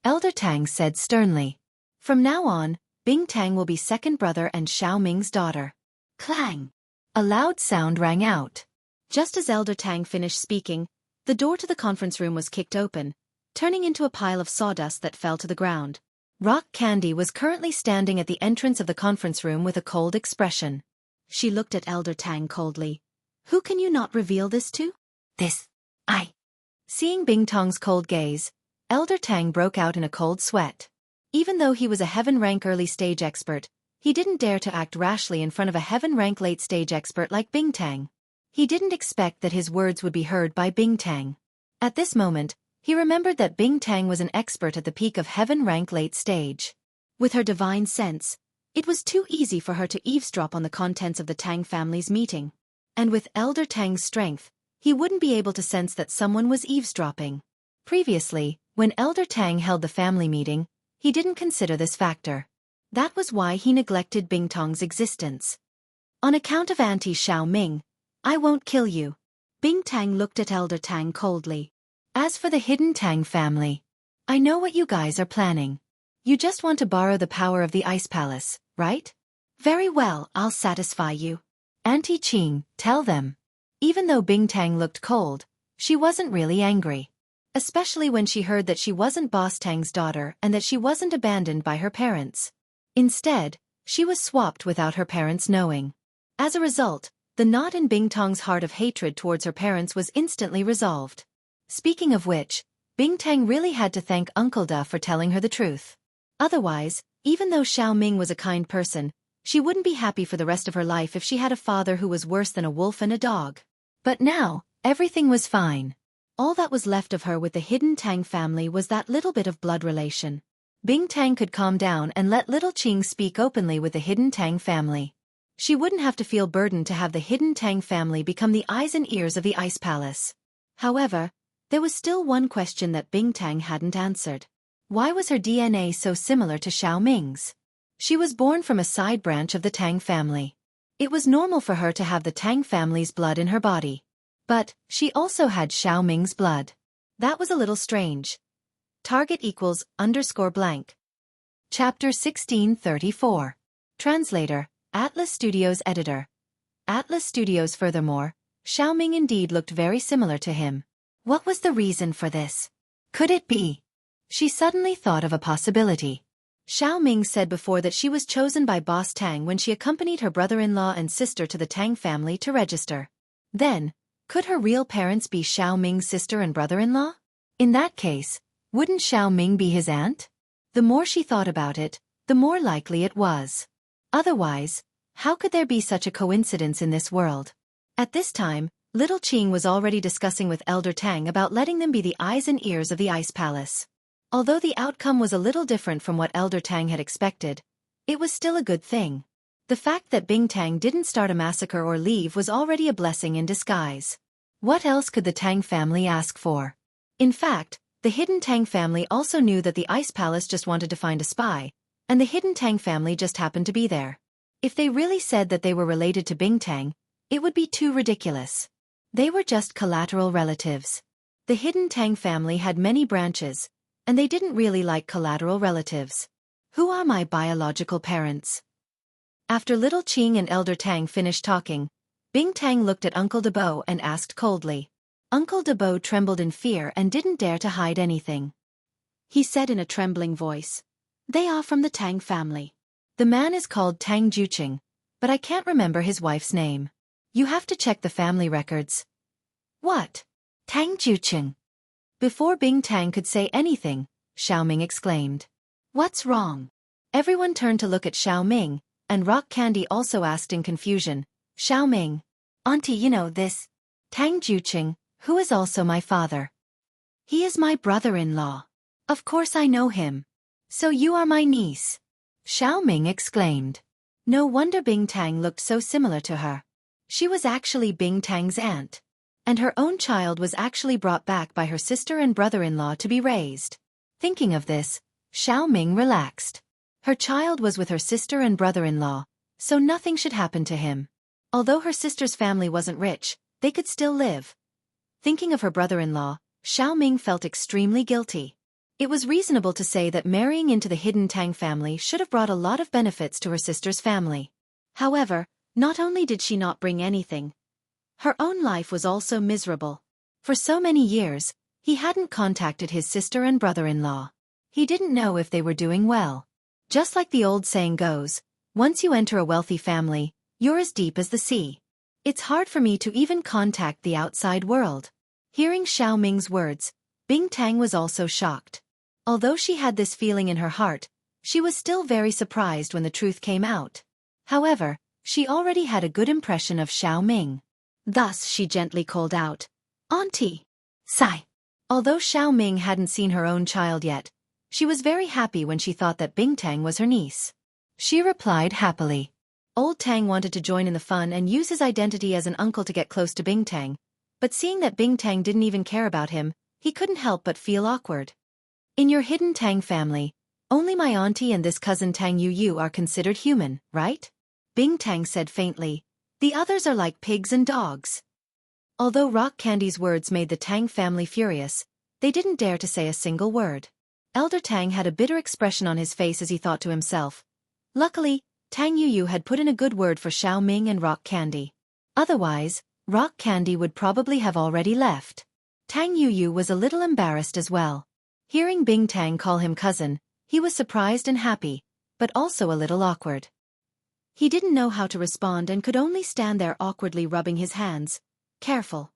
S1: Elder Tang said sternly. From now on, Bing Tang will be second brother and Xiao Ming's daughter. Clang! A loud sound rang out. Just as Elder Tang finished speaking, the door to the conference room was kicked open, turning into a pile of sawdust that fell to the ground. Rock Candy was currently standing at the entrance of the conference room with a cold expression. She looked at Elder Tang coldly. Who can you not reveal this to? Seeing Bing Tong's cold gaze, Elder Tang broke out in a cold sweat. Even though he was a heaven-rank early-stage expert, he didn't dare to act rashly in front of a heaven-rank late-stage expert like Bing Tang. He didn't expect that his words would be heard by Bing Tang. At this moment, he remembered that Bing Tang was an expert at the peak of heaven-rank late stage. With her divine sense, it was too easy for her to eavesdrop on the contents of the Tang family's meeting. And with Elder Tang's strength, he wouldn't be able to sense that someone was eavesdropping. Previously, when Elder Tang held the family meeting, he didn't consider this factor. That was why he neglected Bing Tong's existence. On account of Auntie Xiao Ming, I won't kill you. Bing Tang looked at Elder Tang coldly. As for the hidden Tang family, I know what you guys are planning. You just want to borrow the power of the Ice Palace, right? Very well, I'll satisfy you. Auntie Qing, tell them. Even though Bing Tang looked cold, she wasn't really angry. Especially when she heard that she wasn't Boss Tang's daughter and that she wasn't abandoned by her parents. Instead, she was swapped without her parents knowing. As a result, the knot in Bing Tong's heart of hatred towards her parents was instantly resolved. Speaking of which, Bing Tang really had to thank Uncle Da for telling her the truth. Otherwise, even though Xiao Ming was a kind person, she wouldn't be happy for the rest of her life if she had a father who was worse than a wolf and a dog. But now, everything was fine. All that was left of her with the hidden Tang family was that little bit of blood relation. Bing Tang could calm down and let little Qing speak openly with the hidden Tang family. She wouldn't have to feel burdened to have the hidden Tang family become the eyes and ears of the Ice Palace. However, there was still one question that Bing Tang hadn't answered. Why was her DNA so similar to Xiao Ming's? She was born from a side branch of the Tang family. It was normal for her to have the Tang family's blood in her body. But she also had Xiao Ming's blood. That was a little strange. Target =_. Chapter 1634. Translator, Atlas Studios Editor. Atlas Studios. Furthermore, Xiaoming indeed looked very similar to him. What was the reason for this? Could it be? She suddenly thought of a possibility. Xiaoming said before that she was chosen by Boss Tang when she accompanied her brother-in-law and sister to the Tang family to register. Then, could her real parents be Xiaoming's sister and brother-in-law? In that case, wouldn't Xiaoming be his aunt? The more she thought about it, the more likely it was. Otherwise, how could there be such a coincidence in this world? At this time, little Qing was already discussing with Elder Tang about letting them be the eyes and ears of the Ice Palace. Although the outcome was a little different from what Elder Tang had expected, it was still a good thing. The fact that Bing Tang didn't start a massacre or leave was already a blessing in disguise. What else could the Tang family ask for? In fact, the hidden Tang family also knew that the Ice Palace just wanted to find a spy, and the hidden Tang family just happened to be there. If they really said that they were related to Bing Tang, it would be too ridiculous. They were just collateral relatives. The hidden Tang family had many branches, and they didn't really like collateral relatives. Who are my biological parents? After little Qing and Elder Tang finished talking, Bing Tang looked at Uncle Debo and asked coldly. Uncle Debo trembled in fear and didn't dare to hide anything. He said in a trembling voice, "They are from the Tang family. The man is called Tang Juqing, but I can't remember his wife's name. You have to check the family records." What? Tang Juqing? Before Bing Tang could say anything, Xiaoming exclaimed. What's wrong? Everyone turned to look at Xiaoming, and Rock Candy also asked in confusion, Xiaoming, Auntie, you know this Tang Juqing, who is also my father. He is my brother-in-law. Of course I know him. So you are my niece. Xiaoming exclaimed. No wonder Bing Tang looked so similar to her. She was actually Bing Tang's aunt. And her own child was actually brought back by her sister and brother-in-law to be raised. Thinking of this, Xiaoming relaxed. Her child was with her sister and brother-in-law, so nothing should happen to him. Although her sister's family wasn't rich, they could still live. Thinking of her brother-in-law, Xiaoming felt extremely guilty. It was reasonable to say that marrying into the hidden Tang family should have brought a lot of benefits to her sister's family. However, not only did she not bring anything, her own life was also miserable. For so many years, he hadn't contacted his sister and brother-in-law. He didn't know if they were doing well. Just like the old saying goes, once you enter a wealthy family, you're as deep as the sea. It's hard for me to even contact the outside world. Hearing Xiaoming's words, Bing Tang was also shocked. Although she had this feeling in her heart, she was still very surprised when the truth came out. However, she already had a good impression of Xiaoming. Thus she gently called out, Auntie! Sigh. Although Xiaoming hadn't seen her own child yet, she was very happy when she thought that Bing Tang was her niece. She replied happily. Old Tang wanted to join in the fun and use his identity as an uncle to get close to Bing Tang, but seeing that Bing Tang didn't even care about him, he couldn't help but feel awkward. In your hidden Tang family, only my auntie and this cousin Tang Yu are considered human, right? Bing Tang said faintly. The others are like pigs and dogs. Although Rock Candy's words made the Tang family furious, they didn't dare to say a single word. Elder Tang had a bitter expression on his face as he thought to himself. Luckily, Tang Yu had put in a good word for Xiaoming and Rock Candy. Otherwise, Rock Candy would probably have already left. Tang Yu was a little embarrassed as well. Hearing Bing Tang call him cousin, he was surprised and happy, but also a little awkward. He didn't know how to respond and could only stand there awkwardly rubbing his hands. Careful.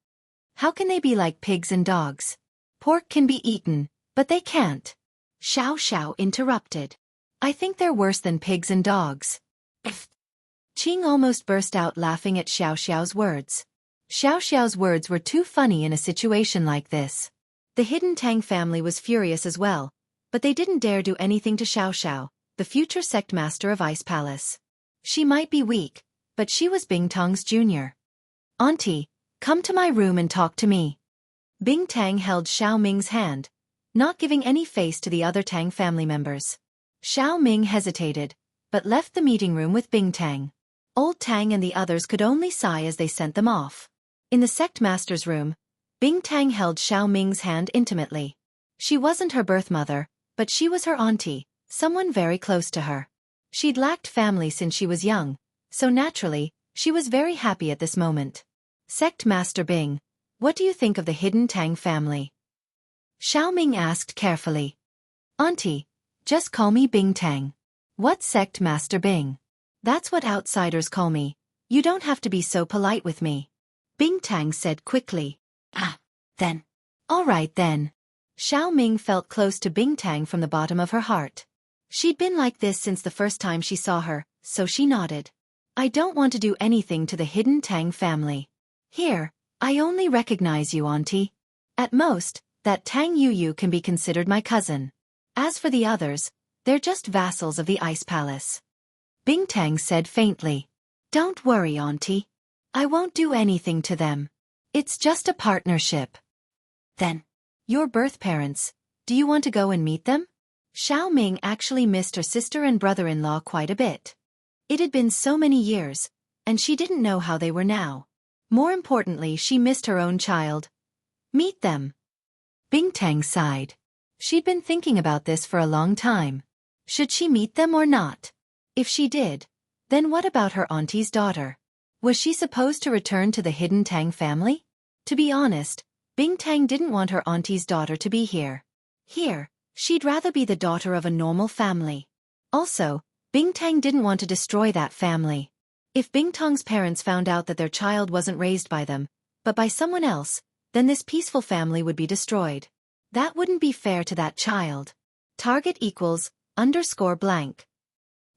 S1: How can they be like pigs and dogs? Pork can be eaten, but they can't. Xiao interrupted. I think they're worse than pigs and dogs. Qing almost burst out laughing at Xiao's words. Xiao's words were too funny in a situation like this. The hidden Tang family was furious as well, but they didn't dare do anything to Xiao, the future sect master of Ice Palace. She might be weak, but she was Bing Tang's junior. Auntie, come to my room and talk to me. Bing Tang held Xiaoming's hand, not giving any face to the other Tang family members. Xiaoming hesitated, but left the meeting room with Bing Tang. Old Tang and the others could only sigh as they sent them off. In the sect master's room, Bing Tang held Xiaoming's hand intimately. She wasn't her birth mother, but she was her auntie, someone very close to her. She'd lacked family since she was young, so naturally, she was very happy at this moment. Sect Master Bing, what do you think of the hidden Tang family? Xiaoming asked carefully. Auntie, just call me Bing Tang. What Sect Master Bing? That's what outsiders call me. You don't have to be so polite with me. Bing Tang said quickly. Then. All right then. Xiaoming felt close to Bing Tang from the bottom of her heart. She'd been like this since the first time she saw her, so she nodded. I don't want to do anything to the hidden Tang family. Here, I only recognize you, Auntie. At most, that Tang Yu can be considered my cousin. As for the others, they're just vassals of the Ice Palace. Bing Tang said faintly. Don't worry, Auntie. I won't do anything to them. It's just a partnership. Then, your birth parents, do you want to go and meet them? Xiaoming actually missed her sister and brother-in-law quite a bit. It had been so many years, and she didn't know how they were now. More importantly, she missed her own child. Meet them. Bing Tang sighed. She'd been thinking about this for a long time. Should she meet them or not? If she did, then what about her auntie's daughter? Was she supposed to return to the hidden Tang family? To be honest, Bing Tang didn't want her auntie's daughter to be here. Here, she'd rather be the daughter of a normal family. Also, Bing Tang didn't want to destroy that family. If Bing Tang's parents found out that their child wasn't raised by them, but by someone else, then this peaceful family would be destroyed. That wouldn't be fair to that child. Target equals _blank.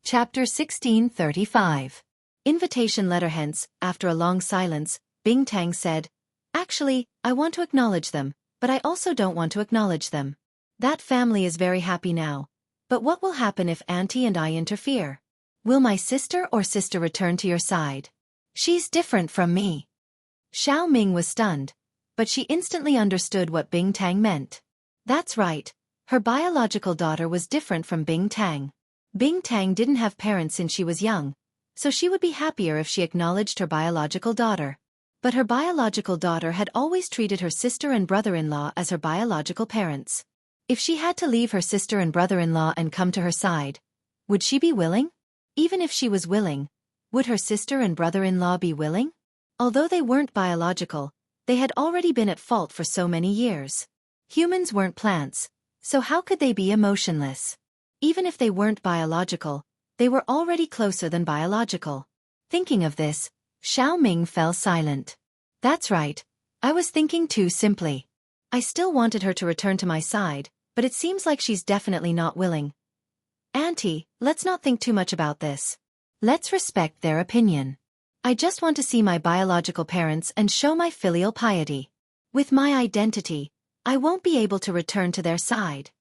S1: Chapter 1635. Invitation letter. Hence, after a long silence, Bing Tang said, Actually, I want to acknowledge them, but I also don't want to acknowledge them. That family is very happy now. But what will happen if Auntie and I interfere? Will my sister return to your side? She's different from me. Xiaoming was stunned, but she instantly understood what Bing Tang meant. That's right, her biological daughter was different from Bing Tang. Bing Tang didn't have parents since she was young, so she would be happier if she acknowledged her biological daughter. But her biological daughter had always treated her sister and brother-in-law as her biological parents. If she had to leave her sister and brother-in-law and come to her side, would she be willing? Even if she was willing, would her sister and brother-in-law be willing? Although they weren't biological, they had already been at fault for so many years. Humans weren't plants, so how could they be emotionless? Even if they weren't biological, they were already closer than biological. Thinking of this, Xiaoming fell silent. That's right, I was thinking too simply. I still wanted her to return to my side, but it seems like she's definitely not willing. Auntie, let's not think too much about this. Let's respect their opinion. I just want to see my biological parents and show my filial piety. With my identity, I won't be able to return to their side.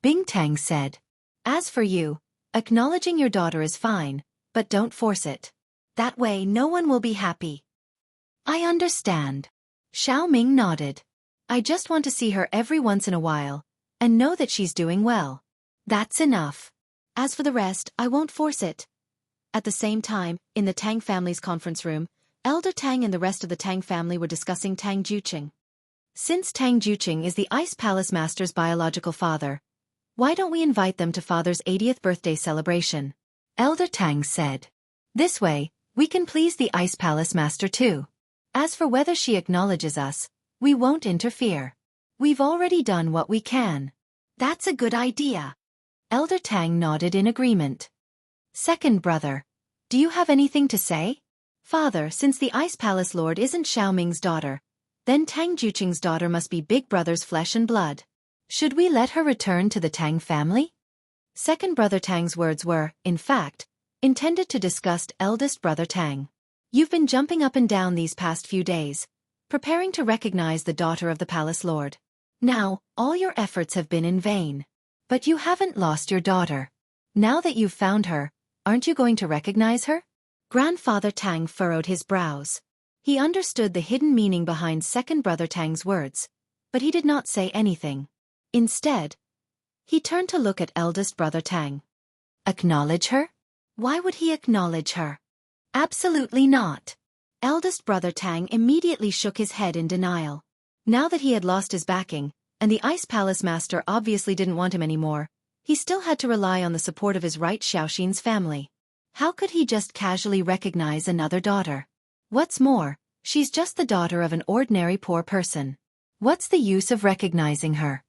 S1: Bing Tang said. As for you, acknowledging your daughter is fine, but don't force it. That way no one will be happy. I understand. Xiaoming nodded. I just want to see her every once in a while, and know that she's doing well. That's enough. As for the rest, I won't force it. At the same time, in the Tang family's conference room, Elder Tang and the rest of the Tang family were discussing Tang Juqing. Since Tang Juqing is the Ice Palace Master's biological father, why don't we invite them to Father's 80th birthday celebration? Elder Tang said. This way, we can please the Ice Palace Master too. As for whether she acknowledges us, we won't interfere. We've already done what we can. That's a good idea. Elder Tang nodded in agreement. Second brother, do you have anything to say? Father, since the Ice Palace Lord isn't Xiaoming's daughter, then Tang Juqing's daughter must be Big Brother's flesh and blood. Should we let her return to the Tang family? Second brother Tang's words were, in fact, intended to disgust eldest brother Tang. You've been jumping up and down these past few days, preparing to recognize the daughter of the Palace Lord. Now, all your efforts have been in vain. But you haven't lost your daughter. Now that you've found her, aren't you going to recognize her? Grandfather Tang furrowed his brows. He understood the hidden meaning behind second brother Tang's words, but he did not say anything. Instead, he turned to look at eldest brother Tang. Acknowledge her? Why would he acknowledge her? Absolutely not. Eldest brother Tang immediately shook his head in denial. Now that he had lost his backing, and the Ice Palace Master obviously didn't want him anymore, he still had to rely on the support of his right Xiaoxin's family. How could he just casually recognize another daughter? What's more, she's just the daughter of an ordinary poor person. What's the use of recognizing her?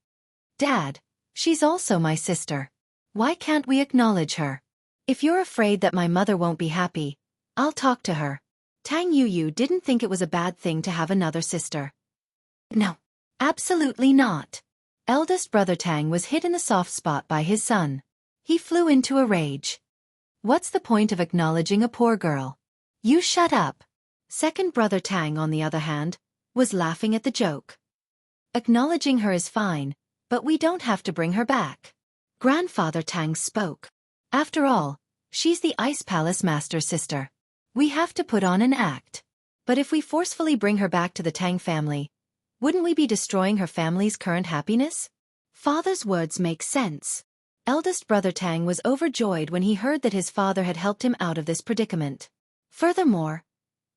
S1: Dad, she's also my sister. Why can't we acknowledge her? If you're afraid that my mother won't be happy, I'll talk to her. Tang Yuyu didn't think it was a bad thing to have another sister. No, absolutely not. Eldest brother Tang was hit in the soft spot by his son. He flew into a rage. What's the point of acknowledging a poor girl? You shut up. Second brother Tang, on the other hand, was laughing at the joke. Acknowledging her is fine, but we don't have to bring her back. Grandfather Tang spoke. After all, she's the Ice Palace master's sister. We have to put on an act. But if we forcefully bring her back to the Tang family, wouldn't we be destroying her family's current happiness? Father's words make sense. Eldest brother Tang was overjoyed when he heard that his father had helped him out of this predicament. Furthermore,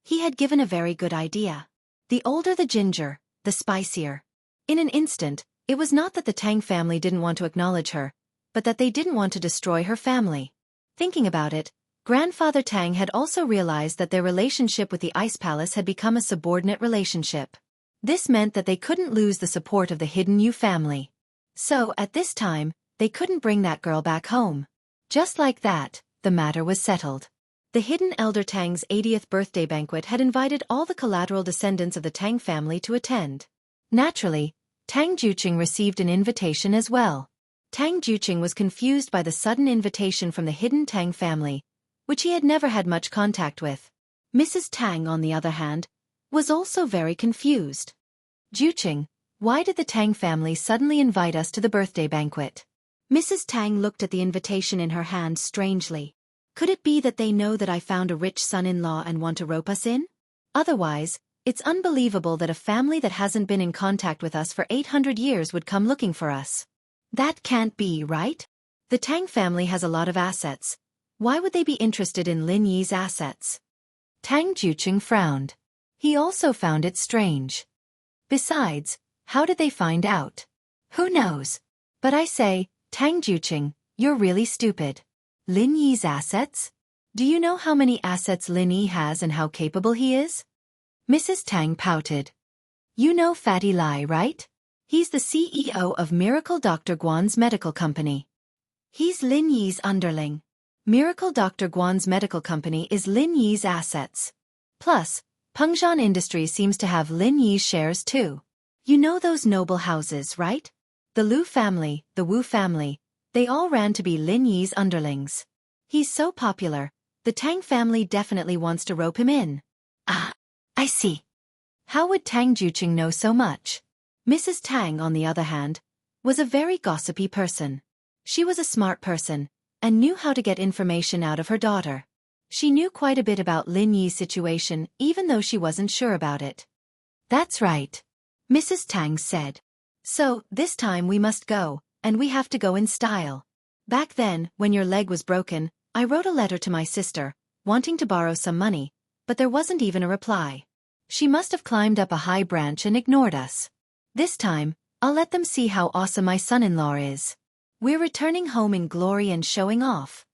S1: he had given a very good idea. The older the ginger, the spicier. In an instant, it was not that the Tang family didn't want to acknowledge her, but that they didn't want to destroy her family. Thinking about it, Grandfather Tang had also realized that their relationship with the Ice Palace had become a subordinate relationship. This meant that they couldn't lose the support of the hidden Yu family. So, at this time, they couldn't bring that girl back home. Just like that, the matter was settled. The hidden elder Tang's 80th birthday banquet had invited all the collateral descendants of the Tang family to attend. Naturally, Tang Juqing received an invitation as well. Tang Juqing was confused by the sudden invitation from the hidden Tang family, which he had never had much contact with. Mrs. Tang, on the other hand, was also very confused. Juqing, why did the Tang family suddenly invite us to the birthday banquet? Mrs. Tang looked at the invitation in her hand strangely. Could it be that they know that I found a rich son-in-law and want to rope us in? Otherwise, it's unbelievable that a family that hasn't been in contact with us for 800 years would come looking for us. That can't be, right? The Tang family has a lot of assets. Why would they be interested in Lin Yi's assets? Tang Juqing frowned. He also found it strange. Besides, how did they find out? Who knows? But I say, Tang Juqing, you're really stupid. Lin Yi's assets? Do you know how many assets Lin Yi has and how capable he is? Mrs. Tang pouted. You know Fatty Lai, right? He's the CEO of Miracle Dr. Guan's medical company. He's Lin Yi's underling. Miracle Dr. Guan's medical company is Lin Yi's assets. Plus, Pengzhan Industries seems to have Lin Yi's shares too. You know those noble houses, right? The Lu family, the Wu family, they all ran to be Lin Yi's underlings. He's so popular, the Tang family definitely wants to rope him in. Ah, I see. How would Tang Juqing know so much? Mrs. Tang, on the other hand, was a very gossipy person. She was a smart person, and knew how to get information out of her daughter. She knew quite a bit about Lin Yi's situation even though she wasn't sure about it. That's right. Mrs. Tang said. So, this time we must go, and we have to go in style. Back then, when your leg was broken, I wrote a letter to my sister, wanting to borrow some money, but there wasn't even a reply. She must have climbed up a high branch and ignored us. This time, I'll let them see how awesome my son-in-law is. We're returning home in glory and showing off.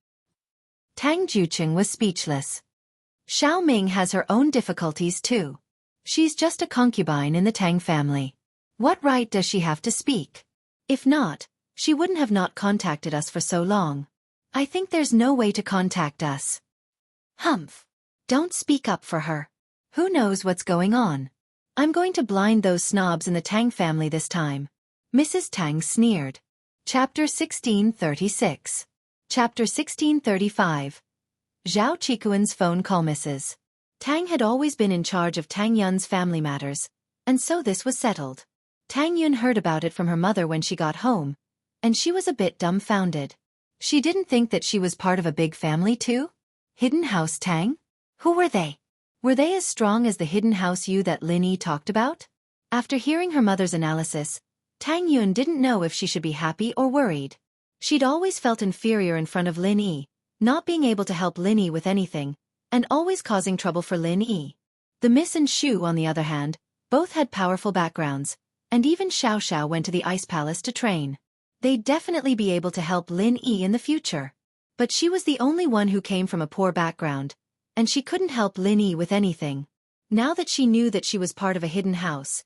S1: Tang Juqing was speechless. Xiao Ming has her own difficulties too. She's just a concubine in the Tang family. What right does she have to speak? If not, she wouldn't have not contacted us for so long. I think there's no way to contact us. Humph. Don't speak up for her. Who knows what's going on? I'm going to blind those snobs in the Tang family this time. Mrs. Tang sneered. Chapter 1636. Chapter 1635. Zhao Qikuan's phone call misses. Tang had always been in charge of Tang Yun's family matters, and so this was settled. Tang Yun heard about it from her mother when she got home, and she was a bit dumbfounded. She didn't think that she was part of a big family too? Hidden House Tang? Who were they? Were they as strong as the Hidden House Yu that Lin Yi talked about? After hearing her mother's analysis, Tang Yun didn't know if she should be happy or worried. She'd always felt inferior in front of Lin Yi, not being able to help Lin Yi with anything, and always causing trouble for Lin Yi. The Miss and Shu, on the other hand, both had powerful backgrounds, and even Xiao Xiao went to the Ice Palace to train. They'd definitely be able to help Lin Yi in the future. But she was the only one who came from a poor background, and she couldn't help Lin Yi with anything. Now that she knew that she was part of a hidden house,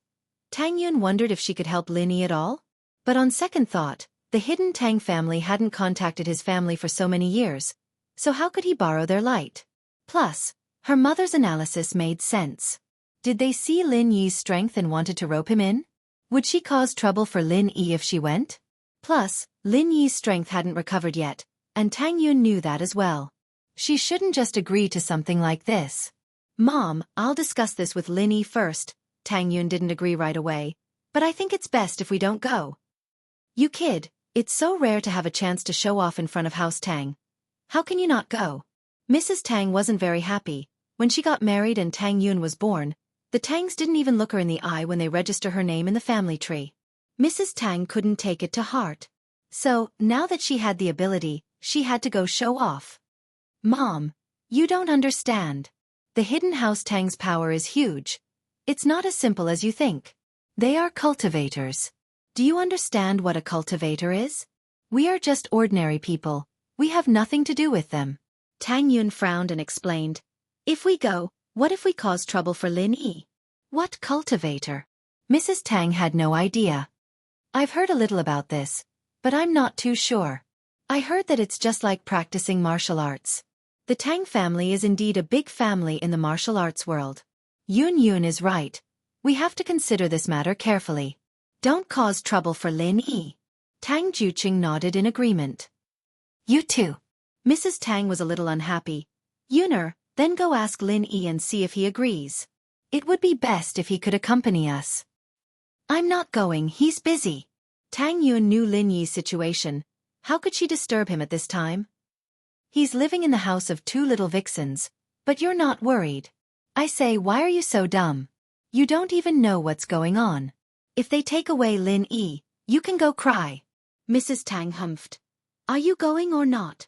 S1: Tang Yun wondered if she could help Lin Yi at all. But on second thought, the hidden Tang family hadn't contacted his family for so many years, so how could he borrow their light? Plus, her mother's analysis made sense. Did they see Lin Yi's strength and wanted to rope him in? Would she cause trouble for Lin Yi if she went? Plus, Lin Yi's strength hadn't recovered yet, and Tang Yun knew that as well. She shouldn't just agree to something like this. Mom, I'll discuss this with Lin Yi first. Tang Yun didn't agree right away, but I think it's best if we don't go. You kid, it's so rare to have a chance to show off in front of House Tang. How can you not go? Mrs. Tang wasn't very happy. When she got married and Tang Yun was born, the Tangs didn't even look her in the eye when they register her name in the family tree. Mrs. Tang couldn't take it to heart. So, now that she had the ability, she had to go show off. Mom, you don't understand. The hidden House Tang's power is huge. It's not as simple as you think. They are cultivators. Do you understand what a cultivator is? We are just ordinary people. We have nothing to do with them. Tang Yun frowned and explained. If we go, what if we cause trouble for Lin Yi? What cultivator? Mrs. Tang had no idea. I've heard a little about this, but I'm not too sure. I heard that it's just like practicing martial arts. The Tang family is indeed a big family in the martial arts world. Yun is right. We have to consider this matter carefully. Don't cause trouble for Lin Yi. Tang Juqing nodded in agreement. You too. Mrs. Tang was a little unhappy. Yuner, then go ask Lin Yi and see if he agrees. It would be best if he could accompany us. I'm not going, he's busy. Tang Yun knew Lin Yi's situation. How could she disturb him at this time? He's living in the house of two little vixens, but you're not worried. I say, why are you so dumb? You don't even know what's going on. If they take away Lin Yi, you can go cry. Mrs. Tang humphed. Are you going or not?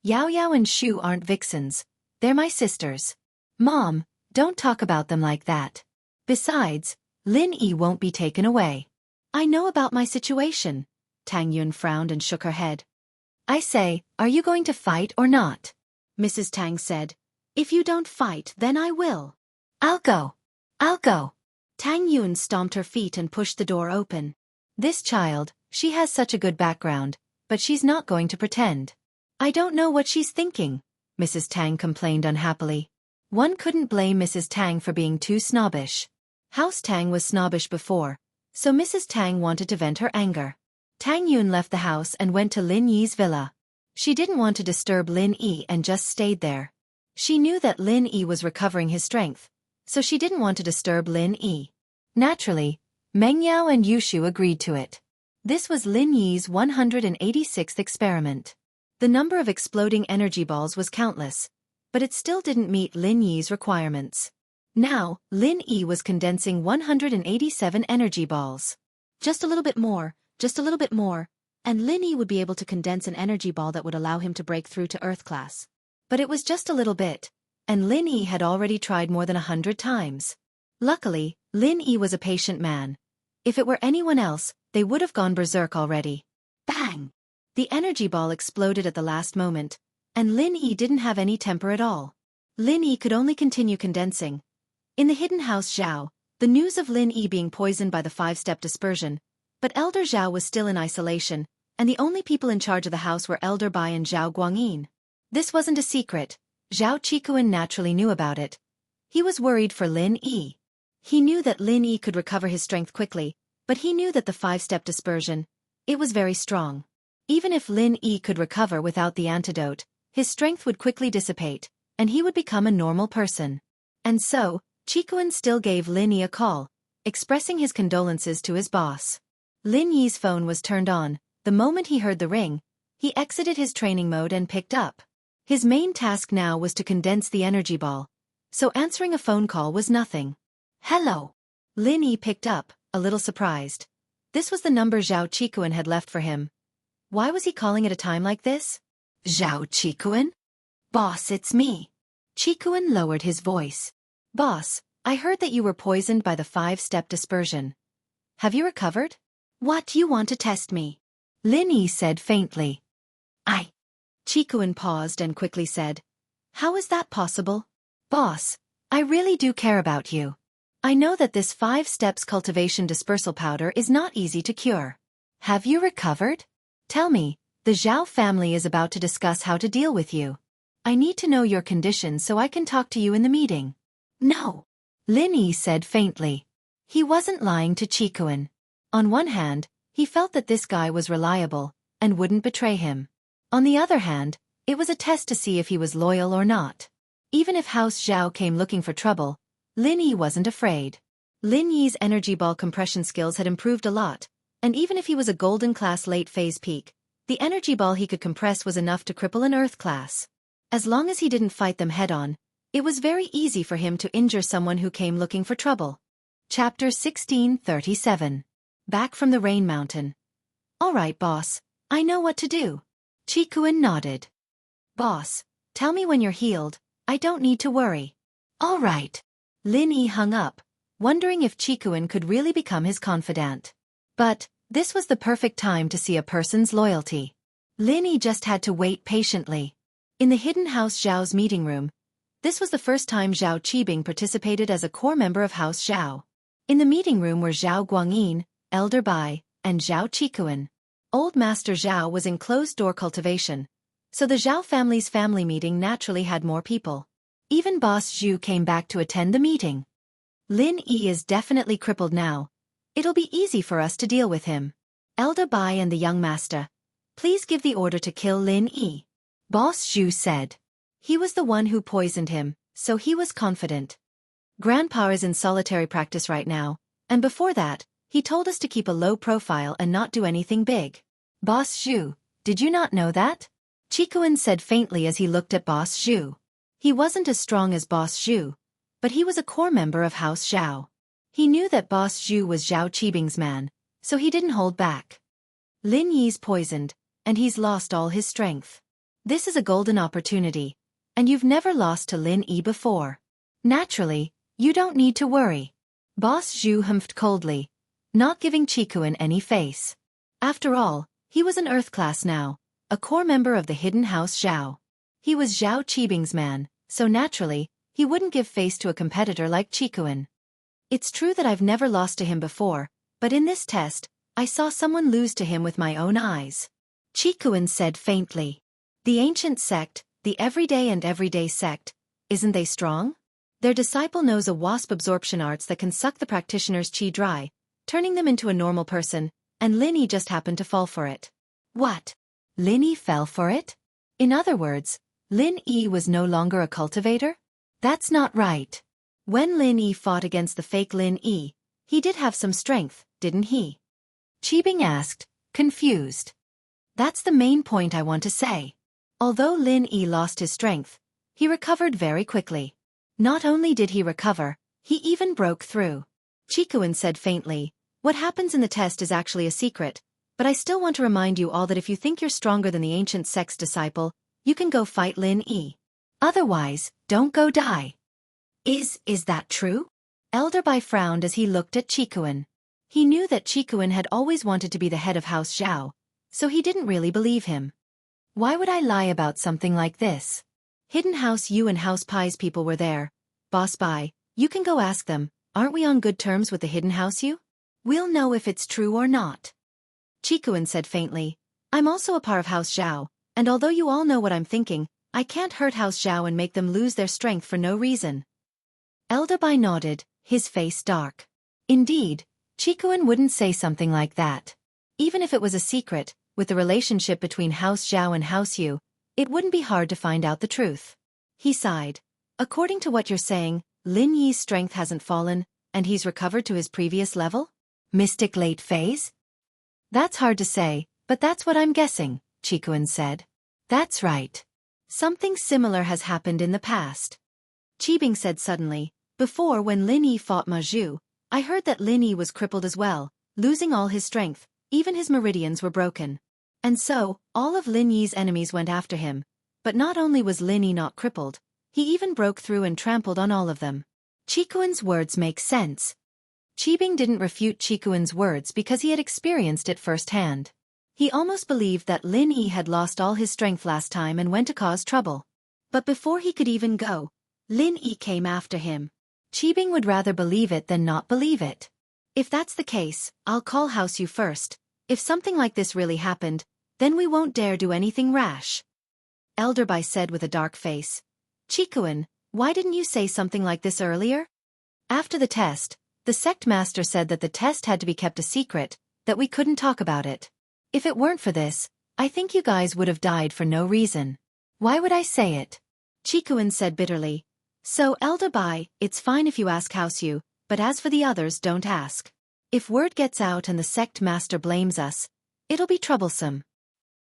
S1: Yao Yao and Shu aren't vixens. They're my sisters. Mom, don't talk about them like that. Besides, Lin Yi won't be taken away. I know about my situation. Tang Yun frowned and shook her head. I say, are you going to fight or not? Mrs. Tang said. If you don't fight, then I will. I'll go. I'll go. Tang Yun stomped her feet and pushed the door open. This child, she has such a good background, but she's not going to pretend. I don't know what she's thinking, Mrs. Tang complained unhappily. One couldn't blame Mrs. Tang for being too snobbish. House Tang was snobbish before, so Mrs. Tang wanted to vent her anger. Tang Yun left the house and went to Lin Yi's villa. She didn't want to disturb Lin Yi and just stayed there. She knew that Lin Yi was recovering his strength, so she didn't want to disturb Lin Yi. Naturally, Meng Yao and Yushu agreed to it. This was Lin Yi's 186th experiment. The number of exploding energy balls was countless, but it still didn't meet Lin Yi's requirements. Now, Lin Yi was condensing 187 energy balls. Just a little bit more, and Lin Yi would be able to condense an energy ball that would allow him to break through to Earth class. But it was just a little bit, and Lin Yi had already tried more than 100 times. Luckily, Lin Yi was a patient man. If it were anyone else, they would have gone berserk already. Bang! The energy ball exploded at the last moment, and Lin Yi didn't have any temper at all. Lin Yi could only continue condensing. In the hidden house Zhao, the news of Lin Yi being poisoned by the 5-step dispersion, but Elder Zhao was still in isolation, and the only people in charge of the house were Elder Bai and Zhao Guangyin. This wasn't a secret. Zhao Qikuan naturally knew about it. He was worried for Lin Yi. He knew that Lin Yi could recover his strength quickly, but he knew that the 5-step dispersion, it was very strong. Even if Lin Yi could recover without the antidote, his strength would quickly dissipate, and he would become a normal person. And so, Qikuan still gave Lin Yi a call, expressing his condolences to his boss. Lin Yi's phone was turned on. The moment he heard the ring, he exited his training mode and picked up. His main task now was to condense the energy ball, so answering a phone call was nothing. Hello. Lin Yi picked up, a little surprised. This was the number Zhao Qikuan had left for him. Why was he calling at a time like this? Zhao Qikuan? Boss, it's me. Qikuan lowered his voice. Boss, I heard that you were poisoned by the 5-step dispersion. Have you recovered? What, you want to test me? Lin Yi said faintly. I. Chikuan paused and quickly said, "How is that possible? Boss, I really do care about you. I know that this 5 steps cultivation dispersal powder is not easy to cure. Have you recovered? Tell me, the Zhao family is about to discuss how to deal with you. I need to know your condition so I can talk to you in the meeting." "No," Lin Yi said faintly. He wasn't lying to Chikuan. On one hand, he felt that this guy was reliable and wouldn't betray him. On the other hand, it was a test to see if he was loyal or not. Even if House Zhao came looking for trouble, Lin Yi wasn't afraid. Lin Yi's energy ball compression skills had improved a lot, and even if he was a golden class late phase peak, the energy ball he could compress was enough to cripple an earth class. As long as he didn't fight them head-on, it was very easy for him to injure someone who came looking for trouble. Chapter 1637. Back from the Rain Mountain. "All right, boss, I know what to do." Chikuan nodded. "Boss, tell me when you're healed, I don't need to worry." "All right." Lin Yi hung up, wondering if Chikuan could really become his confidant. But this was the perfect time to see a person's loyalty. Lin Yi just had to wait patiently. In the hidden House Zhao's meeting room, this was the first time Zhao Qibing participated as a core member of House Zhao. In the meeting room were Zhao Guangyin, Elder Bai, and Zhao Chikuan. Old Master Zhao was in closed-door cultivation, so the Zhao family's family meeting naturally had more people. Even Boss Zhu came back to attend the meeting. "Lin Yi is definitely crippled now. It'll be easy for us to deal with him. Elder Bai and the young master, please give the order to kill Lin Yi." Boss Zhu said. He was the one who poisoned him, so he was confident. "Grandpa is in solitary practice right now, and before that, he told us to keep a low profile and not do anything big." "Boss Zhu, did you not know that?" Chikuan said faintly as he looked at Boss Zhu. He wasn't as strong as Boss Zhu, but he was a core member of House Zhao. He knew that Boss Zhu was Zhao Qibing's man, so he didn't hold back. "Lin Yi's poisoned, and he's lost all his strength. This is a golden opportunity, and you've never lost to Lin Yi before. Naturally, you don't need to worry." Boss Zhu humphed coldly, not giving Chikuan any face. After all, he was an Earth class now, a core member of the hidden House Zhao. He was Zhao Qibing's man, so naturally, he wouldn't give face to a competitor like Chikuan. "It's true that I've never lost to him before, but in this test, I saw someone lose to him with my own eyes." Chikuan said faintly. "The ancient sect, the everyday and everyday sect, isn't they strong? Their disciple knows a wasp absorption arts that can suck the practitioner's chi dry, turning them into a normal person, and Lin Yi just happened to fall for it." "What? Lin Yi fell for it? In other words, Lin Yi was no longer a cultivator? That's not right. When Lin Yi fought against the fake Lin Yi, he did have some strength, didn't he?" Qibing asked, confused. "That's the main point I want to say. Although Lin Yi lost his strength, he recovered very quickly. Not only did he recover, he even broke through." Chikuan said faintly, "What happens in the test is actually a secret, but I still want to remind you all that if you think you're stronger than the ancient sect's disciple, you can go fight Lin Yi. Otherwise, don't go die." Is that true?" Elder Bai frowned as he looked at Chikuan. He knew that Chikuan had always wanted to be the head of House Zhao, so he didn't really believe him. "Why would I lie about something like this? Hidden House Yu and House Pai's people were there. Boss Bai, you can go ask them, aren't we on good terms with the Hidden House Yu? We'll know if it's true or not." Chikuan said faintly, "I'm also a part of House Zhao, and although you all know what I'm thinking, I can't hurt House Zhao and make them lose their strength for no reason." Elder Bai nodded, his face dark. Indeed, Chikuan wouldn't say something like that. Even if it was a secret, with the relationship between House Zhao and House Yu, it wouldn't be hard to find out the truth. He sighed. "According to what you're saying, Lin Yi's strength hasn't fallen, and he's recovered to his previous level? Mystic late phase?" "That's hard to say, but that's what I'm guessing," Chikuan said. "That's right. Something similar has happened in the past." Qibing said suddenly, "Before when Lin Yi fought Ma Zhu, I heard that Lin Yi was crippled as well, losing all his strength, even his meridians were broken. And so, all of Lin Yi's enemies went after him, but not only was Lin Yi not crippled, he even broke through and trampled on all of them." Chikuan's words make sense. Qibing didn't refute Chikuan's words because he had experienced it firsthand. He almost believed that Lin Yi had lost all his strength last time and went to cause trouble. But before he could even go, Lin Yi came after him. Qibing would rather believe it than not believe it. If that's the case, I'll call House Yu first. If something like this really happened, then we won't dare do anything rash. Elder Bai said with a dark face. Chikuan, why didn't you say something like this earlier? After the test, the sect master said that the test had to be kept a secret, that we couldn't talk about it. If it weren't for this, I think you guys would have died for no reason. Why would I say it? Chikuan said bitterly. So, Elder Bai, it's fine if you ask House Yu, but as for the others, don't ask. If word gets out and the sect master blames us, it'll be troublesome.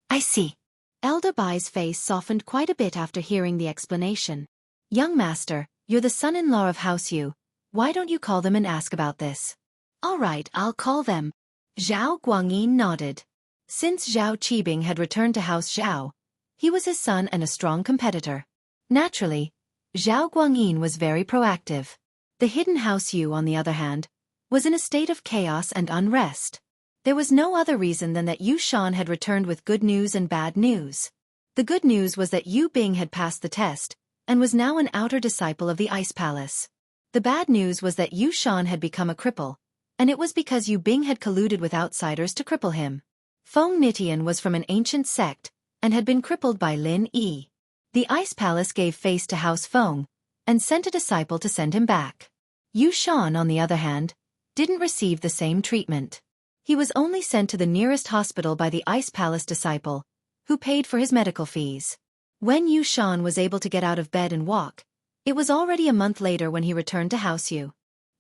S1: I see. Elder Bai's face softened quite a bit after hearing the explanation. Young master, you're the son-in-law of House Yu. Why don't you call them and ask about this? All right, I'll call them. Zhao Guangyin nodded. Since Zhao Qibing had returned to House Zhao, he was his son and a strong competitor. Naturally, Zhao Guangyin was very proactive. The hidden House Yu, on the other hand, was in a state of chaos and unrest. There was no other reason than that Yu Shan had returned with good news and bad news. The good news was that Yu Bing had passed the test, and was now an outer disciple of the Ice Palace. The bad news was that Yu Shan had become a cripple, and it was because Yu Bing had colluded with outsiders to cripple him. Feng Nitian was from an ancient sect, and had been crippled by Lin Yi. The Ice Palace gave face to House Feng, and sent a disciple to send him back. Yu Shan, on the other hand, didn't receive the same treatment. He was only sent to the nearest hospital by the Ice Palace disciple, who paid for his medical fees. When Yu Shan was able to get out of bed and walk, it was already a month later when he returned to House Yu.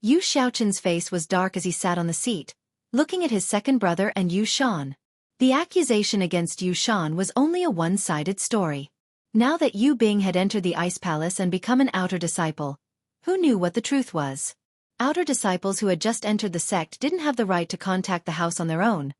S1: Yu Xiaoqin's face was dark as he sat on the seat, looking at his second brother and Yu Shan. The accusation against Yu Shan was only a one-sided story. Now that Yu Bing had entered the Ice Palace and become an outer disciple, who knew what the truth was? Outer disciples who had just entered the sect didn't have the right to contact the house on their own.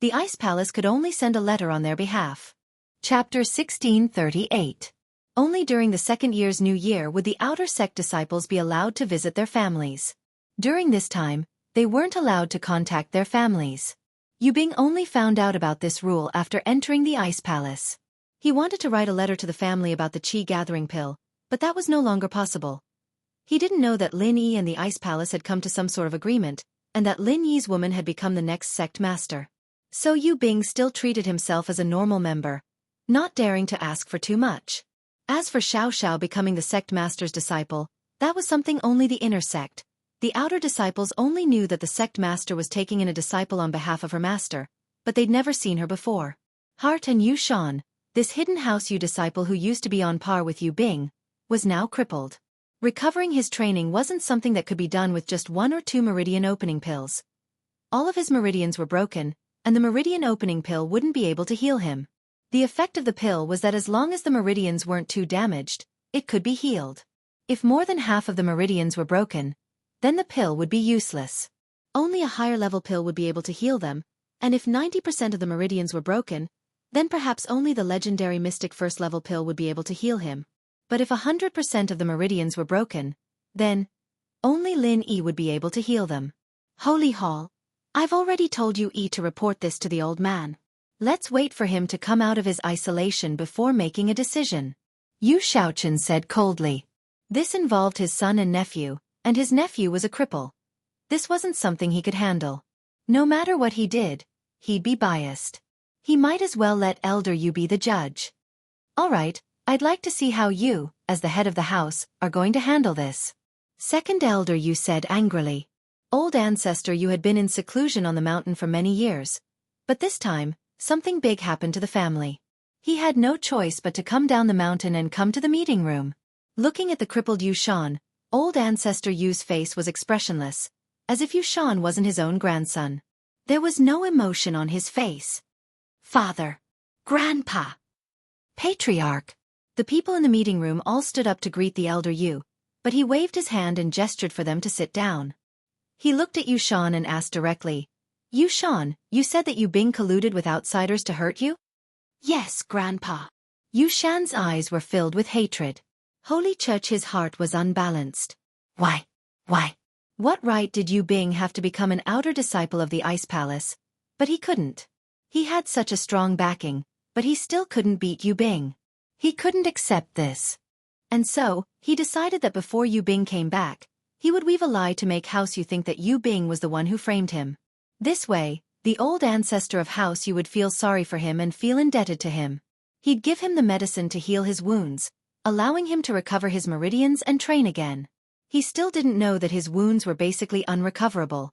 S1: The Ice Palace could only send a letter on their behalf. Chapter 1638. Only during the second year's new year would the outer sect disciples be allowed to visit their families. During this time, they weren't allowed to contact their families. Yu Bing only found out about this rule after entering the Ice Palace. He wanted to write a letter to the family about the Qi gathering pill, but that was no longer possible. He didn't know that Lin Yi and the Ice Palace had come to some sort of agreement, and that Lin Yi's woman had become the next sect master. So Yu Bing still treated himself as a normal member, not daring to ask for too much. As for Xiao Xiao becoming the sect master's disciple, that was something only the inner sect. The outer disciples only knew that the sect master was taking in a disciple on behalf of her master, but they'd never seen her before. Hart and Yu Shan, this hidden House Yu disciple who used to be on par with Yu Bing, was now crippled. Recovering his training wasn't something that could be done with just 1 or 2 meridian opening pills. All of his meridians were broken, and the meridian opening pill wouldn't be able to heal him. The effect of the pill was that as long as the meridians weren't too damaged, it could be healed. If more than half of the meridians were broken, then the pill would be useless. Only a higher-level pill would be able to heal them, and if 90% of the meridians were broken, then perhaps only the legendary mystic first-level pill would be able to heal him. But if 100% of the meridians were broken, then only Lin Yi would be able to heal them. Holy Hall, I've already told you to report this to the old man. Let's wait for him to come out of his isolation before making a decision. Yu Xiaoqin said coldly. This involved his son and nephew, and his nephew was a cripple. This wasn't something he could handle. No matter what he did, he'd be biased. He might as well let Elder Yu be the judge. All right, I'd like to see how you, as the head of the house, are going to handle this. Second Elder Yu said angrily. Old ancestor Yu had been in seclusion on the mountain for many years, but this time, something big happened to the family. He had no choice but to come down the mountain and come to the meeting room. Looking at the crippled Yu Shan, old ancestor Yu's face was expressionless, as if Yu Shan wasn't his own grandson. There was no emotion on his face. Father. Grandpa. Patriarch. The people in the meeting room all stood up to greet the elder Yu, but he waved his hand and gestured for them to sit down. He looked at Yu Shan and asked directly, Yu Shan, you said that Yu Bing colluded with outsiders to hurt you? Yes, Grandpa. Yu Shan's eyes were filled with hatred. Holy Church, his heart was unbalanced. Why? What right did Yu Bing have to become an outer disciple of the Ice Palace? But he couldn't. He had such a strong backing, but he still couldn't beat Yu Bing. He couldn't accept this. And so, he decided that before Yu Bing came back, he would weave a lie to make House Yu think that Yu Bing was the one who framed him. This way, the old ancestor of House Yu would feel sorry for him and feel indebted to him. He'd give him the medicine to heal his wounds, allowing him to recover his meridians and train again. He still didn't know that his wounds were basically unrecoverable.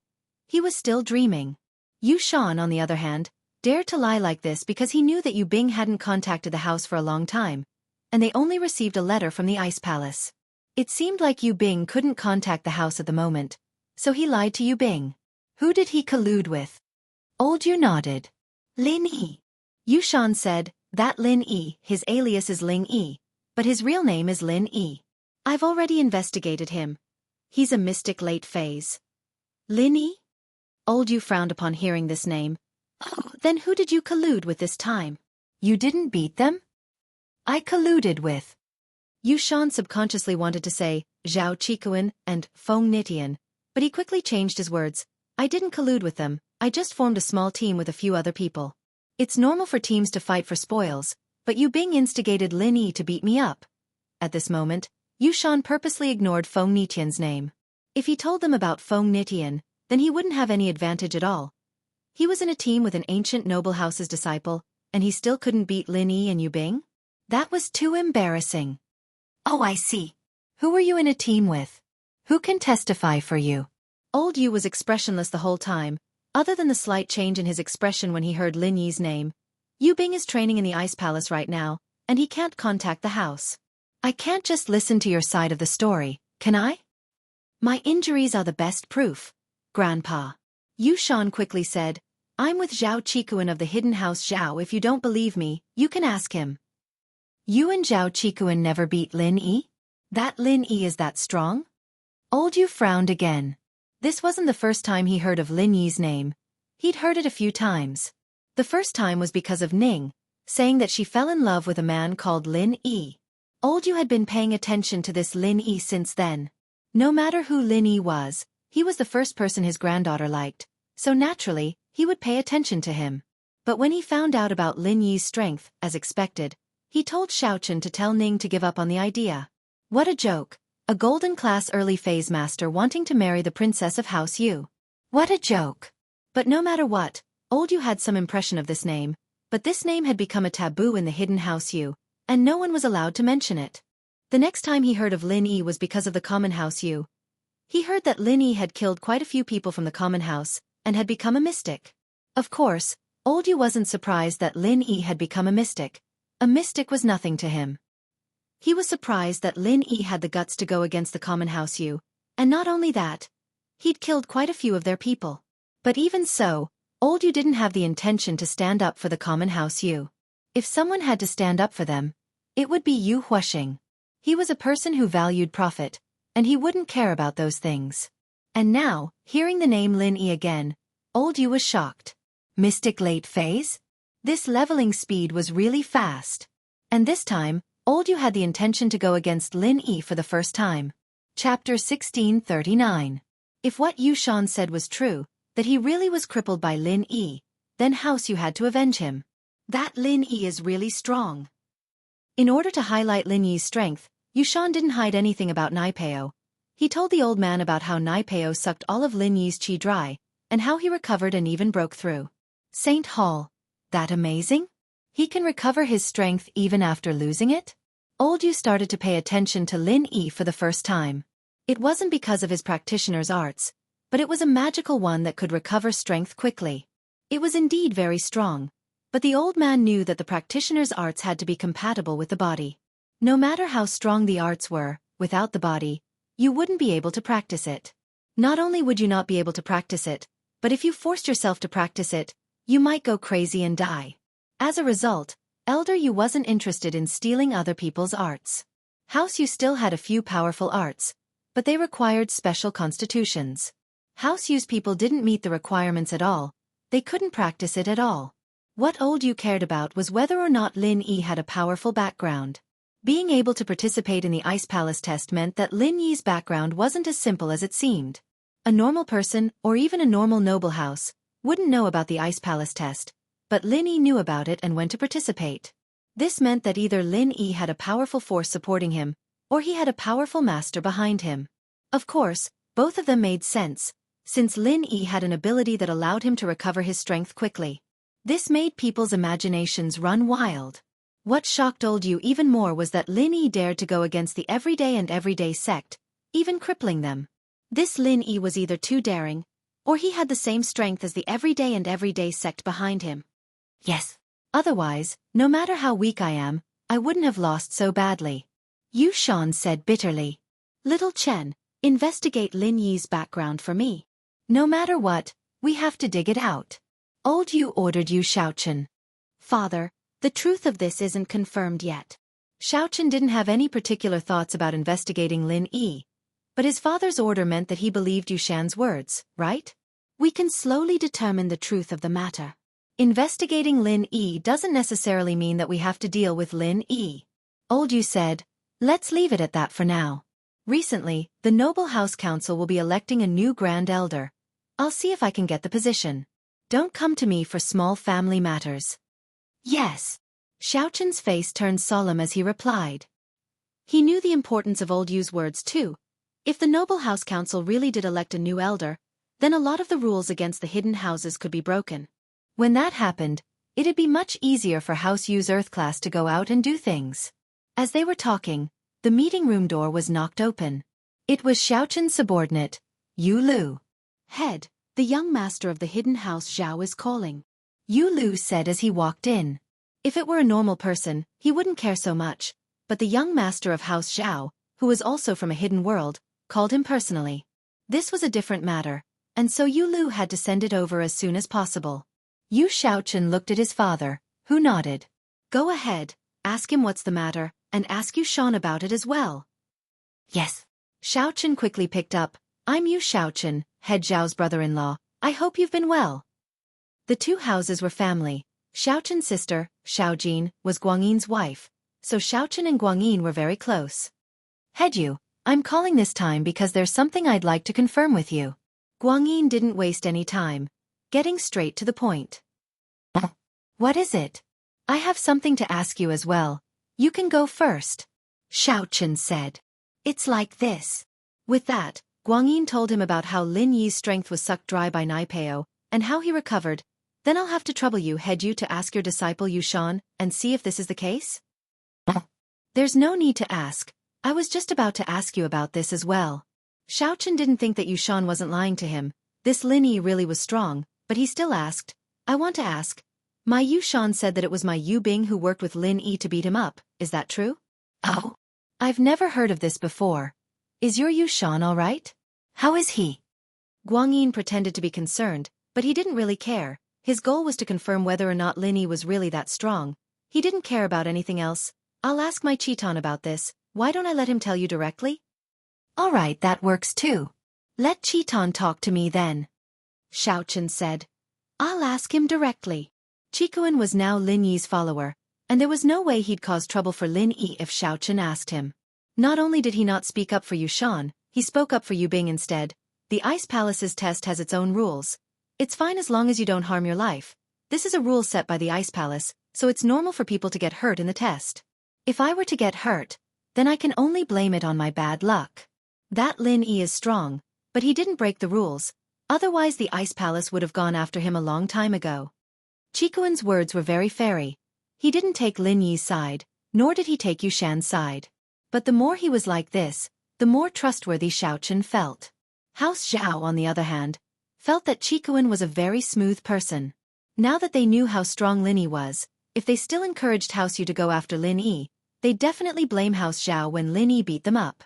S1: He was still dreaming. Yu Shan, on the other hand, dared to lie like this because he knew that Yu Bing hadn't contacted the house for a long time, and they only received a letter from the Ice Palace. It seemed like Yu Bing couldn't contact the house at the moment, so he lied to Yu Bing. Who did he collude with? Old Yu nodded. Lin Yi. Yu Shan said, that Lin Yi, his alias is Ling Yi, but his real name is Lin Yi. I've already investigated him. He's a mystic late phase. Lin Yi? Old Yu frowned upon hearing this name. Oh, then who did you collude with this time? You didn't beat them? I colluded with. Yu Shan subconsciously wanted to say, Zhao Qikuan and Feng Nitian, but he quickly changed his words. I didn't collude with them, I just formed a small team with a few other people. It's normal for teams to fight for spoils, but Yu Bing instigated Lin Yi to beat me up. At this moment, Yu Shan purposely ignored Feng Nitian's name. If he told them about Feng Nitian, then he wouldn't have any advantage at all. He was in a team with an ancient noble house's disciple, and he still couldn't beat Lin Yi and Yu Bing? That was too embarrassing. Oh, I see. Who were you in a team with? Who can testify for you? Old Yu was expressionless the whole time, other than the slight change in his expression when he heard Lin Yi's name. Yu Bing is training in the Ice Palace right now, and he can't contact the house. I can't just listen to your side of the story, can I? My injuries are the best proof, Grandpa. Yu Shan quickly said, I'm with Zhao Qikuan of the Hidden House Zhao. If you don't believe me, you can ask him. You and Zhao Qikuan never beat Lin Yi? That Lin Yi is that strong? Old Yu frowned again. This wasn't the first time he heard of Lin Yi's name. He'd heard it a few times. The first time was because of Ning, saying that she fell in love with a man called Lin Yi. Old Yu had been paying attention to this Lin Yi since then. No matter who Lin Yi was, he was the first person his granddaughter liked, so naturally, he would pay attention to him. But when he found out about Lin Yi's strength, as expected, he told Xiaochen to tell Ning to give up on the idea. What a joke. A golden class early phase master wanting to marry the princess of House Yu. What a joke. But no matter what, Old Yu had some impression of this name, but this name had become a taboo in the Hidden House Yu, and no one was allowed to mention it. The next time he heard of Lin Yi was because of the Common House Yu. He heard that Lin Yi had killed quite a few people from the Common House, and had become a mystic. Of course, Old Yu wasn't surprised that Lin Yi had become a mystic. A mystic was nothing to him. He was surprised that Lin Yi had the guts to go against the Common House Yu, and not only that, he'd killed quite a few of their people. But even so, Old Yu didn't have the intention to stand up for the Common House Yu. If someone had to stand up for them, it would be Yu Huasheng. He was a person who valued profit, and he wouldn't care about those things. And now, hearing the name Lin Yi again, Old Yu was shocked. Mystic late phase? This leveling speed was really fast. And this time, Old Yu had the intention to go against Lin Yi for the first time. Chapter 1639. If what Yu Shan said was true, that he really was crippled by Lin Yi, then House Yu had to avenge him. That Lin Yi is really strong. In order to highlight Lin Yi's strength, Yu Shan didn't hide anything about Naipeo. He told the old man about how Naipeo sucked all of Lin Yi's qi dry, and how he recovered and even broke through. Saint Hall. That amazing? He can recover his strength even after losing it? Old Yu started to pay attention to Lin Yi for the first time. It wasn't because of his practitioner's arts, but it was a magical one that could recover strength quickly. It was indeed very strong, but the old man knew that the practitioner's arts had to be compatible with the body. No matter how strong the arts were, without the body, you wouldn't be able to practice it. Not only would you not be able to practice it, but if you forced yourself to practice it, you might go crazy and die. As a result, Elder Yu wasn't interested in stealing other people's arts. House Yu still had a few powerful arts, but they required special constitutions. House Yu's people didn't meet the requirements at all. They couldn't practice it at all. What Old Yu cared about was whether or not Lin Yi had a powerful background. Being able to participate in the Ice Palace test meant that Lin Yi's background wasn't as simple as it seemed. A normal person, or even a normal noble house, wouldn't know about the Ice Palace test, but Lin Yi knew about it and went to participate. This meant that either Lin Yi had a powerful force supporting him, or he had a powerful master behind him. Of course, both of them made sense, since Lin Yi had an ability that allowed him to recover his strength quickly. This made people's imaginations run wild. What shocked Old Yu even more was that Lin Yi dared to go against the everyday sect, even crippling them. This Lin Yi was either too daring, or he had the same strength as the everyday sect behind him. Yes. Otherwise, no matter how weak I am, I wouldn't have lost so badly. Yu Shan said bitterly. Little Chen, investigate Lin Yi's background for me. No matter what, we have to dig it out. Old Yu ordered Yu Shaochen. Father, the truth of this isn't confirmed yet. Shaochen didn't have any particular thoughts about investigating Lin Yi, but his father's order meant that he believed Yu Shan's words, right? We can slowly determine the truth of the matter. Investigating Lin Yi doesn't necessarily mean that we have to deal with Lin Yi. Old Yu said, let's leave it at that for now. Recently, the Noble House Council will be electing a new Grand Elder. I'll see if I can get the position. Don't come to me for small family matters. Yes. Xiaochen's face turned solemn as he replied. He knew the importance of Old Yu's words too. If the Noble House Council really did elect a new elder, then a lot of the rules against the hidden houses could be broken. When that happened, it'd be much easier for House Yu's Earth class to go out and do things. As they were talking, the meeting room door was knocked open. It was Xiaochen's subordinate, Yu Lu. Head, the young master of the hidden house Zhao is calling. Yu Lu said as he walked in. If it were a normal person, he wouldn't care so much, but the young master of House Zhao, who was also from a hidden world, called him personally. This was a different matter, and so Yu Lu had to send it over as soon as possible. Yu Shaochen looked at his father, who nodded. Go ahead, ask him what's the matter, and ask Yu Shan about it as well. Yes. Shaochen quickly picked up. I'm Yu Shaochen, head Zhao's brother-in-law. I hope you've been well. The two houses were family. Xiaochen's sister, Xiaojin, was Guangyin's wife, so Xiaochen and Guangyin were very close. Head Yu, I'm calling this time because there's something I'd like to confirm with you. Guangyin didn't waste any time, getting straight to the point. What is it? I have something to ask you as well. You can go first. Xiaochen said. It's like this. With that, Guangyin told him about how Lin Yi's strength was sucked dry by Naipeo, and how he recovered. Then I'll have to trouble you, head Yu, to ask your disciple Yu Shan, and see if this is the case? There's no need to ask. I was just about to ask you about this as well. Xiaochen didn't think that Yu Shan wasn't lying to him. This Lin Yi really was strong, but he still asked. I want to ask. My Yu Shan said that it was my Yu Bing who worked with Lin Yi to beat him up. Is that true? Oh. I've never heard of this before. Is your Yu Shan all right? How is he? Guangyin pretended to be concerned, but he didn't really care. His goal was to confirm whether or not Lin Yi was really that strong. He didn't care about anything else. I'll ask my Chiton about this. Why don't I let him tell you directly? All right, that works too. Let Chiton talk to me then. Xiaochen said. I'll ask him directly. Chikuan was now Lin Yi's follower, and there was no way he'd cause trouble for Lin Yi if Xiaochen asked him. Not only did he not speak up for Yu Shan, he spoke up for Yu Bing instead. The Ice Palace's test has its own rules. It's fine as long as you don't harm your life. This is a rule set by the Ice Palace, so it's normal for people to get hurt in the test. If I were to get hurt, then I can only blame it on my bad luck. That Lin Yi is strong, but he didn't break the rules. Otherwise the Ice Palace would have gone after him a long time ago. Chikuan's words were very fairy. He didn't take Lin Yi's side, nor did he take Yu Shan's side. But the more he was like this, the more trustworthy Xiaochen felt. House Zhao, on the other hand, felt that Chikuan was a very smooth person. Now that they knew how strong Lin Yi was, if they still encouraged House Yu to go after Lin Yi, they'd definitely blame House Zhao when Lin Yi beat them up.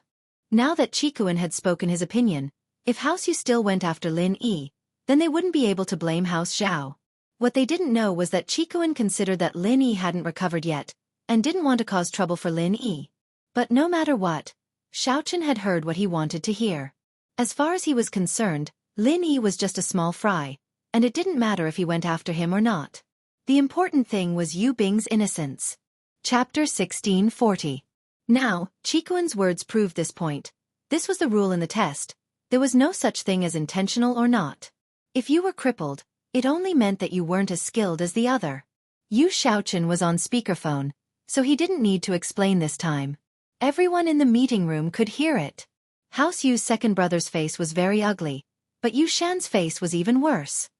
S1: Now that Chikuan had spoken his opinion, if House Yu still went after Lin Yi, then they wouldn't be able to blame House Zhao. What they didn't know was that Chikuan considered that Lin Yi hadn't recovered yet, and didn't want to cause trouble for Lin Yi. But no matter what, Xiaochen had heard what he wanted to hear. As far as he was concerned, Lin Yi was just a small fry, and it didn't matter if he went after him or not. The important thing was Yu Bing's innocence. Chapter 1640. Now, Chikuan's words proved this point. This was the rule in the test. There was no such thing as intentional or not. If you were crippled, It only meant that you weren't as skilled as the other. Yu Xiaochen was on speakerphone, so he didn't need to explain this time. Everyone in the meeting room could hear it. House Yu's second brother's face was very ugly, but Yu Shan's face was even worse.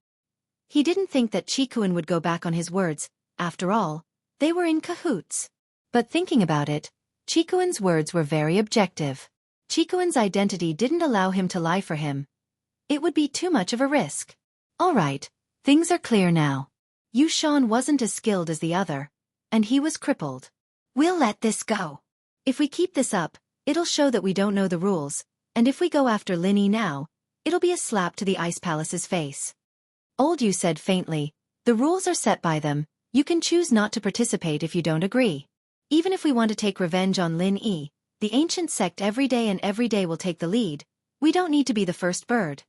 S1: He didn't think that Qikuan would go back on his words. After all, they were in cahoots. But thinking about it, Qikuan's words were very objective. Qikuan's identity didn't allow him to lie for him. It would be too much of a risk. All right, things are clear now. Yu Shan wasn't as skilled as the other, and he was crippled. We'll let this go. If we keep this up, it'll show that we don't know the rules, and if we go after Lin Yi now, it'll be a slap to the Ice Palace's face. Old Yu said faintly, the rules are set by them, you can choose not to participate if you don't agree. Even if we want to take revenge on Lin Yi, the ancient sect every day will take the lead, we don't need to be the first bird.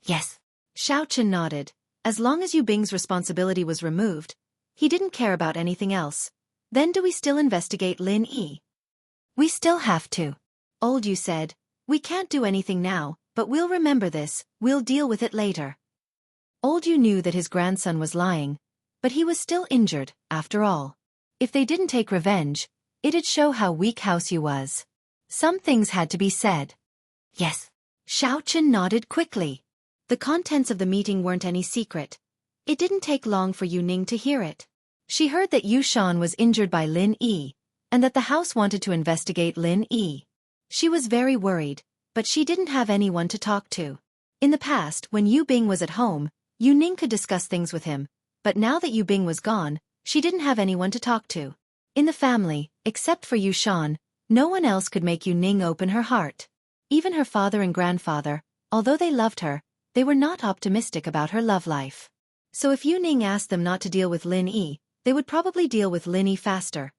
S1: Yes. Xiaochen nodded. As long as Yu Bing's responsibility was removed, he didn't care about anything else. Then do we still investigate Lin Yi? We still have to. Old Yu said, we can't do anything now, but we'll remember this, we'll deal with it later. Old Yu knew that his grandson was lying, but he was still injured, after all. If they didn't take revenge, it'd show how weak House Yu was. Some things had to be said. Yes. Xiaochen nodded quickly. The contents of the meeting weren't any secret. It didn't take long for Yu Ning to hear it. She heard that Yu Shan was injured by Lin Yi, and that the house wanted to investigate Lin Yi. She was very worried, but she didn't have anyone to talk to. In the past, when Yu Bing was at home, Yu Ning could discuss things with him, but now that Yu Bing was gone, she didn't have anyone to talk to. In the family, except for Yu Shan, no one else could make Yu Ning open her heart. Even her father and grandfather, although they loved her, they were not optimistic about her love life. So if Yu Ning asked them not to deal with Lin Yi, they would probably deal with Lin Yi faster.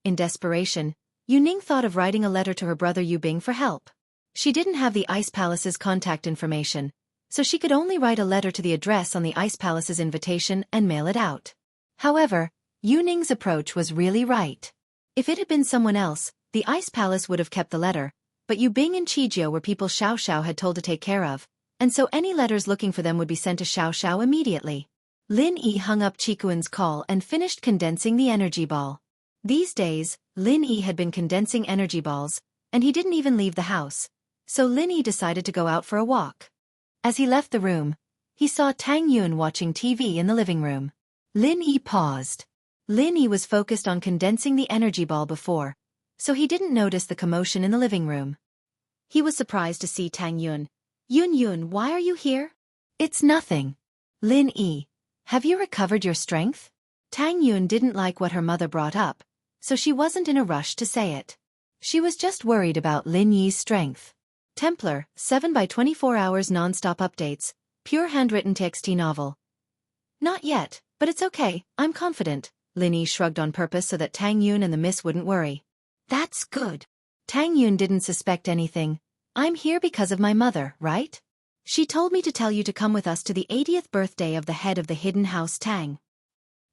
S1: In desperation, Yu Ning thought of writing a letter to her brother Yu Bing for help. She didn't have the Ice Palace's contact information, so she could only write a letter to the address on the Ice Palace's invitation and mail it out. However, Yu Ning's approach was really right. If it had been someone else, the Ice Palace would have kept the letter, but Yu Bing and Qijiu were people Xiao Xiao had told to take care of, and so any letters looking for them would be sent to Xiao Xiao immediately. Lin Yi hung up Qikuan's call and finished condensing the energy ball. These days, Lin Yi had been condensing energy balls, and he didn't even leave the house, so Lin Yi decided to go out for a walk. As he left the room, he saw Tang Yun watching TV in the living room. Lin Yi paused. Lin Yi was focused on condensing the energy ball before, so he didn't notice the commotion in the living room. He was surprised to see Tang Yun. Yun, why are you here? It's nothing. Lin Yi, have you recovered your strength? Tang Yun didn't like what her mother brought up, so she wasn't in a rush to say it. She was just worried about Lin Yi's strength. Templar, 7 by 24 hours non-stop updates, pure handwritten TXT novel. Not yet, but it's okay, I'm confident. Lin Yi shrugged on purpose so that Tang Yun and the miss wouldn't worry. That's good. Tang Yun didn't suspect anything. I'm here because of my mother, right? She told me to tell you to come with us to the 80th birthday of the head of the Hidden House Tang.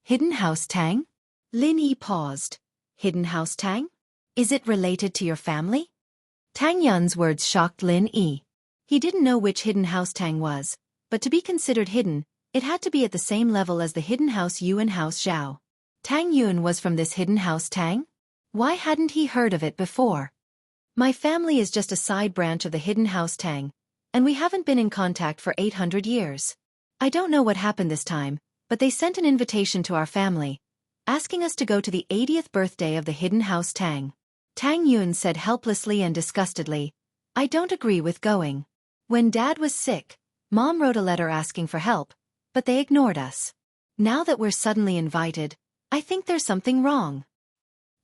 S1: Hidden House Tang? Lin Yi paused. Hidden House Tang? Is it related to your family? Tang Yun's words shocked Lin Yi. He didn't know which Hidden House Tang was, but to be considered hidden, it had to be at the same level as the Hidden House Yu and House Zhao. Tang Yun was from this Hidden House Tang? Why hadn't he heard of it before? My family is just a side branch of the Hidden House Tang, and we haven't been in contact for 800 years. I don't know what happened this time, but they sent an invitation to our family, asking us to go to the 80th birthday of the Hidden House Tang. Tang Yun said helplessly and disgustedly, I don't agree with going. When Dad was sick, Mom wrote a letter asking for help, but they ignored us. Now that we're suddenly invited, I think there's something wrong.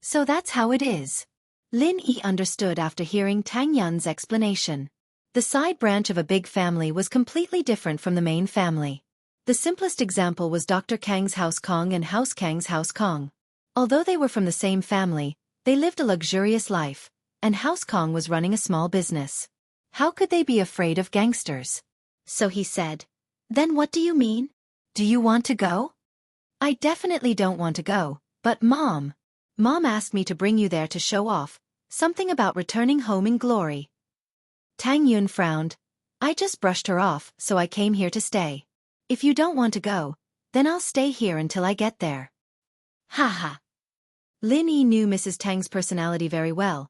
S1: So that's how it is. Lin Yi understood after hearing Tang Yun's explanation. The side branch of a big family was completely different from the main family. The simplest example was Dr. Kang's House Kong and House Kang's House Kong. Although they were from the same family, they lived a luxurious life, and House Kong was running a small business. How could they be afraid of gangsters? So he said, Then what do you mean? Do you want to go? I definitely don't want to go, but Mom asked me to bring you there to show off, something about returning home in glory. Tang Yun frowned. I just brushed her off, so I came here to stay. If you don't want to go, then I'll stay here until I get there. Haha. Lin Yi knew Mrs. Tang's personality very well.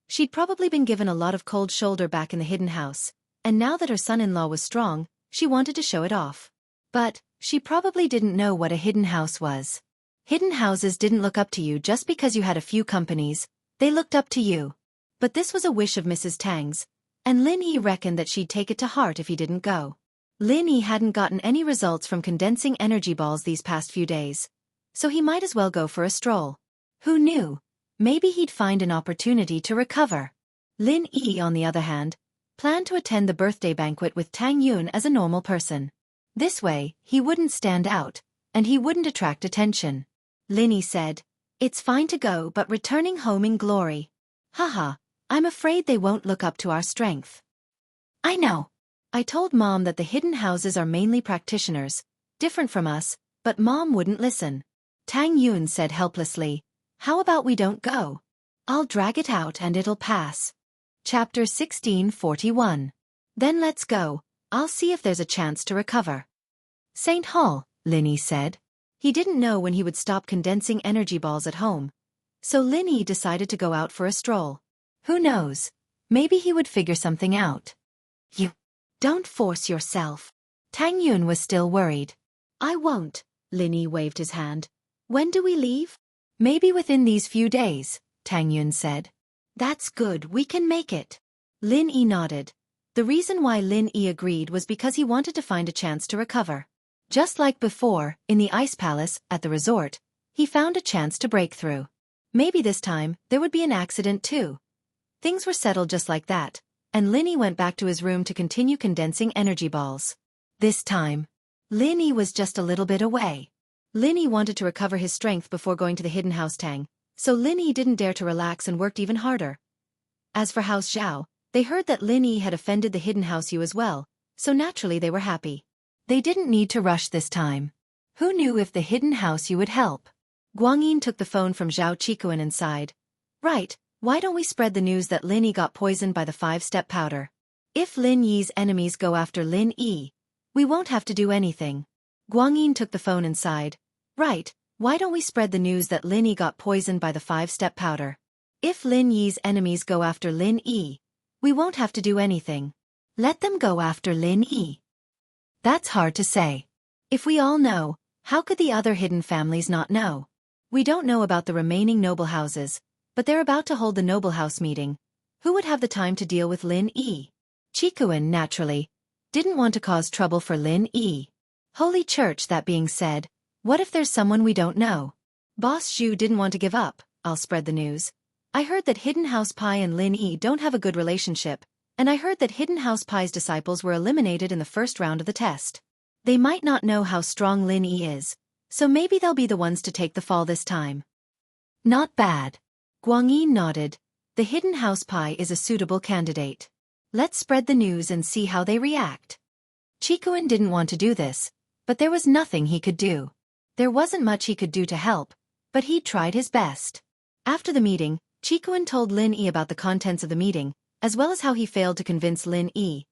S1: She'd probably been given a lot of cold shoulder back in the hidden house, and now that her son-in-law was strong, she wanted to show it off. But she probably didn't know what a hidden house was. Hidden houses didn't look up to you just because you had a few companies, they looked up to you. But this was a wish of Mrs. Tang's, and Lin Yi reckoned that she'd take it to heart if he didn't go. Lin Yi hadn't gotten any results from condensing energy balls these past few days, so he might as well go for a stroll. Who knew? Maybe he'd find an opportunity to recover. Lin Yi, on the other hand, planned to attend the birthday banquet with Tang Yun as a normal person. This way, he wouldn't stand out, and he wouldn't attract attention. Lin Yi said, "It's fine to go, but returning home in glory. Haha, I'm afraid they won't look up to our strength." "I know. I told Mom that the hidden houses are mainly practitioners, different from us, but Mom wouldn't listen." Tang Yun said helplessly, "How about we don't go? I'll drag it out and it'll pass." Chapter 1641. "Then let's go, I'll see if there's a chance to recover." "St. Hall," Lin Yi said. He didn't know when he would stop condensing energy balls at home, so Lin Yi decided to go out for a stroll. Who knows, maybe he would figure something out. "You don't force yourself." Tang Yun was still worried. "I won't," Lin Yi waved his hand. "When do we leave?" "Maybe within these few days," Tang Yun said. "That's good, we can make it." Lin Yi nodded. The reason why Lin Yi agreed was because he wanted to find a chance to recover. Just like before, in the Ice Palace, at the resort, he found a chance to break through. Maybe this time, there would be an accident too. Things were settled just like that, and Lin Yi went back to his room to continue condensing energy balls. This time, Lin Yi was just a little bit away. Lin Yi wanted to recover his strength before going to the hidden house Tang, so Lin Yi didn't dare to relax and worked even harder. As for House Zhao, they heard that Lin Yi had offended the hidden house Yu as well, so naturally they were happy. They didn't need to rush this time. Who knew if the hidden house Yu would help? Guangyin took the phone from Zhao Qikuan and sighed. "Right, why don't we spread the news that Lin Yi got poisoned by the 5-step powder? If Lin Yi's enemies go after Lin Yi, we won't have to do anything." Guangyin took the phone and sighed. "Right, why don't we spread the news that Lin Yi got poisoned by the 5-step powder? If Lin Yi's enemies go after Lin Yi, we won't have to do anything. Let them go after Lin Yi." That's hard to say. If we all know, how could the other hidden families not know? We don't know about the remaining noble houses, but they're about to hold the noble house meeting. Who would have the time to deal with Lin Yi? Qikuan, naturally, didn't want to cause trouble for Lin Yi. Holy Church, that being said, what if there's someone we don't know? Boss Zhu didn't want to give up. "I'll spread the news. I heard that Hidden House Pai and Lin Yi don't have a good relationship, and I heard that Hidden House Pai's disciples were eliminated in the first round of the test. They might not know how strong Lin Yi is, so maybe they'll be the ones to take the fall this time." "Not bad." Guangyin nodded. "The Hidden House Pai is a suitable candidate. Let's spread the news and see how they react." Qikuan didn't want to do this, but there was nothing he could do. There wasn't much he could do to help, but he tried his best. After the meeting, Qikuan told Lin Yi about the contents of the meeting, as well as how he failed to convince Lin Yi.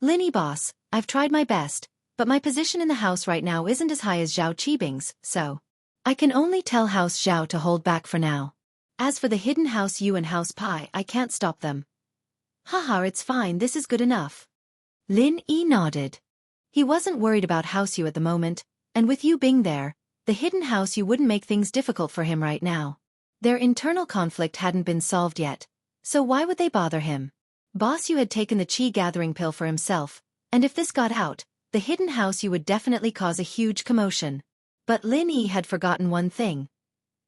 S1: "Lin Yi boss, I've tried my best, but my position in the house right now isn't as high as Zhao Qibing's, so I can only tell House Zhao to hold back for now. As for the Hidden House Yu and House Pai, I can't stop them." "Haha, it's fine, this is good enough." Lin Yi nodded. He wasn't worried about House Yu at the moment, and with Yu being there, the Hidden House Yu wouldn't make things difficult for him right now. Their internal conflict hadn't been solved yet, so why would they bother him? Boss Yu had taken the Qi gathering pill for himself, and if this got out, the Hidden House Yu would definitely cause a huge commotion. But Lin Yi had forgotten one thing.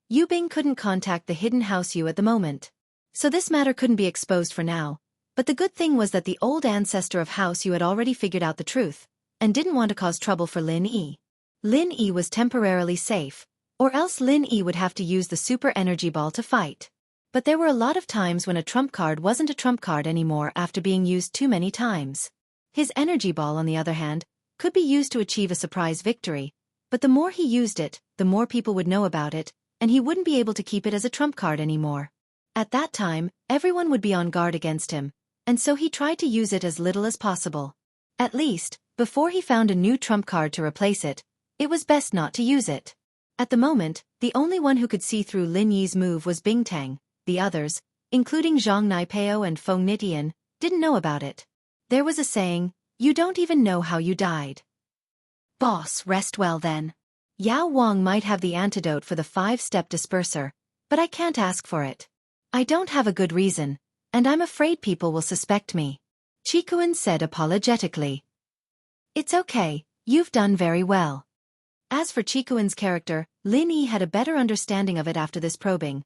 S1: Yu Bing couldn't contact the Hidden House Yu at the moment. So this matter couldn't be exposed for now, but the good thing was that the old ancestor of House Yu had already figured out the truth, and didn't want to cause trouble for Lin Yi. Lin Yi was temporarily safe, or else Lin Yi would have to use the super energy ball to fight. But there were a lot of times when a trump card wasn't a trump card anymore after being used too many times. His energy ball, on the other hand, could be used to achieve a surprise victory, but the more he used it, the more people would know about it, and he wouldn't be able to keep it as a trump card anymore. At that time, everyone would be on guard against him, and so he tried to use it as little as possible. At least, Before he found a new trump card to replace it, it was best not to use it. At the moment, the only one who could see through Lin Yi's move was Bingtang. The others, including Zhang Naipeo and Feng Nitian, didn't know about it. There was a saying, "You don't even know how you died." Boss, rest well then. Yao Wang might have the antidote for the 5-step disperser, but I can't ask for it. I don't have a good reason, and I'm afraid people will suspect me. Qikuan said apologetically. It's okay, you've done very well. As for Qikuan's character, Lin Yi had a better understanding of it after this probing.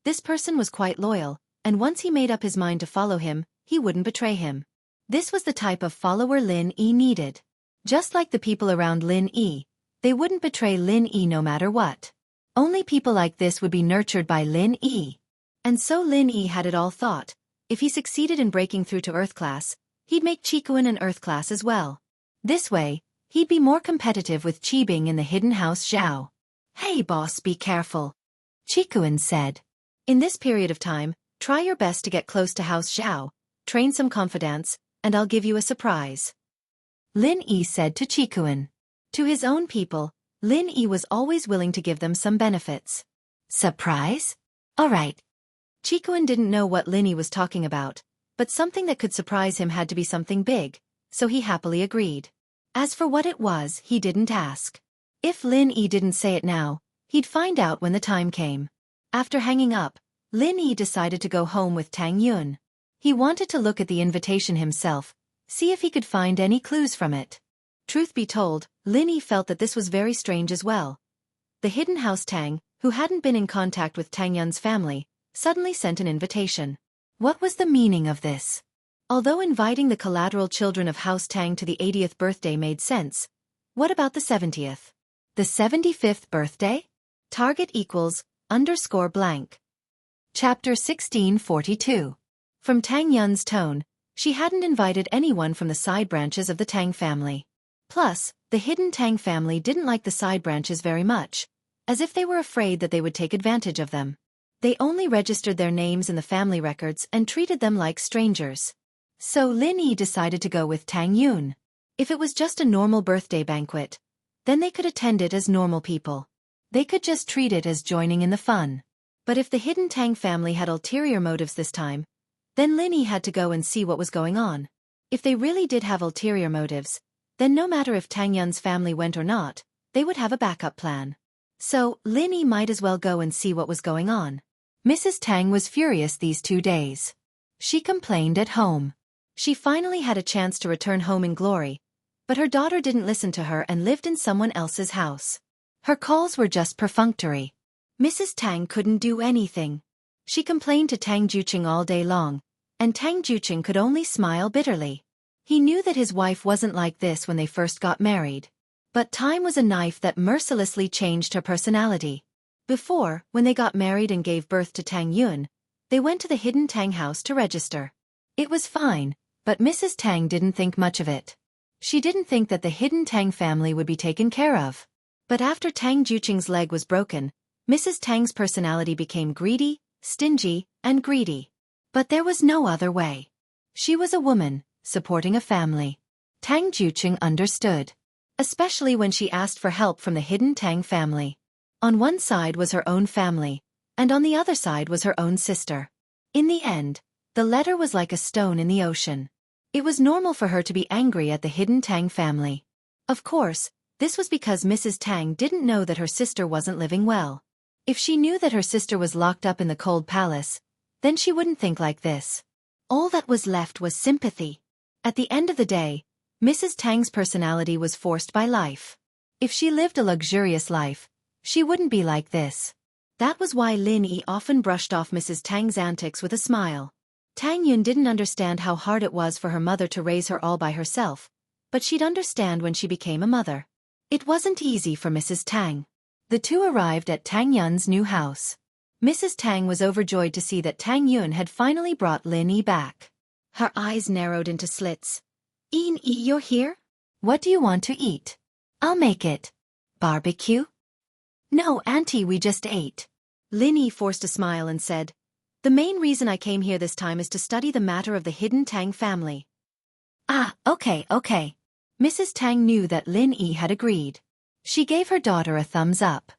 S1: This person was quite loyal, and once he made up his mind to follow him, he wouldn't betray him. This was the type of follower Lin Yi needed. Just like the people around Lin Yi, they wouldn't betray Lin Yi no matter what. Only people like this would be nurtured by Lin Yi. And so Lin Yi had it all thought. If he succeeded in breaking through to Earth class, he'd make Qikuan an Earth class as well. This way, he'd be more competitive with Qibing in the hidden house Zhao. Hey boss, be careful, Qikuan said. In this period of time, try your best to get close to House Zhao, train some confidants, and I'll give you a surprise. Lin Yi said to Qikuan. To his own people, Lin Yi was always willing to give them some benefits. Surprise? All right. Qikuan didn't know what Lin Yi was talking about, but something that could surprise him had to be something big, so he happily agreed. As for what it was, he didn't ask. If Lin Yi didn't say it now, he'd find out when the time came. After hanging up, Lin Yi decided to go home with Tang Yun. He wanted to look at the invitation himself, see if he could find any clues from it. Truth be told, Lin Yi felt that this was very strange as well. The hidden house Tang, who hadn't been in contact with Tang Yun's family, suddenly sent an invitation. What was the meaning of this? Although inviting the collateral children of House Tang to the 80th birthday made sense, what about the 70th? The 75th birthday? Target equals _blank. Chapter 1642. From Tang Yun's tone, she hadn't invited anyone from the side branches of the Tang family. Plus, the hidden Tang family didn't like the side branches very much, as if they were afraid that they would take advantage of them. They only registered their names in the family records and treated them like strangers. So Lin Yi decided to go with Tang Yun. If it was just a normal birthday banquet, then they could attend it as normal people. They could just treat it as joining in the fun. But if the hidden Tang family had ulterior motives this time, then Lin Yi had to go and see what was going on. If they really did have ulterior motives, then no matter if Tang Yun's family went or not, they would have a backup plan. So, Lin Yi might as well go and see what was going on. Mrs. Tang was furious these 2 days. She complained at home. She finally had a chance to return home in glory, but her daughter didn't listen to her and lived in someone else's house. Her calls were just perfunctory. Mrs. Tang couldn't do anything. She complained to Tang Juqing all day long, and Tang Juqing could only smile bitterly. He knew that his wife wasn't like this when they first got married. But time was a knife that mercilessly changed her personality. Before, when they got married and gave birth to Tang Yun, they went to the hidden Tang house to register. It was fine, but Mrs. Tang didn't think much of it. She didn't think that the hidden Tang family would be taken care of. But after Tang Juqing's leg was broken, Mrs. Tang's personality became greedy, stingy, and greedy. But there was no other way. She was a woman, supporting a family. Tang Juqing understood. Especially when she asked for help from the hidden Tang family. On one side was her own family, and on the other side was her own sister. In the end, the letter was like a stone in the ocean. It was normal for her to be angry at the hidden Tang family. Of course, this was because Mrs. Tang didn't know that her sister wasn't living well. If she knew that her sister was locked up in the cold palace, then she wouldn't think like this. All that was left was sympathy. At the end of the day, Mrs. Tang's personality was forced by life. If she lived a luxurious life, she wouldn't be like this. That was why Lin Yi often brushed off Mrs. Tang's antics with a smile. Tang Yun didn't understand how hard it was for her mother to raise her all by herself, but she'd understand when she became a mother. It wasn't easy for Mrs. Tang. The two arrived at Tang Yun's new house. Mrs. Tang was overjoyed to see that Tang Yun had finally brought Lin Yi back. Her eyes narrowed into slits. Yin Yi, you're here? What do you want to eat? I'll make it. Barbecue? No, Auntie, we just ate. Lin Yi forced a smile and said, the main reason I came here this time is to study the matter of the hidden Tang family. Ah, okay. Mrs. Tang knew that Lin Yi had agreed. She gave her daughter a thumbs up.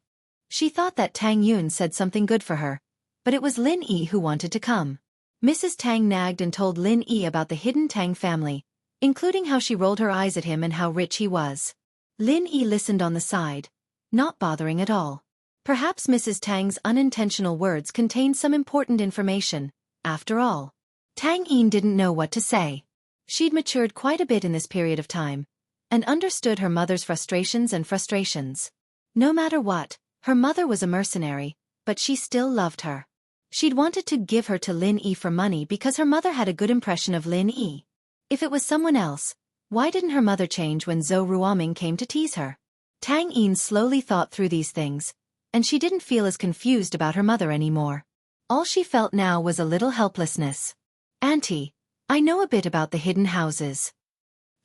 S1: She thought that Tang Yun said something good for her, but it was Lin Yi who wanted to come. Mrs. Tang nagged and told Lin Yi about the hidden Tang family, including how she rolled her eyes at him and how rich he was. Lin Yi listened on the side, not bothering at all. Perhaps Mrs. Tang's unintentional words contained some important information, after all. Tang Yin didn't know what to say. She'd matured quite a bit in this period of time, and understood her mother's frustrations and frustrations. No matter what, her mother was a mercenary, but she still loved her. She'd wanted to give her to Lin Yi for money because her mother had a good impression of Lin Yi. If it was someone else, why didn't her mother change when Zhou Ruoming came to tease her? Tang Yin slowly thought through these things, and she didn't feel as confused about her mother anymore. All she felt now was a little helplessness. Auntie, I know a bit about the hidden houses.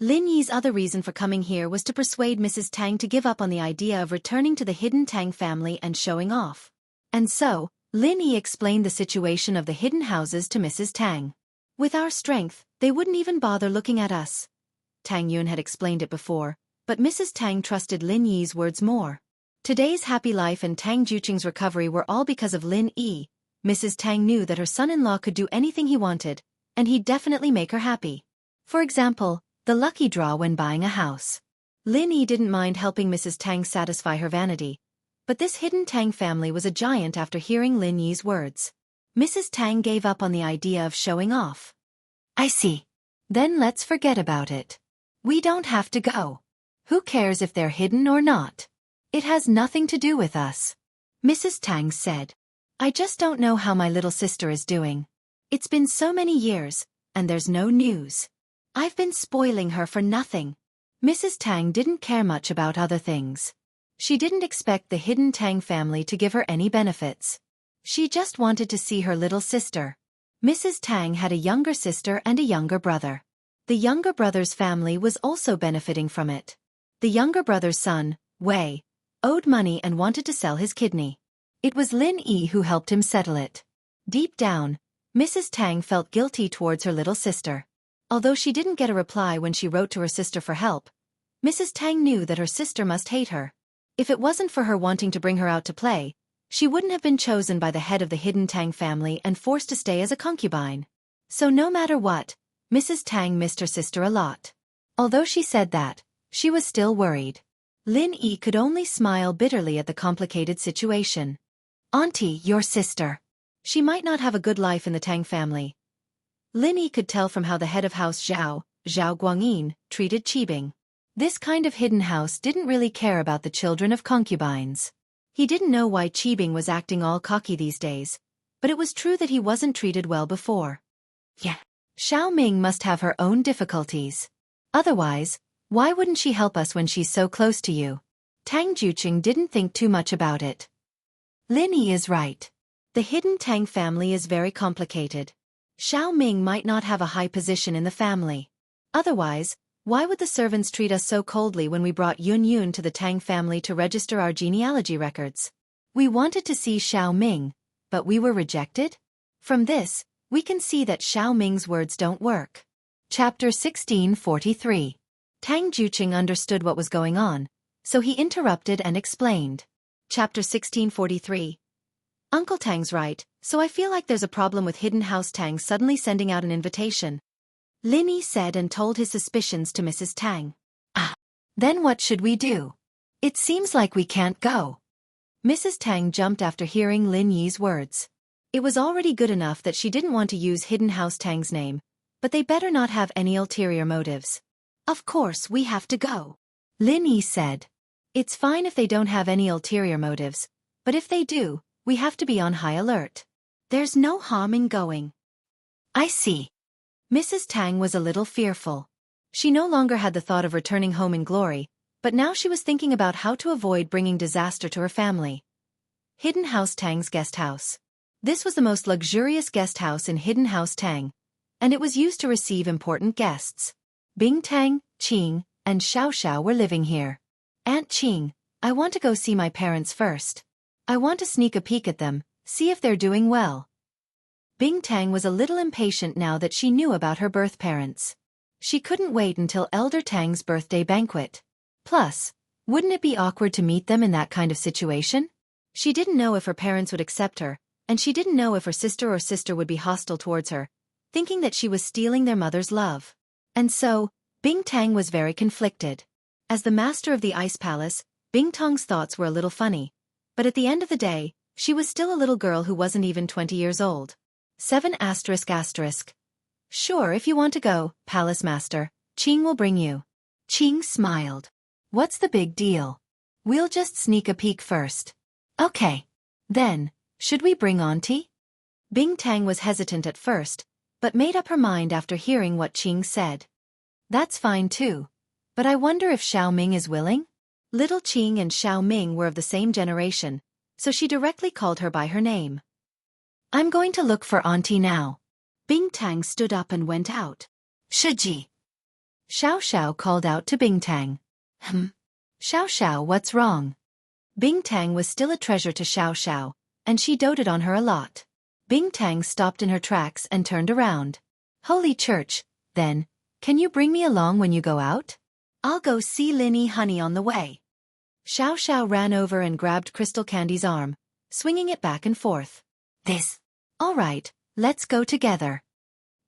S1: Lin Yi's other reason for coming here was to persuade Mrs. Tang to give up on the idea of returning to the hidden Tang family and showing off. And so, Lin Yi explained the situation of the hidden houses to Mrs. Tang. With our strength, they wouldn't even bother looking at us. Tang Yun had explained it before, but Mrs. Tang trusted Lin Yi's words more. Today's happy life and Tang Juqing's recovery were all because of Lin Yi. Mrs. Tang knew that her son-in-law could do anything he wanted, and he'd definitely make her happy. For example, the lucky draw when buying a house. Lin Yi didn't mind helping Mrs. Tang satisfy her vanity, but this hidden Tang family was a giant after hearing Lin Yi's words. Mrs. Tang gave up on the idea of showing off. I see. Then let's forget about it. We don't have to go. Who cares if they're hidden or not? It has nothing to do with us. Mrs. Tang said. I just don't know how my little sister is doing. It's been so many years, and there's no news. I've been spoiling her for nothing. Mrs. Tang didn't care much about other things. She didn't expect the hidden Tang family to give her any benefits. She just wanted to see her little sister. Mrs. Tang had a younger sister and a younger brother. The younger brother's family was also benefiting from it. The younger brother's son, Wei, owed money and wanted to sell his kidney. It was Lin Yi who helped him settle it. Deep down, Mrs. Tang felt guilty towards her little sister. Although she didn't get a reply when she wrote to her sister for help, Mrs. Tang knew that her sister must hate her. If it wasn't for her wanting to bring her out to play, she wouldn't have been chosen by the head of the hidden Tang family and forced to stay as a concubine. So no matter what, Mrs. Tang missed her sister a lot. Although she said that, she was still worried. Lin Yi could only smile bitterly at the complicated situation. Auntie, your sister. She might not have a good life in the Tang family. Lin Yi could tell from how the head of House Zhao Guangyin, treated Qibing. This kind of hidden house didn't really care about the children of concubines. He didn't know why Qibing was acting all cocky these days, but it was true that he wasn't treated well before. Yeah. Xiao Ming must have her own difficulties. Otherwise, why wouldn't she help us when she's so close to you? Tang Juqing didn't think too much about it. Lin Yi is right. The hidden Tang family is very complicated. Xiao Ming might not have a high position in the family. Otherwise, why would the servants treat us so coldly when we brought Yun Yun to the Tang family to register our genealogy records? We wanted to see Xiao Ming, but we were rejected? From this, we can see that Xiao Ming's words don't work. Chapter 1643. Tang Juqing understood what was going on, so he interrupted and explained. Chapter 1643. Uncle Tang's right, so I feel like there's a problem with Hidden House Tang suddenly sending out an invitation. Lin Yi said and told his suspicions to Mrs. Tang. Ah. Then what should we do? It seems like we can't go. Mrs. Tang jumped after hearing Lin Yi's words. It was already good enough that she didn't want to use Hidden House Tang's name, but they better not have any ulterior motives. Of course we have to go. Lin Yi said. It's fine if they don't have any ulterior motives, but if they do, we have to be on high alert. There's no harm in going. I see. Mrs. Tang was a little fearful. She no longer had the thought of returning home in glory, but now she was thinking about how to avoid bringing disaster to her family. Hidden House Tang's guest house. This was the most luxurious guest house in Hidden House Tang, and it was used to receive important guests. Bing Tang, Qing, and Xiao Xiao were living here. Aunt Qing, I want to go see my parents first. I want to sneak a peek at them, see if they're doing well. Bing Tang was a little impatient now that she knew about her birth parents. She couldn't wait until Elder Tang's birthday banquet. Plus, wouldn't it be awkward to meet them in that kind of situation? She didn't know if her parents would accept her, and she didn't know if her sister would be hostile towards her, thinking that she was stealing their mother's love. And so, Bing Tang was very conflicted. As the master of the ice palace, Bing Tang's thoughts were a little funny, but at the end of the day, she was still a little girl who wasn't even 20 years old. 7 ***. Sure, if you want to go, Palace Master, Qing will bring you. Qing smiled. What's the big deal? We'll just sneak a peek first. Okay. Then, should we bring Auntie? Bing Tang was hesitant at first, but made up her mind after hearing what Qing said. That's fine too. But I wonder if Xiao Ming is willing? Little Qing and Xiao Ming were of the same generation, so she directly called her by her name. I'm going to look for Auntie now. Bing Tang stood up and went out. Shiji. Xiao Xiao called out to Bing Tang. Xiao Xiao, what's wrong? Bing Tang was still a treasure to Xiao Xiao, and she doted on her a lot. Bing Tang stopped in her tracks and turned around. Holy church, then, can you bring me along when you go out? I'll go see Linny Honey on the way. Xiao Xiao ran over and grabbed Crystal Candy's arm, swinging it back and forth. All right, let's go together.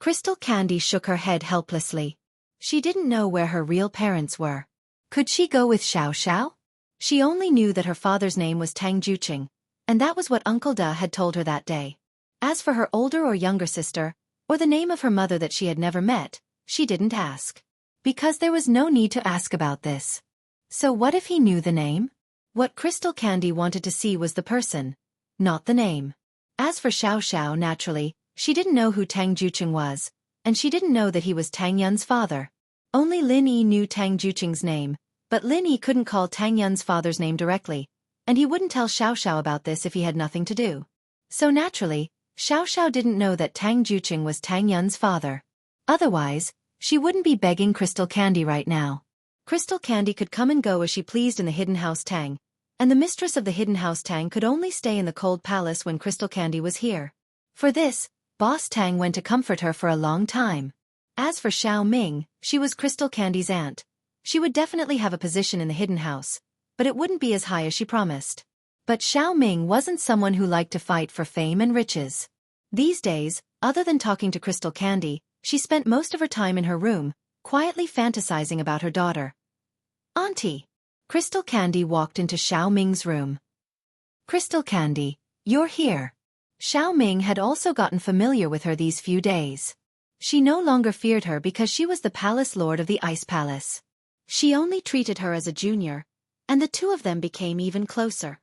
S1: Crystal Candy shook her head helplessly. She didn't know where her real parents were. Could she go with Xiao Xiao? She only knew that her father's name was Tang Juqing, and that was what Uncle Da had told her that day. As for her older or younger sister, or the name of her mother that she had never met, she didn't ask. Because there was no need to ask about this. So what if he knew the name? What Crystal Candy wanted to see was the person, not the name. As for Xiao Xiao, naturally, she didn't know who Tang Juqing was, and she didn't know that he was Tang Yun's father. Only Lin Yi knew Tang Juqing's name, but Lin Yi couldn't call Tang Yun's father's name directly, and he wouldn't tell Xiao Xiao about this if he had nothing to do. So naturally, Xiao Xiao didn't know that Tang Juqing was Tang Yun's father. Otherwise, she wouldn't be begging Crystal Candy right now. Crystal Candy could come and go as she pleased in the Hidden House Tang, and the mistress of the Hidden House Tang could only stay in the cold palace when Crystal Candy was here. For this, Boss Tang went to comfort her for a long time. As for Xiao Ming, she was Crystal Candy's aunt. She would definitely have a position in the Hidden House, but it wouldn't be as high as she promised. But Xiao Ming wasn't someone who liked to fight for fame and riches. These days, other than talking to Crystal Candy, she spent most of her time in her room, quietly fantasizing about her daughter. Auntie! Crystal Candy walked into Xiao Ming's room. Crystal Candy, you're here. Xiao Ming had also gotten familiar with her these few days. She no longer feared her because she was the palace lord of the Ice Palace. She only treated her as a junior, and the two of them became even closer.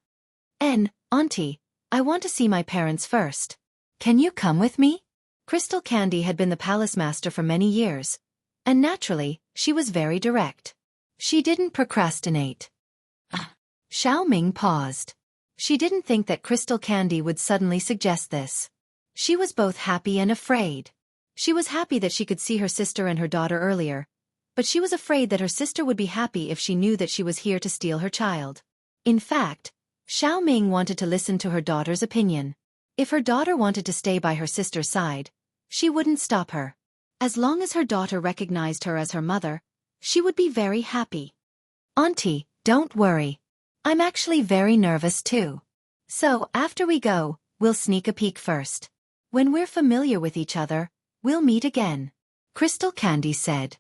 S1: Auntie, I want to see my parents first. Can you come with me? Crystal Candy had been the palace master for many years, and naturally, she was very direct. She didn't procrastinate. Xiao Ming paused. She didn't think that Crystal Candy would suddenly suggest this. She was both happy and afraid. She was happy that she could see her sister and her daughter earlier, but she was afraid that her sister would be happy if she knew that she was here to steal her child. In fact, Xiao Ming wanted to listen to her daughter's opinion. If her daughter wanted to stay by her sister's side, she wouldn't stop her. As long as her daughter recognized her as her mother, she would be very happy. Auntie, don't worry. I'm actually very nervous too. So, after we go, we'll sneak a peek first. When we're familiar with each other, we'll meet again. Crystal Candy said.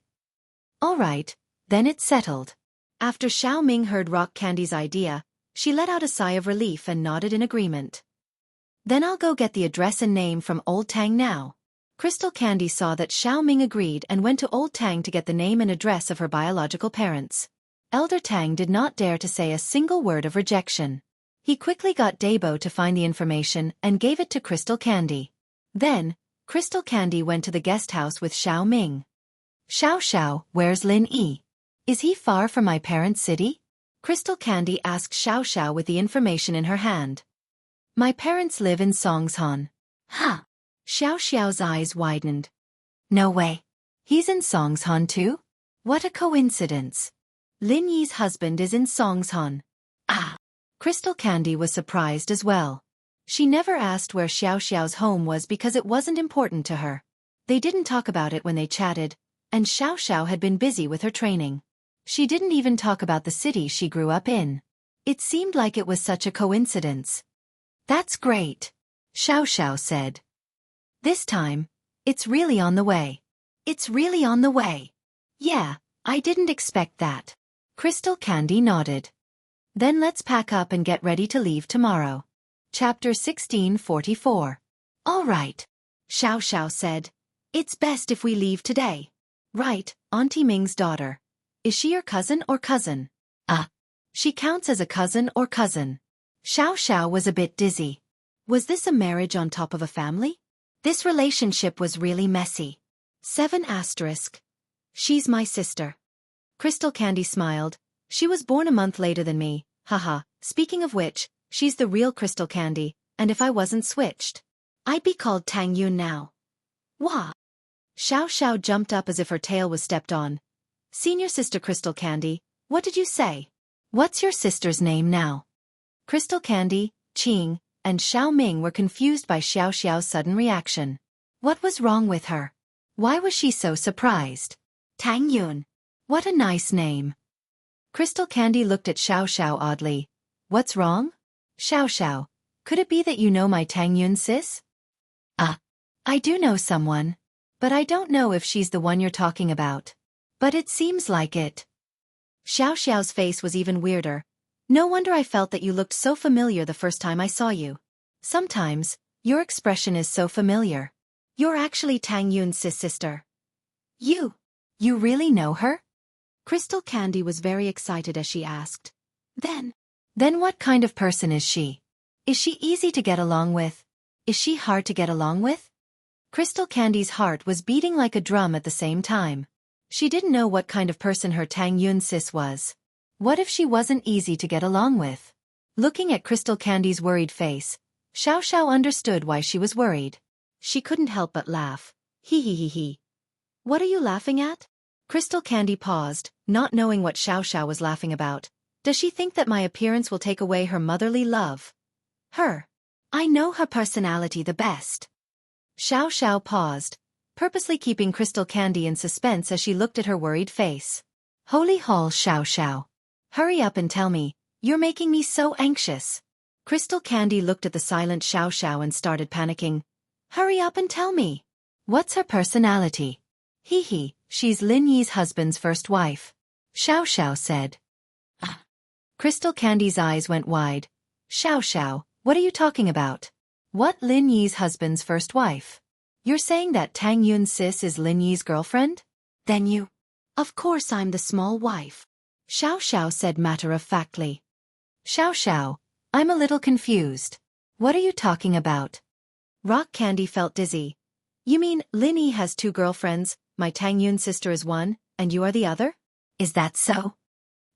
S1: All right, then it's settled. After Xiao Ming heard Rock Candy's idea, she let out a sigh of relief and nodded in agreement. Then I'll go get the address and name from Old Tang now. Crystal Candy saw that Xiao Ming agreed and went to Old Tang to get the name and address of her biological parents. Elder Tang did not dare to say a single word of rejection. He quickly got Dabo to find the information and gave it to Crystal Candy. Then, Crystal Candy went to the guest house with Xiao Ming. Xiao Xiao, where's Lin Yi? Is he far from my parents' city? Crystal Candy asked Xiao Xiao with the information in her hand. My parents live in Songshan. Huh. Xiao Xiao's eyes widened. No way. He's in Songshan too? What a coincidence. Lin Yi's husband is in Songshan. Ah! Crystal Candy was surprised as well. She never asked where Xiao Xiao's home was because it wasn't important to her. They didn't talk about it when they chatted, and Xiao had been busy with her training. She didn't even talk about the city she grew up in. It seemed like it was such a coincidence. That's great, Xiao said. This time, it's really on the way. It's really on the way. Yeah, I didn't expect that. Crystal Candy nodded. Then let's pack up and get ready to leave tomorrow. Chapter 1644. All right, Xiao said. It's best if we leave today. Right, Auntie Ming's daughter. Is she your cousin or cousin? She counts as a cousin or cousin. Xiao was a bit dizzy. Was this a marriage on top of a family? This relationship was really messy. 7 asterisk. She's my sister. Crystal Candy smiled. She was born a month later than me, haha. Speaking of which, she's the real Crystal Candy, and if I wasn't switched, I'd be called Tang Yun now. Wah! Xiao jumped up as if her tail was stepped on. Senior sister Crystal Candy, what did you say? What's your sister's name now? Crystal Candy, Qing, and Xiao Ming were confused by Xiao's sudden reaction. What was wrong with her? Why was she so surprised? Tang Yun. What a nice name. Crystal Candy looked at Xiao oddly. What's wrong? Xiao, could it be that you know my Tang Yun sis? I do know someone. But I don't know if she's the one you're talking about. But it seems like it. Xiao's face was even weirder. No wonder I felt that you looked so familiar the first time I saw you. Sometimes, your expression is so familiar. You're actually Tang Yun's sister. You really know her? Crystal Candy was very excited as she asked. Then what kind of person is she? Is she easy to get along with? Is she hard to get along with? Crystal Candy's heart was beating like a drum at the same time. She didn't know what kind of person her Tang Yun sis was. What if she wasn't easy to get along with? Looking at Crystal Candy's worried face, Xiao understood why she was worried. She couldn't help but laugh. He. What are you laughing at? Crystal Candy paused, not knowing what Xiao was laughing about. Does she think that my appearance will take away her motherly love? Her. I know her personality the best. Xiao paused, purposely keeping Crystal Candy in suspense as she looked at her worried face. Holy hall, Xiao. Hurry up and tell me, you're making me so anxious. Crystal Candy looked at the silent Xiao and started panicking. Hurry up and tell me. What's her personality? She's Lin Yi's husband's first wife. Xiao said. Crystal Candy's eyes went wide. Xiao, what are you talking about? What Lin Yi's husband's first wife? You're saying that Tang Yun's sis is Lin Yi's girlfriend? Then you. Of course I'm the small wife. Xiao said matter-of-factly. Xiao, I'm a little confused. What are you talking about? Rock Candy felt dizzy. You mean Lin Yi has 2 girlfriends, my Tang Yun sister is one, and you are the other? Is that so?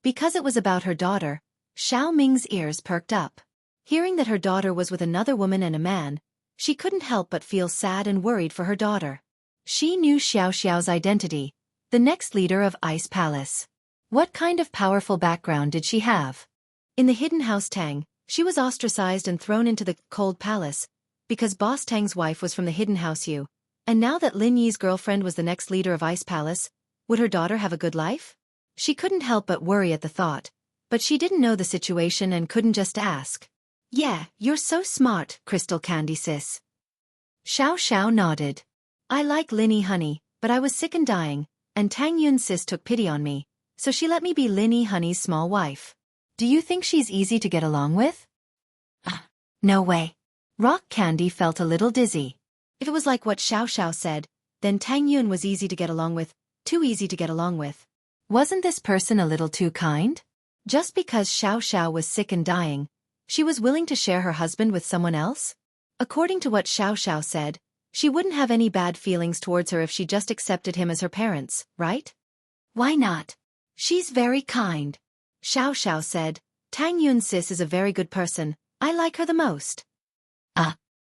S1: Because it was about her daughter, Xiao Ming's ears perked up. Hearing that her daughter was with another woman and a man, she couldn't help but feel sad and worried for her daughter. She knew Xiao's identity, the next leader of Ice Palace. What kind of powerful background did she have? In the hidden house Tang, she was ostracized and thrown into the cold palace, because Boss Tang's wife was from the hidden house Yu. And now that Lin Yi's girlfriend was the next leader of Ice Palace, would her daughter have a good life? She couldn't help but worry at the thought, but she didn't know the situation and couldn't just ask. Yeah, you're so smart, Crystal Candy sis. Xiao nodded. I like Lin Yi honey, but I was sick and dying, and Tang Yun's sis took pity on me, so she let me be Lin Yi honey's small wife. Do you think she's easy to get along with? No way. Rock Candy felt a little dizzy. If it was like what Xiao said, then Tang Yun was easy to get along with, too easy to get along with. Wasn't this person a little too kind? Just because Xiao was sick and dying, she was willing to share her husband with someone else? According to what Xiao said, she wouldn't have any bad feelings towards her if she just accepted him as her parents, right? Why not? She's very kind. Xiao said, Tang Yun's sis is a very good person, I like her the most.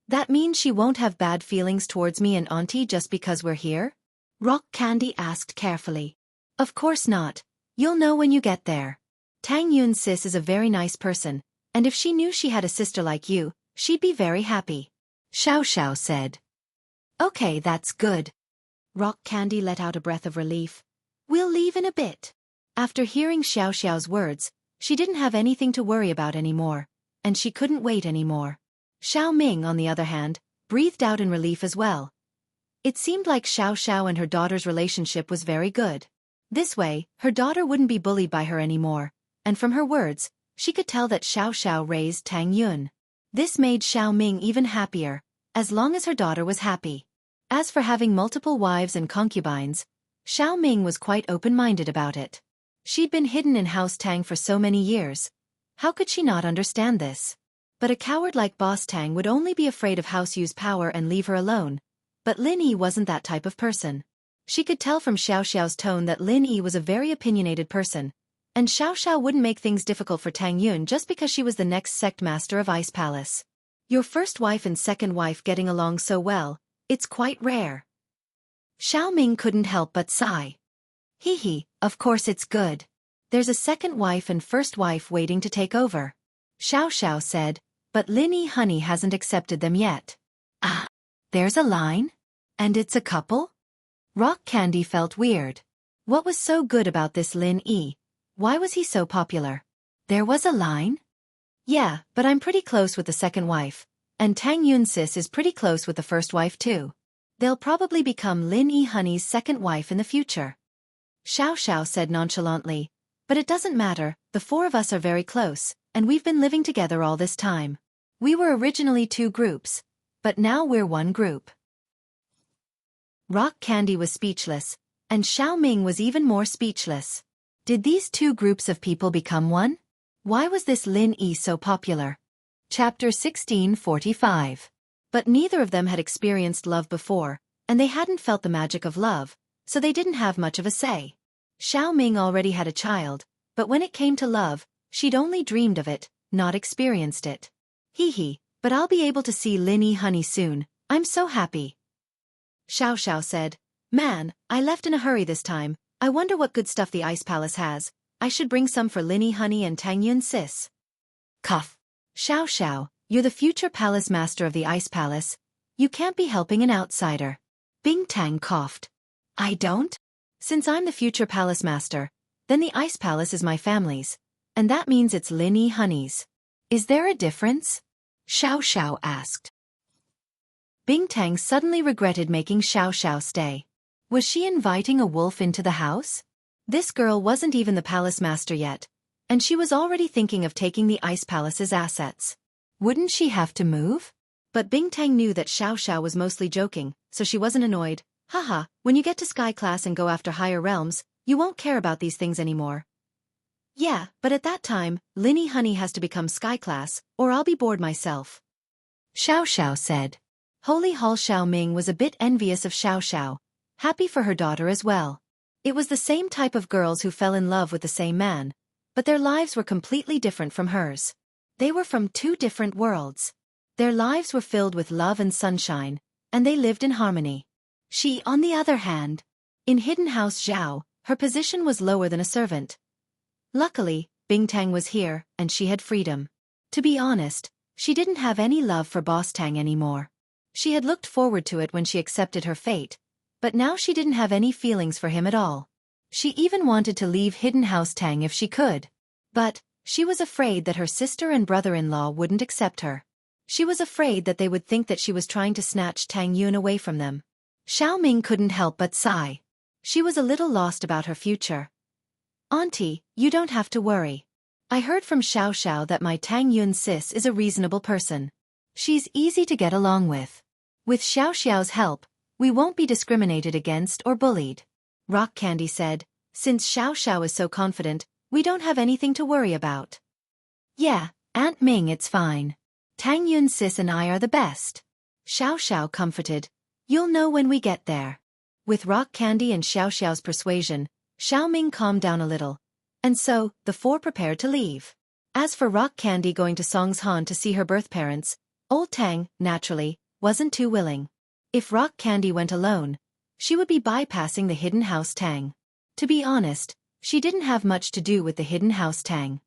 S1: That means she won't have bad feelings towards me and Auntie just because we're here? Rock Candy asked carefully. Of course not. You'll know when you get there. Tang Yun's sis is a very nice person, and if she knew she had a sister like you, she'd be very happy. Xiao said. Okay, that's good. Rock Candy let out a breath of relief. We'll leave in a bit. After hearing Xiaoxiao's words, she didn't have anything to worry about anymore, and she couldn't wait anymore. Xiao Ming, on the other hand, breathed out in relief as well. It seemed like Xiaoxiao and her daughter's relationship was very good. This way, her daughter wouldn't be bullied by her anymore, and from her words, she could tell that Xiaoxiao raised Tang Yun. This made Xiao Ming even happier, as long as her daughter was happy. As for having multiple wives and concubines, Xiao Ming was quite open-minded about it. She'd been hidden in House Tang for so many years. How could she not understand this? But a coward like Boss Tang would only be afraid of House Yu's power and leave her alone. But Lin Yi wasn't that type of person. She could tell from Xiaoxiao's tone that Lin Yi was a very opinionated person, and Xiaoxiao wouldn't make things difficult for Tang Yun just because she was the next sect master of Ice Palace. Your first wife and second wife getting along so well, it's quite rare. Xiao Ming couldn't help but sigh. Hee, of course it's good. There's a second wife and first wife waiting to take over. Xiaoxiao said, but Lin Yi honey hasn't accepted them yet. Ah, there's a line? And it's a couple? Rock Candy felt weird. What was so good about this Lin Yi? Why was he so popular? There was a line? Yeah, but I'm pretty close with the second wife, and Tang Yun sis is pretty close with the first wife too. They'll probably become Lin Yi honey's second wife in the future. Xiaoxiao said nonchalantly, but it doesn't matter, the four of us are very close, and we've been living together all this time. We were originally two groups, but now we're one group. Rock Candy was speechless, and Xiao Ming was even more speechless. Did these two groups of people become one? Why was this Lin Yi so popular? Chapter 1645. But neither of them had experienced love before, and they hadn't felt the magic of love, so they didn't have much of a say. Xiao Ming already had a child, but when it came to love, she'd only dreamed of it, not experienced it. But I'll be able to see Lin Yi honey soon, I'm so happy. Xiaoxiao said, Man, I left in a hurry this time, I wonder what good stuff the Ice Palace has, I should bring some for Lin Yi honey and Tang Yun sis. Cough. Xiaoxiao, you're the future palace master of the Ice Palace, you can't be helping an outsider. Bing Tang coughed. I don't? Since I'm the future palace master, then the Ice Palace is my family's, and that means it's Lin Yi honey's. Is there a difference? Xiaoxiao asked. Bing Tang suddenly regretted making Xiaoxiao stay. Was she inviting a wolf into the house? This girl wasn't even the palace master yet, and she was already thinking of taking the Ice Palace's assets. Wouldn't she have to move? But Bing Tang knew that Xiaoxiao was mostly joking, so she wasn't annoyed. Haha, when you get to Sky Class and go after higher realms, you won't care about these things anymore. Yeah, but at that time, Lin Yi honey has to become Sky Class, or I'll be bored myself. Xiaoxiao said. Holy Hall Xiao Ming was a bit envious of Xiaoxiao, happy for her daughter as well. It was the same type of girls who fell in love with the same man, but their lives were completely different from hers. They were from two different worlds. Their lives were filled with love and sunshine, and they lived in harmony. She, on the other hand, in Hidden House Zhao, her position was lower than a servant. Luckily, Bing Tang was here, and she had freedom. To be honest, she didn't have any love for Boss Tang anymore. She had looked forward to it when she accepted her fate, but now she didn't have any feelings for him at all. She even wanted to leave Hidden House Tang if she could. But she was afraid that her sister and brother-in-law wouldn't accept her. She was afraid that they would think that she was trying to snatch Tang Yun away from them. Xiao Ming couldn't help but sigh. She was a little lost about her future. Auntie, you don't have to worry. I heard from Xiaoxiao that my Tang Yun sis is a reasonable person. She's easy to get along with. With Xiaoxiao's help, we won't be discriminated against or bullied. Rock Candy said, since Xiaoxiao is so confident, we don't have anything to worry about. Yeah, Aunt Ming, it's fine. Tang Yun sis and I are the best. Xiaoxiao comforted. You'll know when we get there. With Rock Candy and Xiaoxiao's persuasion, Xiao Ming calmed down a little, and so, the four prepared to leave. As for Rock Candy going to Songshan to see her birth parents, old Tang, naturally, wasn't too willing. If Rock Candy went alone, she would be bypassing the Hidden House Tang. To be honest, she didn't have much to do with the Hidden House Tang.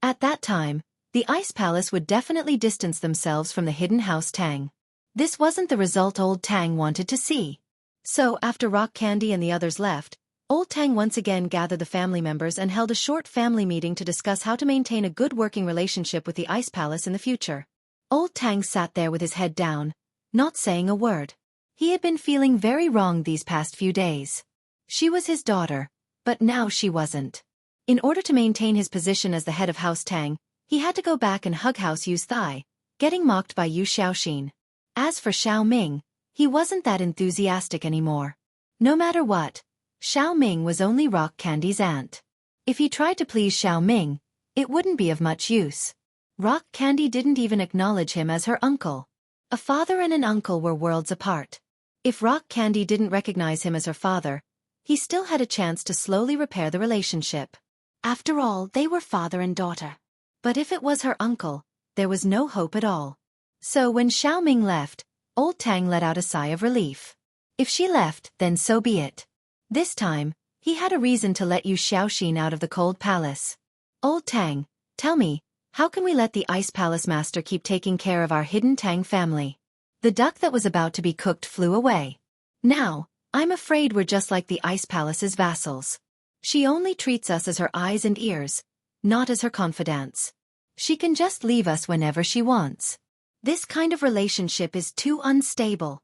S1: At that time, the Ice Palace would definitely distance themselves from the Hidden House Tang. This wasn't the result old Tang wanted to see. So after Rock Candy and the others left, Old Tang once again gathered the family members and held a short family meeting to discuss how to maintain a good working relationship with the Ice Palace in the future. Old Tang sat there with his head down, not saying a word. He had been feeling very wrong these past few days. She was his daughter, but now she wasn't. In order to maintain his position as the head of House Tang, he had to go back and hug House Yu's thigh, getting mocked by Yu Xiaoxin. As for Xiao Ming, he wasn't that enthusiastic anymore. No matter what, Xiao Ming was only Rock Candy's aunt. If he tried to please Xiao Ming, it wouldn't be of much use. Rock Candy didn't even acknowledge him as her uncle. A father and an uncle were worlds apart. If Rock Candy didn't recognize him as her father, he still had a chance to slowly repair the relationship. After all, they were father and daughter. But if it was her uncle, there was no hope at all. So when Xiao Ming left, Old Tang let out a sigh of relief. If she left, then so be it. This time, he had a reason to let Yu Xiaoxin out of the cold palace. Old Tang, tell me, how can we let the Ice Palace Master keep taking care of our hidden Tang family? The duck that was about to be cooked flew away. Now, I'm afraid we're just like the Ice Palace's vassals. She only treats us as her eyes and ears, not as her confidants. She can just leave us whenever she wants. This kind of relationship is too unstable.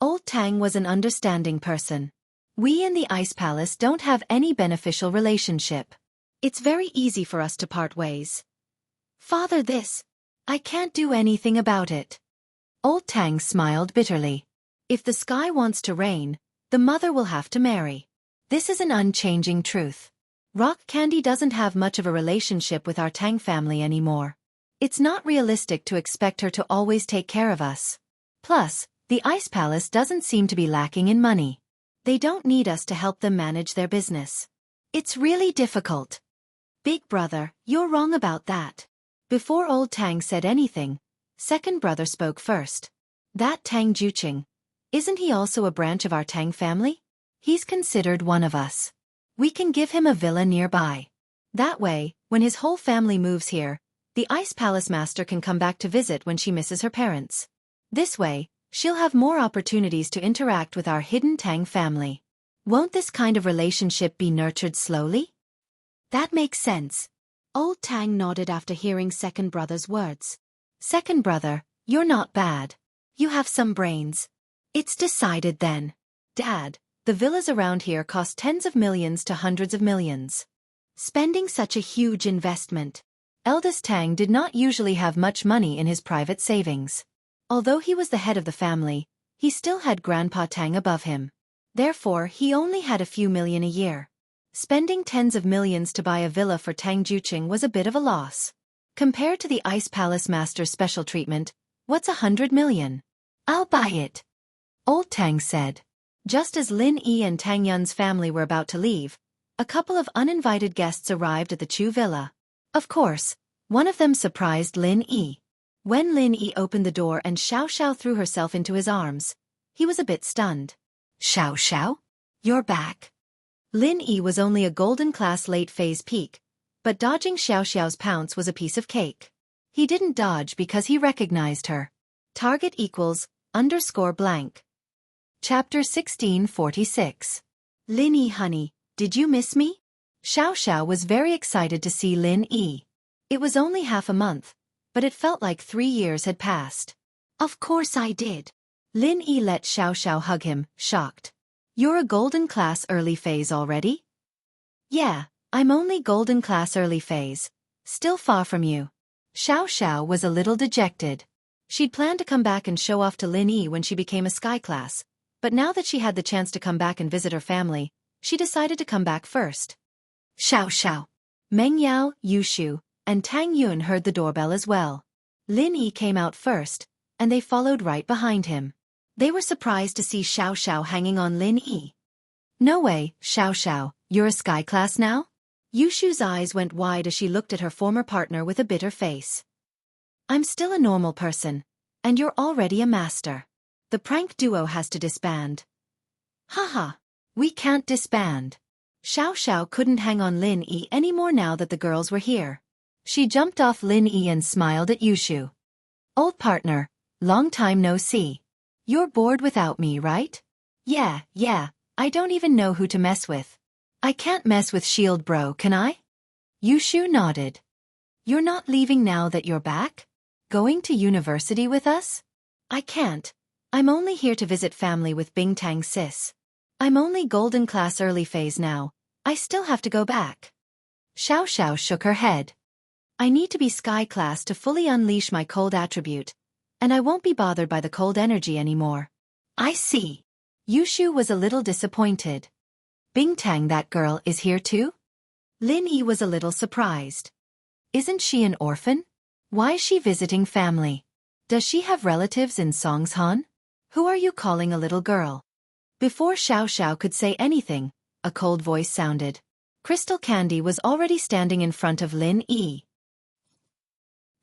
S1: Old Tang was an understanding person. We in the Ice Palace don't have any beneficial relationship. It's very easy for us to part ways. Father, I can't do anything about it. Old Tang smiled bitterly. If the sky wants to rain, the mother will have to marry. This is an unchanging truth. Rock Candy doesn't have much of a relationship with our Tang family anymore. It's not realistic to expect her to always take care of us. Plus, the Ice Palace doesn't seem to be lacking in money. They don't need us to help them manage their business. It's really difficult. Big brother, you're wrong about that. Before Old Tang said anything, second brother spoke first. That Tang Juqing, isn't he also a branch of our Tang family? He's considered one of us. We can give him a villa nearby. That way, when his whole family moves here, the Ice Palace Master can come back to visit when she misses her parents. This way, she'll have more opportunities to interact with our hidden Tang family. Won't this kind of relationship be nurtured slowly? That makes sense. Old Tang nodded after hearing second brother's words. Second brother, you're not bad. You have some brains. It's decided then. Dad, the villas around here cost tens of millions to hundreds of millions. Spending such a huge investment. Eldest Tang did not usually have much money in his private savings. Although he was the head of the family, he still had Grandpa Tang above him. Therefore, he only had a few million a year. Spending tens of millions to buy a villa for Tang Juqing was a bit of a loss. Compared to the Ice Palace Master's special treatment, what's 100 million? I'll buy it. Old Tang said. Just as Lin Yi and Tang Yun's family were about to leave, a couple of uninvited guests arrived at the Chu villa. Of course, one of them surprised Lin Yi. When Lin Yi opened the door and Xiao Xiao threw herself into his arms, he was a bit stunned. Xiao Xiao? You're back. Lin Yi was only a golden class late phase peak, but dodging Xiao Xiao's pounce was a piece of cake. He didn't dodge because he recognized her. Target equals _blank. Chapter 1646. Lin Yi, honey, did you miss me? Xiao Xiao was very excited to see Lin Yi. It was only half a month, but it felt like 3 years had passed. Of course I did. Lin Yi let Xiao Xiao hug him, shocked. You're a golden class early phase already? Yeah, I'm only golden class early phase. Still far from you. Xiao Xiao was a little dejected. She'd planned to come back and show off to Lin Yi when she became a sky class, but now that she had the chance to come back and visit her family, she decided to come back first. Xiao Xiao. Meng Yao, Yu Shu, and Tang Yun heard the doorbell as well. Lin Yi came out first, and they followed right behind him. They were surprised to see Xiao Xiao hanging on Lin Yi. No way, Xiao Xiao, you're a sky class now? Yu Shu's eyes went wide as she looked at her former partner with a bitter face. I'm still a normal person, and you're already a master. The prank duo has to disband. Haha, we can't disband. Xiao Xiao couldn't hang on Lin Yi anymore now that the girls were here. She jumped off Lin Yi and smiled at Yu Shu. Old partner, long time no see. You're bored without me, right? Yeah, I don't even know who to mess with. I can't mess with Shield Bro, can I? Yushu nodded. You're not leaving now that you're back? Going to university with us? I can't. I'm only here to visit family with Bingtang sis. I'm only golden class early phase now. I still have to go back. Xiao shook her head. I need to be sky class to fully unleash my cold attribute, and I won't be bothered by the cold energy anymore. I see. Yushu was a little disappointed. Bingtang, that girl, is here too? Lin Yi was a little surprised. Isn't she an orphan? Why is she visiting family? Does she have relatives in Songshan? Who are you calling a little girl? Before Xiao could say anything, a cold voice sounded. Crystal Candy was already standing in front of Lin Yi.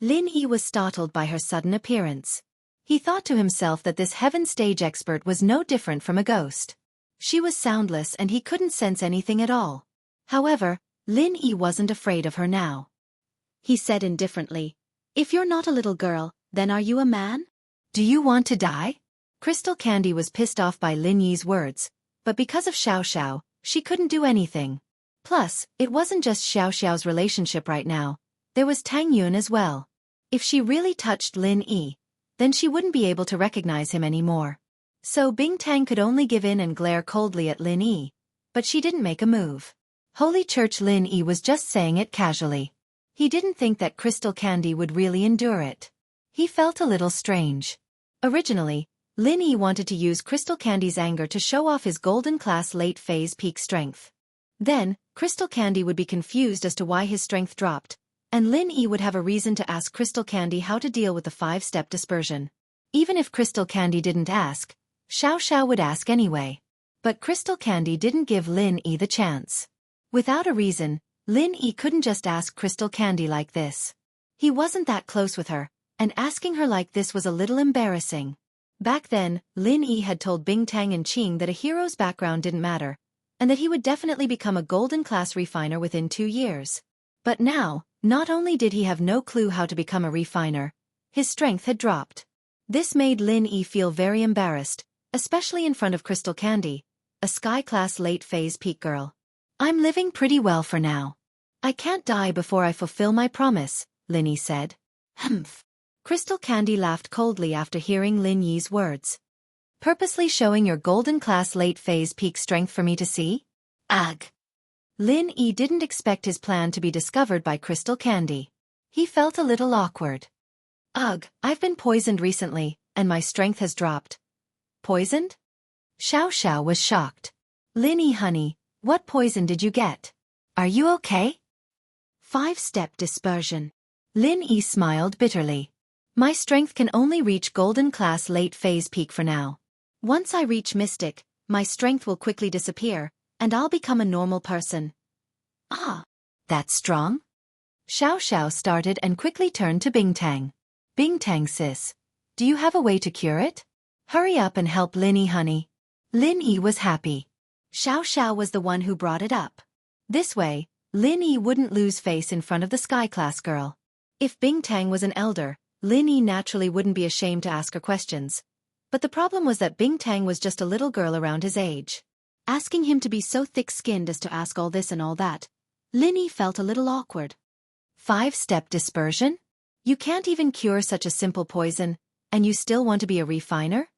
S1: Lin Yi was startled by her sudden appearance. He thought to himself that this heaven stage expert was no different from a ghost. She was soundless and he couldn't sense anything at all. However, Lin Yi wasn't afraid of her now. He said indifferently, "If you're not a little girl, then are you a man? Do you want to die?" Crystal Candy was pissed off by Lin Yi's words, but because of Xiao, she couldn't do anything. Plus, it wasn't just Xiao's relationship right now. There was Tang Yun as well. If she really touched Lin Yi, then she wouldn't be able to recognize him anymore. So Bingtang could only give in and glare coldly at Lin Yi, but she didn't make a move. Holy Church, Lin Yi was just saying it casually. He didn't think that Crystal Candy would really endure it. He felt a little strange. Originally, Lin Yi wanted to use Crystal Candy's anger to show off his golden class late phase peak strength. Then, Crystal Candy would be confused as to why his strength dropped, and Lin Yi would have a reason to ask Crystal Candy how to deal with the 5-step dispersion. Even if Crystal Candy didn't ask, Xiao would ask anyway. But Crystal Candy didn't give Lin Yi the chance. Without a reason, Lin Yi couldn't just ask Crystal Candy like this. He wasn't that close with her, and asking her like this was a little embarrassing. Back then, Lin Yi had told Bingtang and Qing that a hero's background didn't matter, and that he would definitely become a golden class refiner within 2 years. But now, not only did he have no clue how to become a refiner, his strength had dropped. This made Lin Yi feel very embarrassed, especially in front of Crystal Candy, a sky class late phase peak girl. I'm living pretty well for now. I can't die before I fulfill my promise, Lin Yi said. Humph. Crystal Candy laughed coldly after hearing Lin Yi's words. Purposely showing your golden class late phase peak strength for me to see? Ugh. Lin Yi didn't expect his plan to be discovered by Crystal Candy. He felt a little awkward. Ugh, I've been poisoned recently, and my strength has dropped. Poisoned? Xiao was shocked. Lin Yi, honey, what poison did you get? Are you okay? 5-step dispersion. Lin Yi smiled bitterly. My strength can only reach golden class late phase peak for now. Once I reach mystic, my strength will quickly disappear, and I'll become a normal person. Ah, that's strong? Xiao started and quickly turned to Bingtang. Bingtang sis, do you have a way to cure it? Hurry up and help Lin Yi, honey. Lin Yi was happy. Xiao was the one who brought it up. This way, Lin Yi wouldn't lose face in front of the sky class girl. If Bingtang was an elder, Lin Yi naturally wouldn't be ashamed to ask her questions. But the problem was that Bingtang was just a little girl around his age. Asking him to be so thick-skinned as to ask all this and all that, Lin Yi felt a little awkward. 5-step dispersion? You can't even cure such a simple poison, and you still want to be a refiner?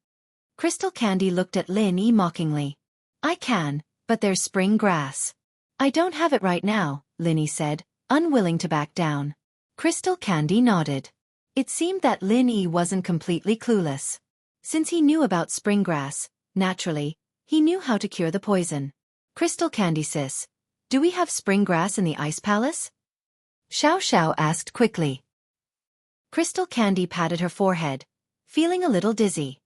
S1: Crystal Candy looked at Lin Yi mockingly. I can, but there's spring grass. I don't have it right now, Lin Yi said, unwilling to back down. Crystal Candy nodded. It seemed that Lin Yi wasn't completely clueless. Since he knew about spring grass, naturally, he knew how to cure the poison. Crystal Candy sis, do we have spring grass in the Ice Palace? Xiao asked quickly. Crystal Candy patted her forehead, feeling a little dizzy.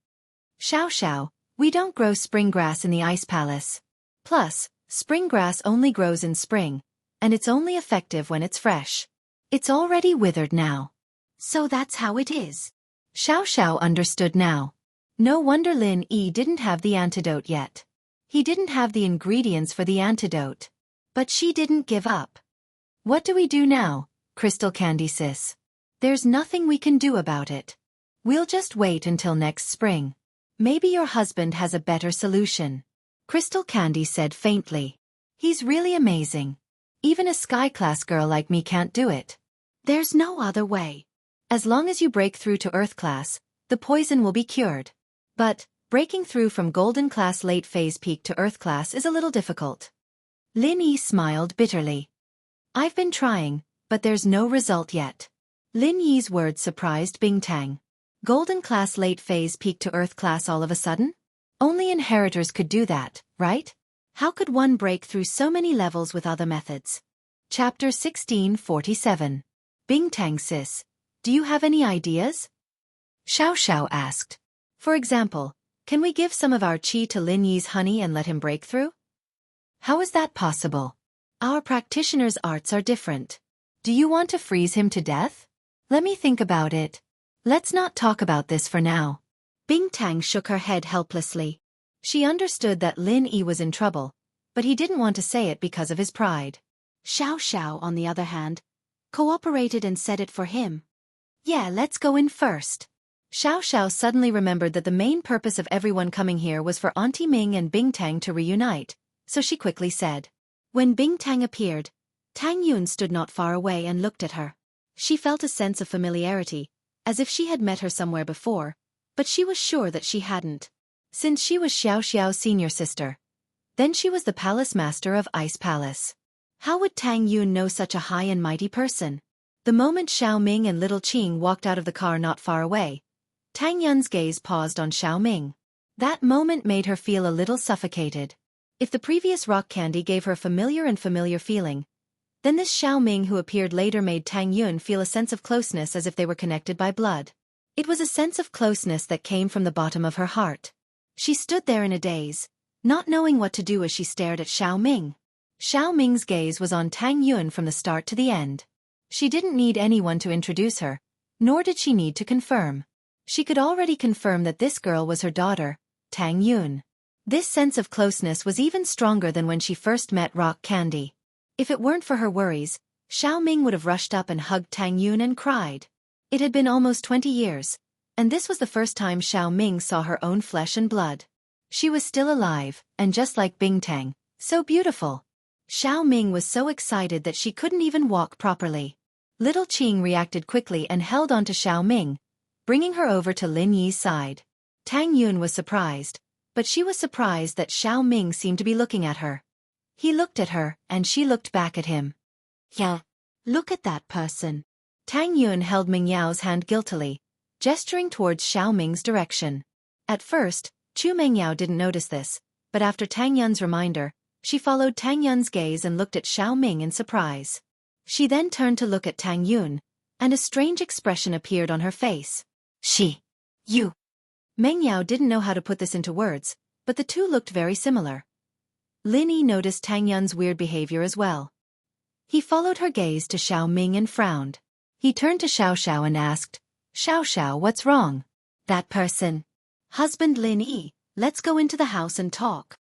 S1: Xiao, we don't grow spring grass in the Ice Palace. Plus, spring grass only grows in spring, and it's only effective when it's fresh. It's already withered now. So that's how it is. Xiao understood now. No wonder Lin Yi didn't have the antidote yet. He didn't have the ingredients for the antidote. But she didn't give up. What do we do now, Crystal Candy sis? There's nothing we can do about it. We'll just wait until next spring. Maybe your husband has a better solution. Crystal Candy said faintly. He's really amazing. Even a sky-class girl like me can't do it. There's no other way. As long as you break through to Earth class, the poison will be cured. But, breaking through from Golden class late phase peak to Earth class is a little difficult. Lin Yi smiled bitterly. I've been trying, but there's no result yet. Lin Yi's words surprised Bingtang. Golden class late phase peak to Earth class all of a sudden? Only inheritors could do that, right? How could one break through so many levels with other methods? Chapter 1647. Bingtang sis, do you have any ideas? Xiao asked. For example, can we give some of our qi to Lin Yi's honey and let him break through? How is that possible? Our practitioner's arts are different. Do you want to freeze him to death? Let me think about it. Let's not talk about this for now. Bingtang shook her head helplessly. She understood that Lin Yi was in trouble, but he didn't want to say it because of his pride. Xiao, on the other hand, cooperated and said it for him. Yeah, let's go in first. Xiao suddenly remembered that the main purpose of everyone coming here was for Auntie Ming and Bingtang to reunite, so she quickly said. When Bingtang appeared, Tang Yun stood not far away and looked at her. She felt a sense of familiarity, as if she had met her somewhere before, but she was sure that she hadn't. Since she was Xiao's senior sister. Then she was the palace master of Ice Palace. How would Tang Yun know such a high and mighty person? The moment Xiao Ming and little Qing walked out of the car not far away, Tang Yun's gaze paused on Xiao Ming. That moment made her feel a little suffocated. If the previous rock candy gave her familiar feeling, then this Xiao Ming who appeared later made Tang Yun feel a sense of closeness as if they were connected by blood. It was a sense of closeness that came from the bottom of her heart. She stood there in a daze, not knowing what to do as she stared at Xiao Ming. Xiao Ming's gaze was on Tang Yun from the start to the end. She didn't need anyone to introduce her, nor did she need to confirm. She could already confirm that this girl was her daughter, Tang Yun. This sense of closeness was even stronger than when she first met Rock Candy. If it weren't for her worries, Xiao Ming would have rushed up and hugged Tang Yun and cried. It had been almost 20 years, and this was the first time Xiao Ming saw her own flesh and blood. She was still alive, and just like Bingtang, so beautiful. Xiao Ming was so excited that she couldn't even walk properly. Little Qing reacted quickly and held on to Xiao Ming, bringing her over to Lin Yi's side. Tang Yun was surprised, but she was surprised that Xiao Ming seemed to be looking at her. He looked at her, and she looked back at him. Yeah. Look at that person. Tang Yun held Ming Yao's hand guiltily, gesturing towards Xiao Ming's direction. At first, Chu Mengyao didn't notice this, but after Tang Yun's reminder, she followed Tang Yun's gaze and looked at Xiao Ming in surprise. She then turned to look at Tang Yun, and a strange expression appeared on her face. You. Mengyao didn't know how to put this into words, but the two looked very similar. Lin Yi noticed Tang Yun's weird behavior as well. He followed her gaze to Xiao Ming and frowned. He turned to Xiao and asked, Xiao, what's wrong? That person. Husband Lin Yi, let's go into the house and talk.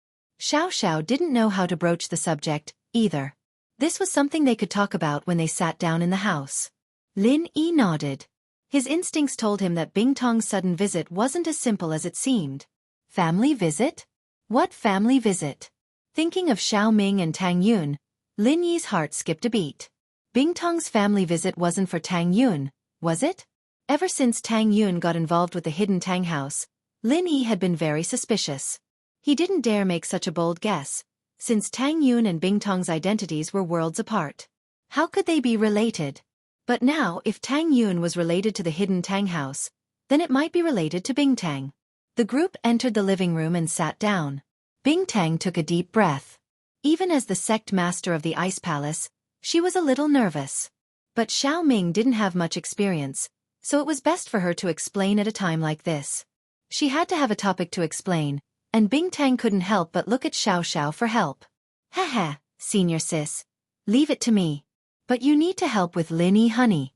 S1: Xiao didn't know how to broach the subject, either. This was something they could talk about when they sat down in the house. Lin Yi nodded. His instincts told him that Bingtong's sudden visit wasn't as simple as it seemed. Family visit? What family visit? Thinking of Xiao Ming and Tang Yun, Lin Yi's heart skipped a beat. Bingtong's family visit wasn't for Tang Yun, was it? Ever since Tang Yun got involved with the hidden Tang house, Lin Yi had been very suspicious. He didn't dare make such a bold guess, since Tang Yun and Bingtong's identities were worlds apart. How could they be related? But now, if Tang Yun was related to the hidden Tang house, then it might be related to Bingtang. The group entered the living room and sat down. Bingtang took a deep breath. Even as the sect master of the Ice Palace, she was a little nervous. But Xiao Ming didn't have much experience, so it was best for her to explain at a time like this. She had to have a topic to explain, and Bingtang couldn't help but look at Xiao for help. Haha, senior sis. Leave it to me. But you need to help with Lin Yi honey.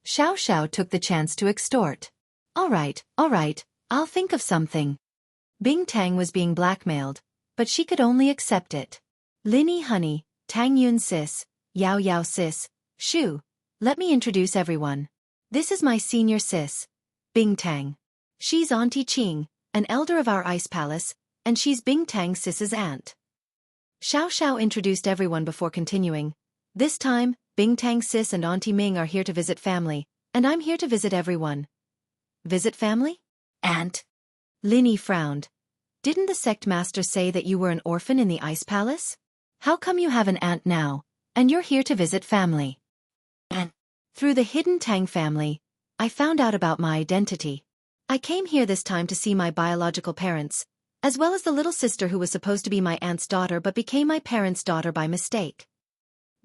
S1: Xiao took the chance to extort. All right, I'll think of something. Bingtang was being blackmailed, but she could only accept it. Lin Yi honey, Tang Yun sis, Yao sis, Shu. Let me introduce everyone. This is my senior sis, Bingtang. She's Auntie Qing, an elder of our ice palace, and she's Bingtang Sis's aunt. Xiao introduced everyone before continuing. This time, Bingtang Sis and Auntie Ming are here to visit family, and I'm here to visit everyone. Visit family? Aunt? Lin Yi frowned. Didn't the sect master say that you were an orphan in the ice palace? How come you have an aunt now, and you're here to visit family? And through the hidden Tang family, I found out about my identity. I came here this time to see my biological parents, as well as the little sister who was supposed to be my aunt's daughter but became my parents' daughter by mistake.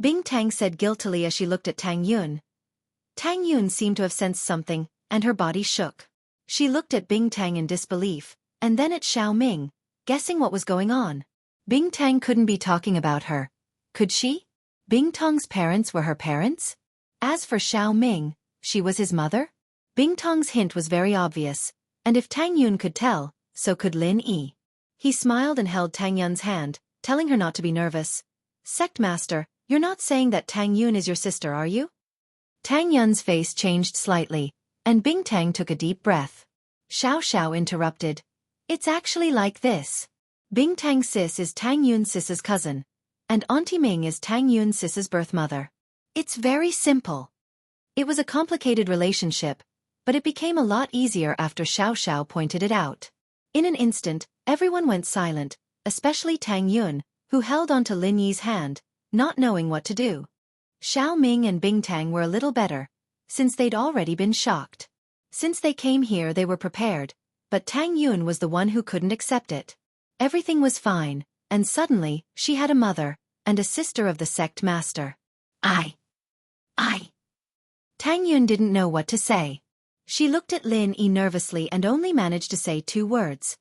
S1: Bingtang said guiltily as she looked at Tang Yun. Tang Yun seemed to have sensed something, and her body shook. She looked at Bingtang in disbelief, and then at Xiao Ming, guessing what was going on. Bingtang couldn't be talking about her. Could she? Bingtang's parents were her parents? As for Xiao Ming, she was his mother? Bingtang's hint was very obvious, and if Tang Yun could tell, so could Lin Yi. He smiled and held Tang Yun's hand, telling her not to be nervous. Sect Master, you're not saying that Tang Yun is your sister, are you? Tang Yun's face changed slightly, and Bingtang took a deep breath. Xiao interrupted. It's actually like this. Bingtang Sis is Tang Yun Sis's cousin, and Auntie Ming is Tang Yun Sis's birth mother. It's very simple. It was a complicated relationship, but it became a lot easier after Xiao pointed it out. In an instant, everyone went silent, especially Tang Yun, who held onto Lin Yi's hand, not knowing what to do. Xiao Ming and Bingtang were a little better, since they'd already been shocked. Since they came here they were prepared, but Tang Yun was the one who couldn't accept it. Everything was fine, and suddenly, she had a mother, and a sister of the sect master. I. Tang Yun didn't know what to say. She looked at Lin Yi nervously and only managed to say 2 words.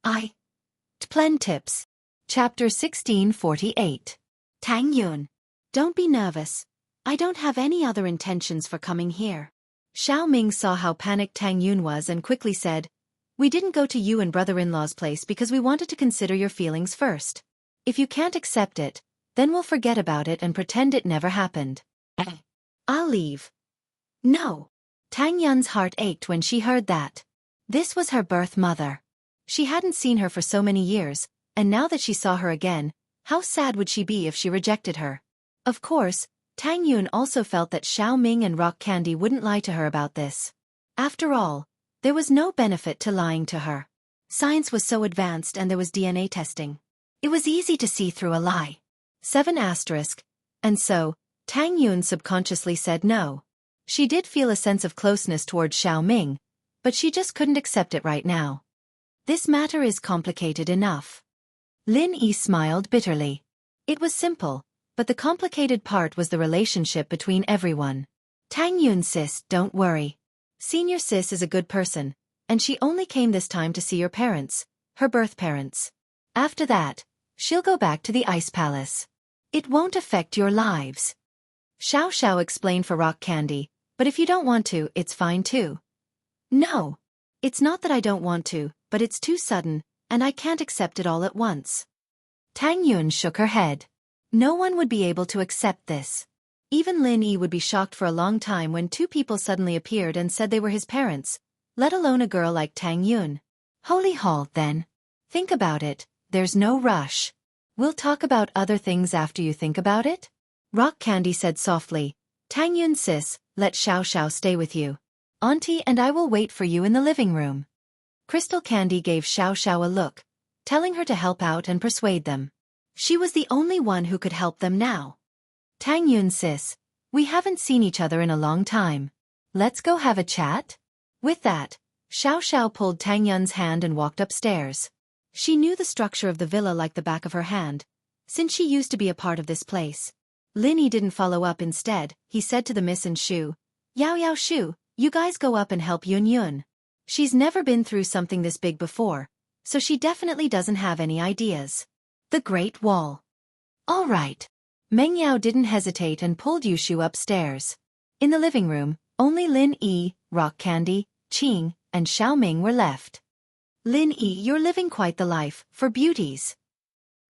S1: Tplen Tips. Chapter 1648. Tang Yun. Don't be nervous. I don't have any other intentions for coming here. Xiao Ming saw how panicked Tang Yun was and quickly said, We didn't go to you and brother-in-law's place because we wanted to consider your feelings first. If you can't accept it, then we'll forget about it and pretend it never happened. I'll leave. No. Tang Yun's heart ached when she heard that. This was her birth mother. She hadn't seen her for so many years, and now that she saw her again, how sad would she be if she rejected her? Of course, Tang Yun also felt that Xiao Ming and Rock Candy wouldn't lie to her about this. After all, there was no benefit to lying to her. Science was so advanced and there was DNA testing. It was easy to see through a lie. 7 asterisk. And so, Tang Yun subconsciously said no. She did feel a sense of closeness towards Xiao Ming, but she just couldn't accept it right now. This matter is complicated enough. Lin Yi smiled bitterly. It was simple, but the complicated part was the relationship between everyone. Tang Yun sis, don't worry. Senior sis is a good person, and she only came this time to see your parents, her birth parents. After that, she'll go back to the Ice Palace. It won't affect your lives. Xiao explained for Rock Candy, but if you don't want to, it's fine too. No. It's not that I don't want to, but it's too sudden, and I can't accept it all at once. Tang Yun shook her head. No one would be able to accept this. Even Lin Yi would be shocked for a long time when 2 people suddenly appeared and said they were his parents, let alone a girl like Tang Yun. Holy hall, then. Think about it, there's no rush. We'll talk about other things after you think about it? Rock Candy said softly, Tang Yun sis, let Xiao stay with you. Auntie and I will wait for you in the living room. Crystal Candy gave Xiao a look, telling her to help out and persuade them. She was the only one who could help them now. Tang Yun sis, we haven't seen each other in a long time. Let's go have a chat? With that, Xiao pulled Tang Yun's hand and walked upstairs. She knew the structure of the villa like the back of her hand, since she used to be a part of this place. Lin Yi didn't follow up instead, he said to the Miss and Shu. Yao Shu, you guys go up and help Yun. She's never been through something this big before, so she definitely doesn't have any ideas. The Great Wall. All right. Meng Yao didn't hesitate and pulled Yushu upstairs. In the living room, only Lin Yi, Rock Candy, Qing, and Xiao Ming were left. Lin Yi, you're living quite the life, for beauties.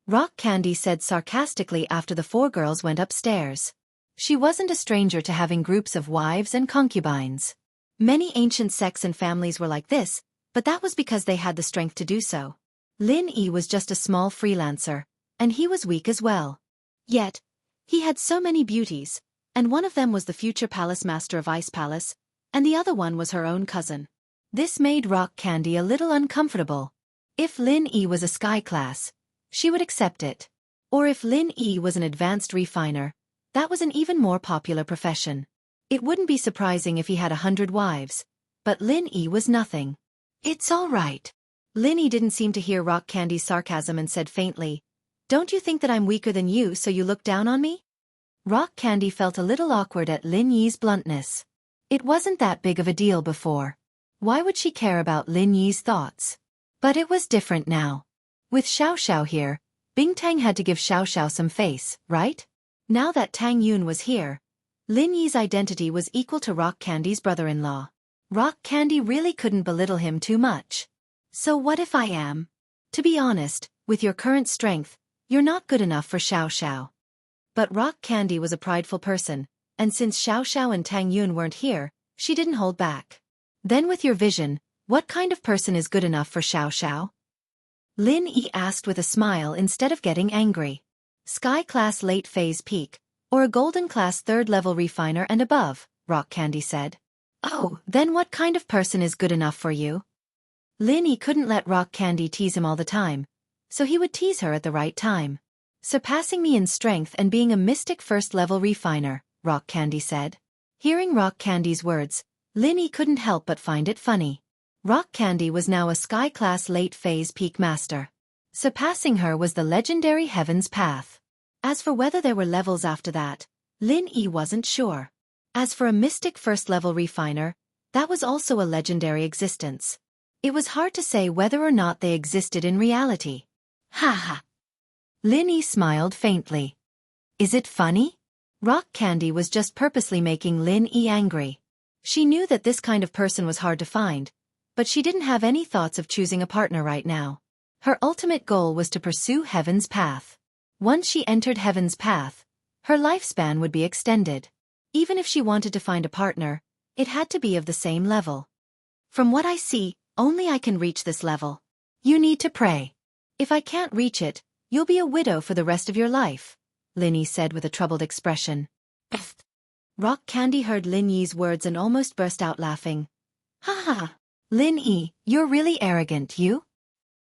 S1: Rock Candy said sarcastically after the 4 girls went upstairs. She wasn't a stranger to having groups of wives and concubines. Many ancient sects and families were like this, but that was because they had the strength to do so. Lin Yi was just a small freelancer, and he was weak as well. Yet, he had so many beauties, and one of them was the future palace master of Ice Palace, and the other one was her own cousin. This made Rock Candy a little uncomfortable. If Lin Yi was a sky class, she would accept it. Or if Lin Yi was an advanced refiner, that was an even more popular profession. It wouldn't be surprising if he had 100 wives, but Lin Yi was nothing. It's all right. Lin Yi didn't seem to hear Rock Candy's sarcasm and said faintly, "Don't you think that I'm weaker than you, so you look down on me?" Rock Candy felt a little awkward at Lin Yi's bluntness. It wasn't that big of a deal before. Why would she care about Lin Yi's thoughts? But it was different now. With Xiaoxiao here, Bingtang had to give Xiaoxiao some face, right? Now that Tang Yun was here, Lin Yi's identity was equal to Rock Candy's brother-in-law. Rock Candy really couldn't belittle him too much. So what if I am? To be honest, with your current strength, you're not good enough for Xiaoxiao. But Rock Candy was a prideful person, and since Xiaoxiao and Tang Yun weren't here, she didn't hold back. Then with your vision, what kind of person is good enough for Xiaoxiao? Lin Yi asked with a smile instead of getting angry. Sky class late phase peak, or a golden class third level refiner and above, Rock Candy said. Oh, then what kind of person is good enough for you? Lin Yi couldn't let Rock Candy tease him all the time, so he would tease her at the right time. Surpassing me in strength and being a mystic first-level refiner, Rock Candy said. Hearing Rock Candy's words, Lin Yi couldn't help but find it funny. Rock Candy was now a sky-class late-phase peak master. Surpassing her was the legendary Heaven's Path. As for whether there were levels after that, Lin Yi wasn't sure. As for a mystic first-level refiner, that was also a legendary existence. It was hard to say whether or not they existed in reality. Ha ha! Lin Yi smiled faintly. Is it funny? Rock Candy was just purposely making Lin Yi angry. She knew that this kind of person was hard to find, but she didn't have any thoughts of choosing a partner right now. Her ultimate goal was to pursue Heaven's Path. Once she entered Heaven's Path, her lifespan would be extended. Even if she wanted to find a partner, it had to be of the same level. From what I see, only I can reach this level. You need to pray. If I can't reach it, you'll be a widow for the rest of your life, Lin Yi said with a troubled expression. Rock Candy heard Lin Yi's words and almost burst out laughing. Ha ha! Lin Yi, you're really arrogant, you?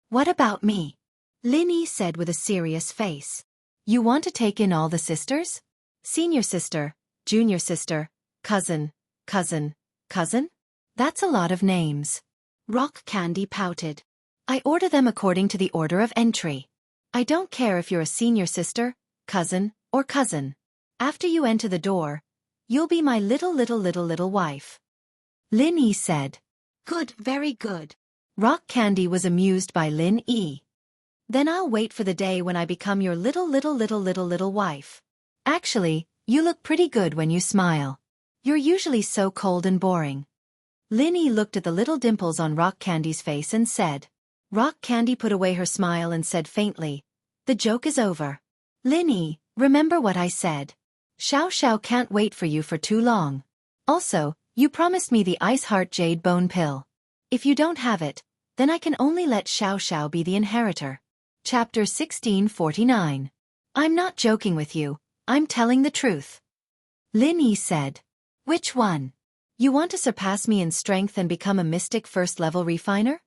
S1: What about me? Lin Yi said with a serious face. You want to take in all the sisters? Senior sister, junior sister, cousin, cousin, cousin? That's a lot of names. Rock Candy pouted. I order them according to the order of entry. I don't care if you're a senior sister, cousin, or cousin. After you enter the door, you'll be my little wife. Lin Yi said. Good, very good. Rock Candy was amused by Lin Yi. Then I'll wait for the day when I become your little wife. Actually, you look pretty good when you smile. You're usually so cold and boring. Lin Yi looked at the little dimples on Rock Candy's face and said. Rock Candy put away her smile and said faintly, the joke is over. Lin Yi, remember what I said. Xiaoxiao can't wait for you for too long. Also, you promised me the Ice Heart Jade Bone Pill. If you don't have it, then I can only let Xiaoxiao be the inheritor. Chapter 1649. I'm not joking with you, I'm telling the truth. Lin Yi said. Which one? You want to surpass me in strength and become a mystic first-level refiner?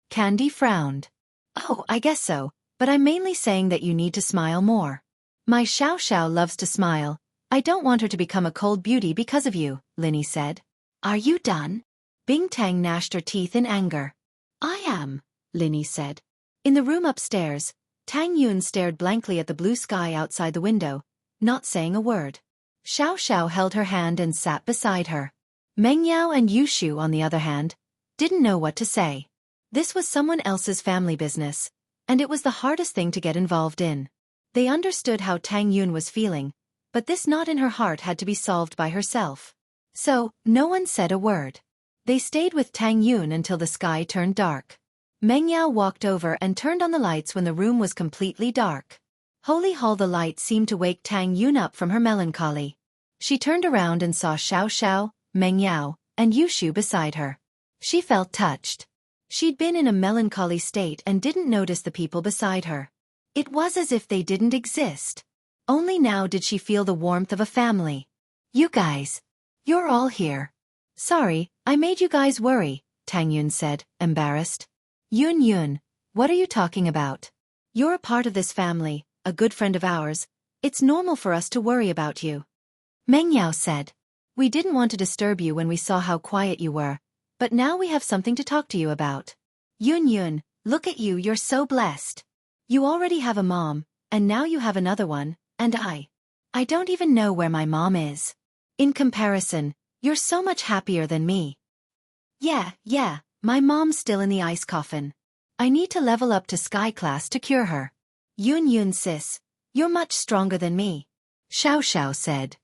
S1: Candy frowned. Oh, I guess so, but I'm mainly saying that you need to smile more. My Xiaoxiao loves to smile. I don't want her to become a cold beauty because of you, Lin Yi said. Are you done? Bingtang gnashed her teeth in anger. I am, Lin Yi said. In the room upstairs, Tang Yun stared blankly at the blue sky outside the window, not saying a word. Xiaoxiao held her hand and sat beside her. Mengyao and Yushu, on the other hand, didn't know what to say. This was someone else's family business, and it was the hardest thing to get involved in. They understood how Tang Yun was feeling, but this knot in her heart had to be solved by herself. So, no one said a word. They stayed with Tang Yun until the sky turned dark. Mengyao walked over and turned on the lights when the room was completely dark. Holy Hall, the light seemed to wake Tang Yun up from her melancholy. She turned around and saw Xiaoxiao, Mengyao, and Yushu beside her. She felt touched. She'd been in a melancholy state and didn't notice the people beside her. It was as if they didn't exist. Only now did she feel the warmth of a family. You guys. You're all here. Sorry, I made you guys worry, Tang Yun said, embarrassed. Yun, what are you talking about? You're a part of this family, a good friend of ours. It's normal for us to worry about you. Meng Yao said. We didn't want to disturb you when we saw how quiet you were, but now we have something to talk to you about. Yun, look at you, you're so blessed. You already have a mom, and now you have another one, and I don't even know where my mom is. In comparison, you're so much happier than me. Yeah, my mom's still in the ice coffin. I need to level up to sky class to cure her. Yun sis, you're much stronger than me. Xiao said.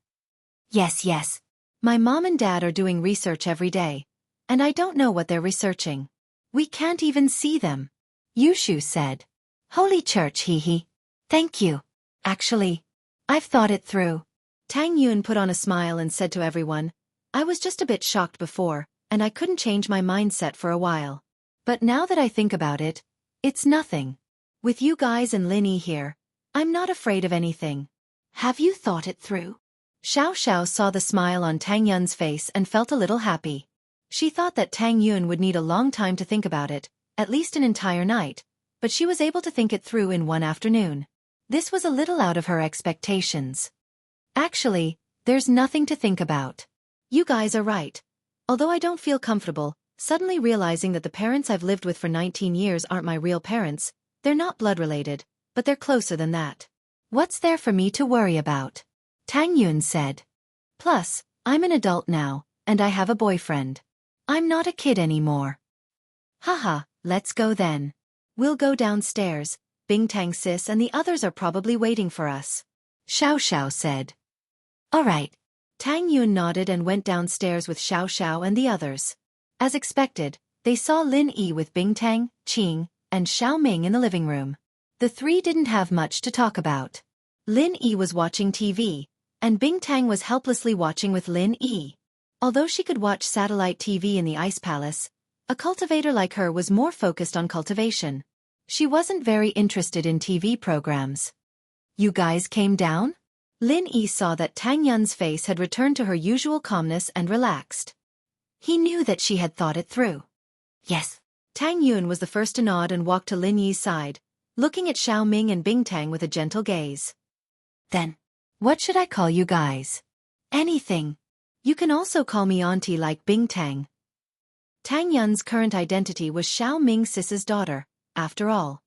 S1: Yes. My mom and dad are doing research every day, and I don't know what they're researching. We can't even see them. Yushu said. Holy church, hee. Thank you. Actually, I've thought it through. Tang Yun put on a smile and said to everyone, I was just a bit shocked before, and I couldn't change my mindset for a while. But now that I think about it, it's nothing. With you guys and Lin Yi here, I'm not afraid of anything. Have you thought it through? Xiao saw the smile on Tang Yun's face and felt a little happy. She thought that Tang Yun would need a long time to think about it, at least an entire night, but she was able to think it through in one afternoon. This was a little out of her expectations. Actually, there's nothing to think about. You guys are right. Although I don't feel comfortable, suddenly realizing that the parents I've lived with for 19 years aren't my real parents, they're not blood-related, but they're closer than that. What's there for me to worry about? Tang Yun said. Plus, I'm an adult now, and I have a boyfriend. I'm not a kid anymore. Haha, let's go then. We'll go downstairs. Bingtang sis and the others are probably waiting for us. Xiao said. Alright. Tang Yun nodded and went downstairs with Xiao and the others. As expected, they saw Lin Yi with Bingtang, Qing, and Xiao Ming in the living room. The three didn't have much to talk about. Lin Yi was watching TV, and Bingtang was helplessly watching with Lin Yi. Although she could watch satellite TV in the Ice Palace, a cultivator like her was more focused on cultivation. She wasn't very interested in TV programs. You guys came down? Lin Yi saw that Tang Yun's face had returned to her usual calmness and relaxed. He knew that she had thought it through. Yes. Tang Yun was the first to nod and walk to Lin Yi's side, looking at Xiao Ming and Bingtang with a gentle gaze. Then, what should I call you guys? Anything. You can also call me auntie like Bingtang. Tang Yun's current identity was Xiao Ming Sis's daughter, after all.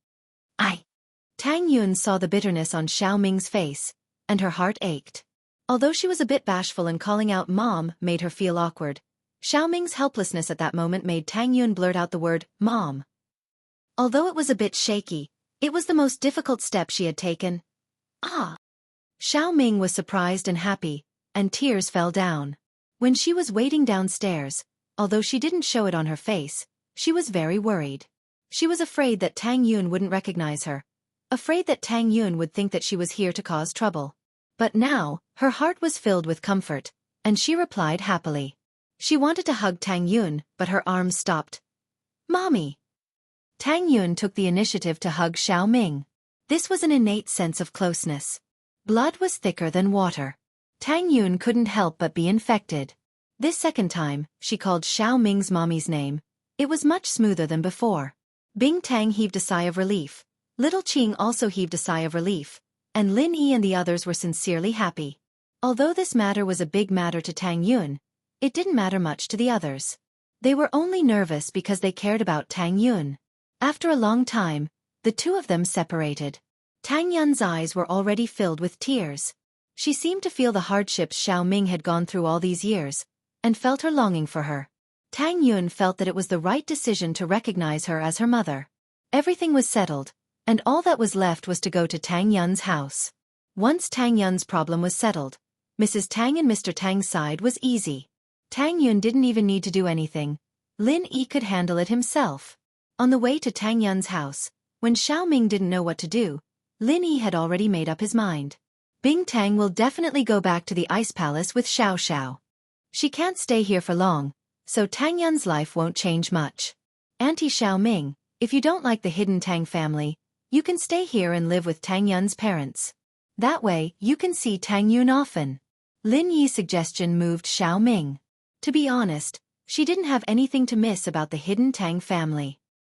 S1: Tang Yun saw the bitterness on Xiao Ming's face, and her heart ached. Although she was a bit bashful and calling out Mom made her feel awkward, Xiao Ming's helplessness at that moment made Tang Yun blurt out the word, Mom. Although it was a bit shaky, it was the most difficult step she had taken. Xiao Ming was surprised and happy, and tears fell down. When she was waiting downstairs, although she didn't show it on her face, she was very worried. She was afraid that Tang Yun wouldn't recognize her, afraid that Tang Yun would think that she was here to cause trouble. But now, her heart was filled with comfort, and she replied happily. She wanted to hug Tang Yun, but her arms stopped. Mommy! Tang Yun took the initiative to hug Xiao Ming. This was an innate sense of closeness. Blood was thicker than water. Tang Yun couldn't help but be infected. This second time, she called Xiao Ming's mommy's name. It was much smoother than before. Bingtang heaved a sigh of relief. Little Qing also heaved a sigh of relief, and Lin Yi and the others were sincerely happy. Although this matter was a big matter to Tang Yun, it didn't matter much to the others. They were only nervous because they cared about Tang Yun. After a long time, the two of them separated. Tang Yun's eyes were already filled with tears. She seemed to feel the hardships Xiao Ming had gone through all these years, and felt her longing for her. Tang Yun felt that it was the right decision to recognize her as her mother. Everything was settled, and all that was left was to go to Tang Yun's house. Once Tang Yun's problem was settled, Mrs. Tang and Mr. Tang's side was easy. Tang Yun didn't even need to do anything. Lin Yi could handle it himself. On the way to Tang Yun's house, when Xiao Ming didn't know what to do, Lin Yi had already made up his mind. Bingtang will definitely go back to the Ice Palace with Xiao. She can't stay here for long, so Tang Yun's life won't change much. Auntie Xiaoming, if you don't like the hidden Tang family, you can stay here and live with Tang Yun's parents. That way, you can see Tang Yun often. Lin Yi's suggestion moved Xiaoming. To be honest, she didn't have anything to miss about the hidden Tang family.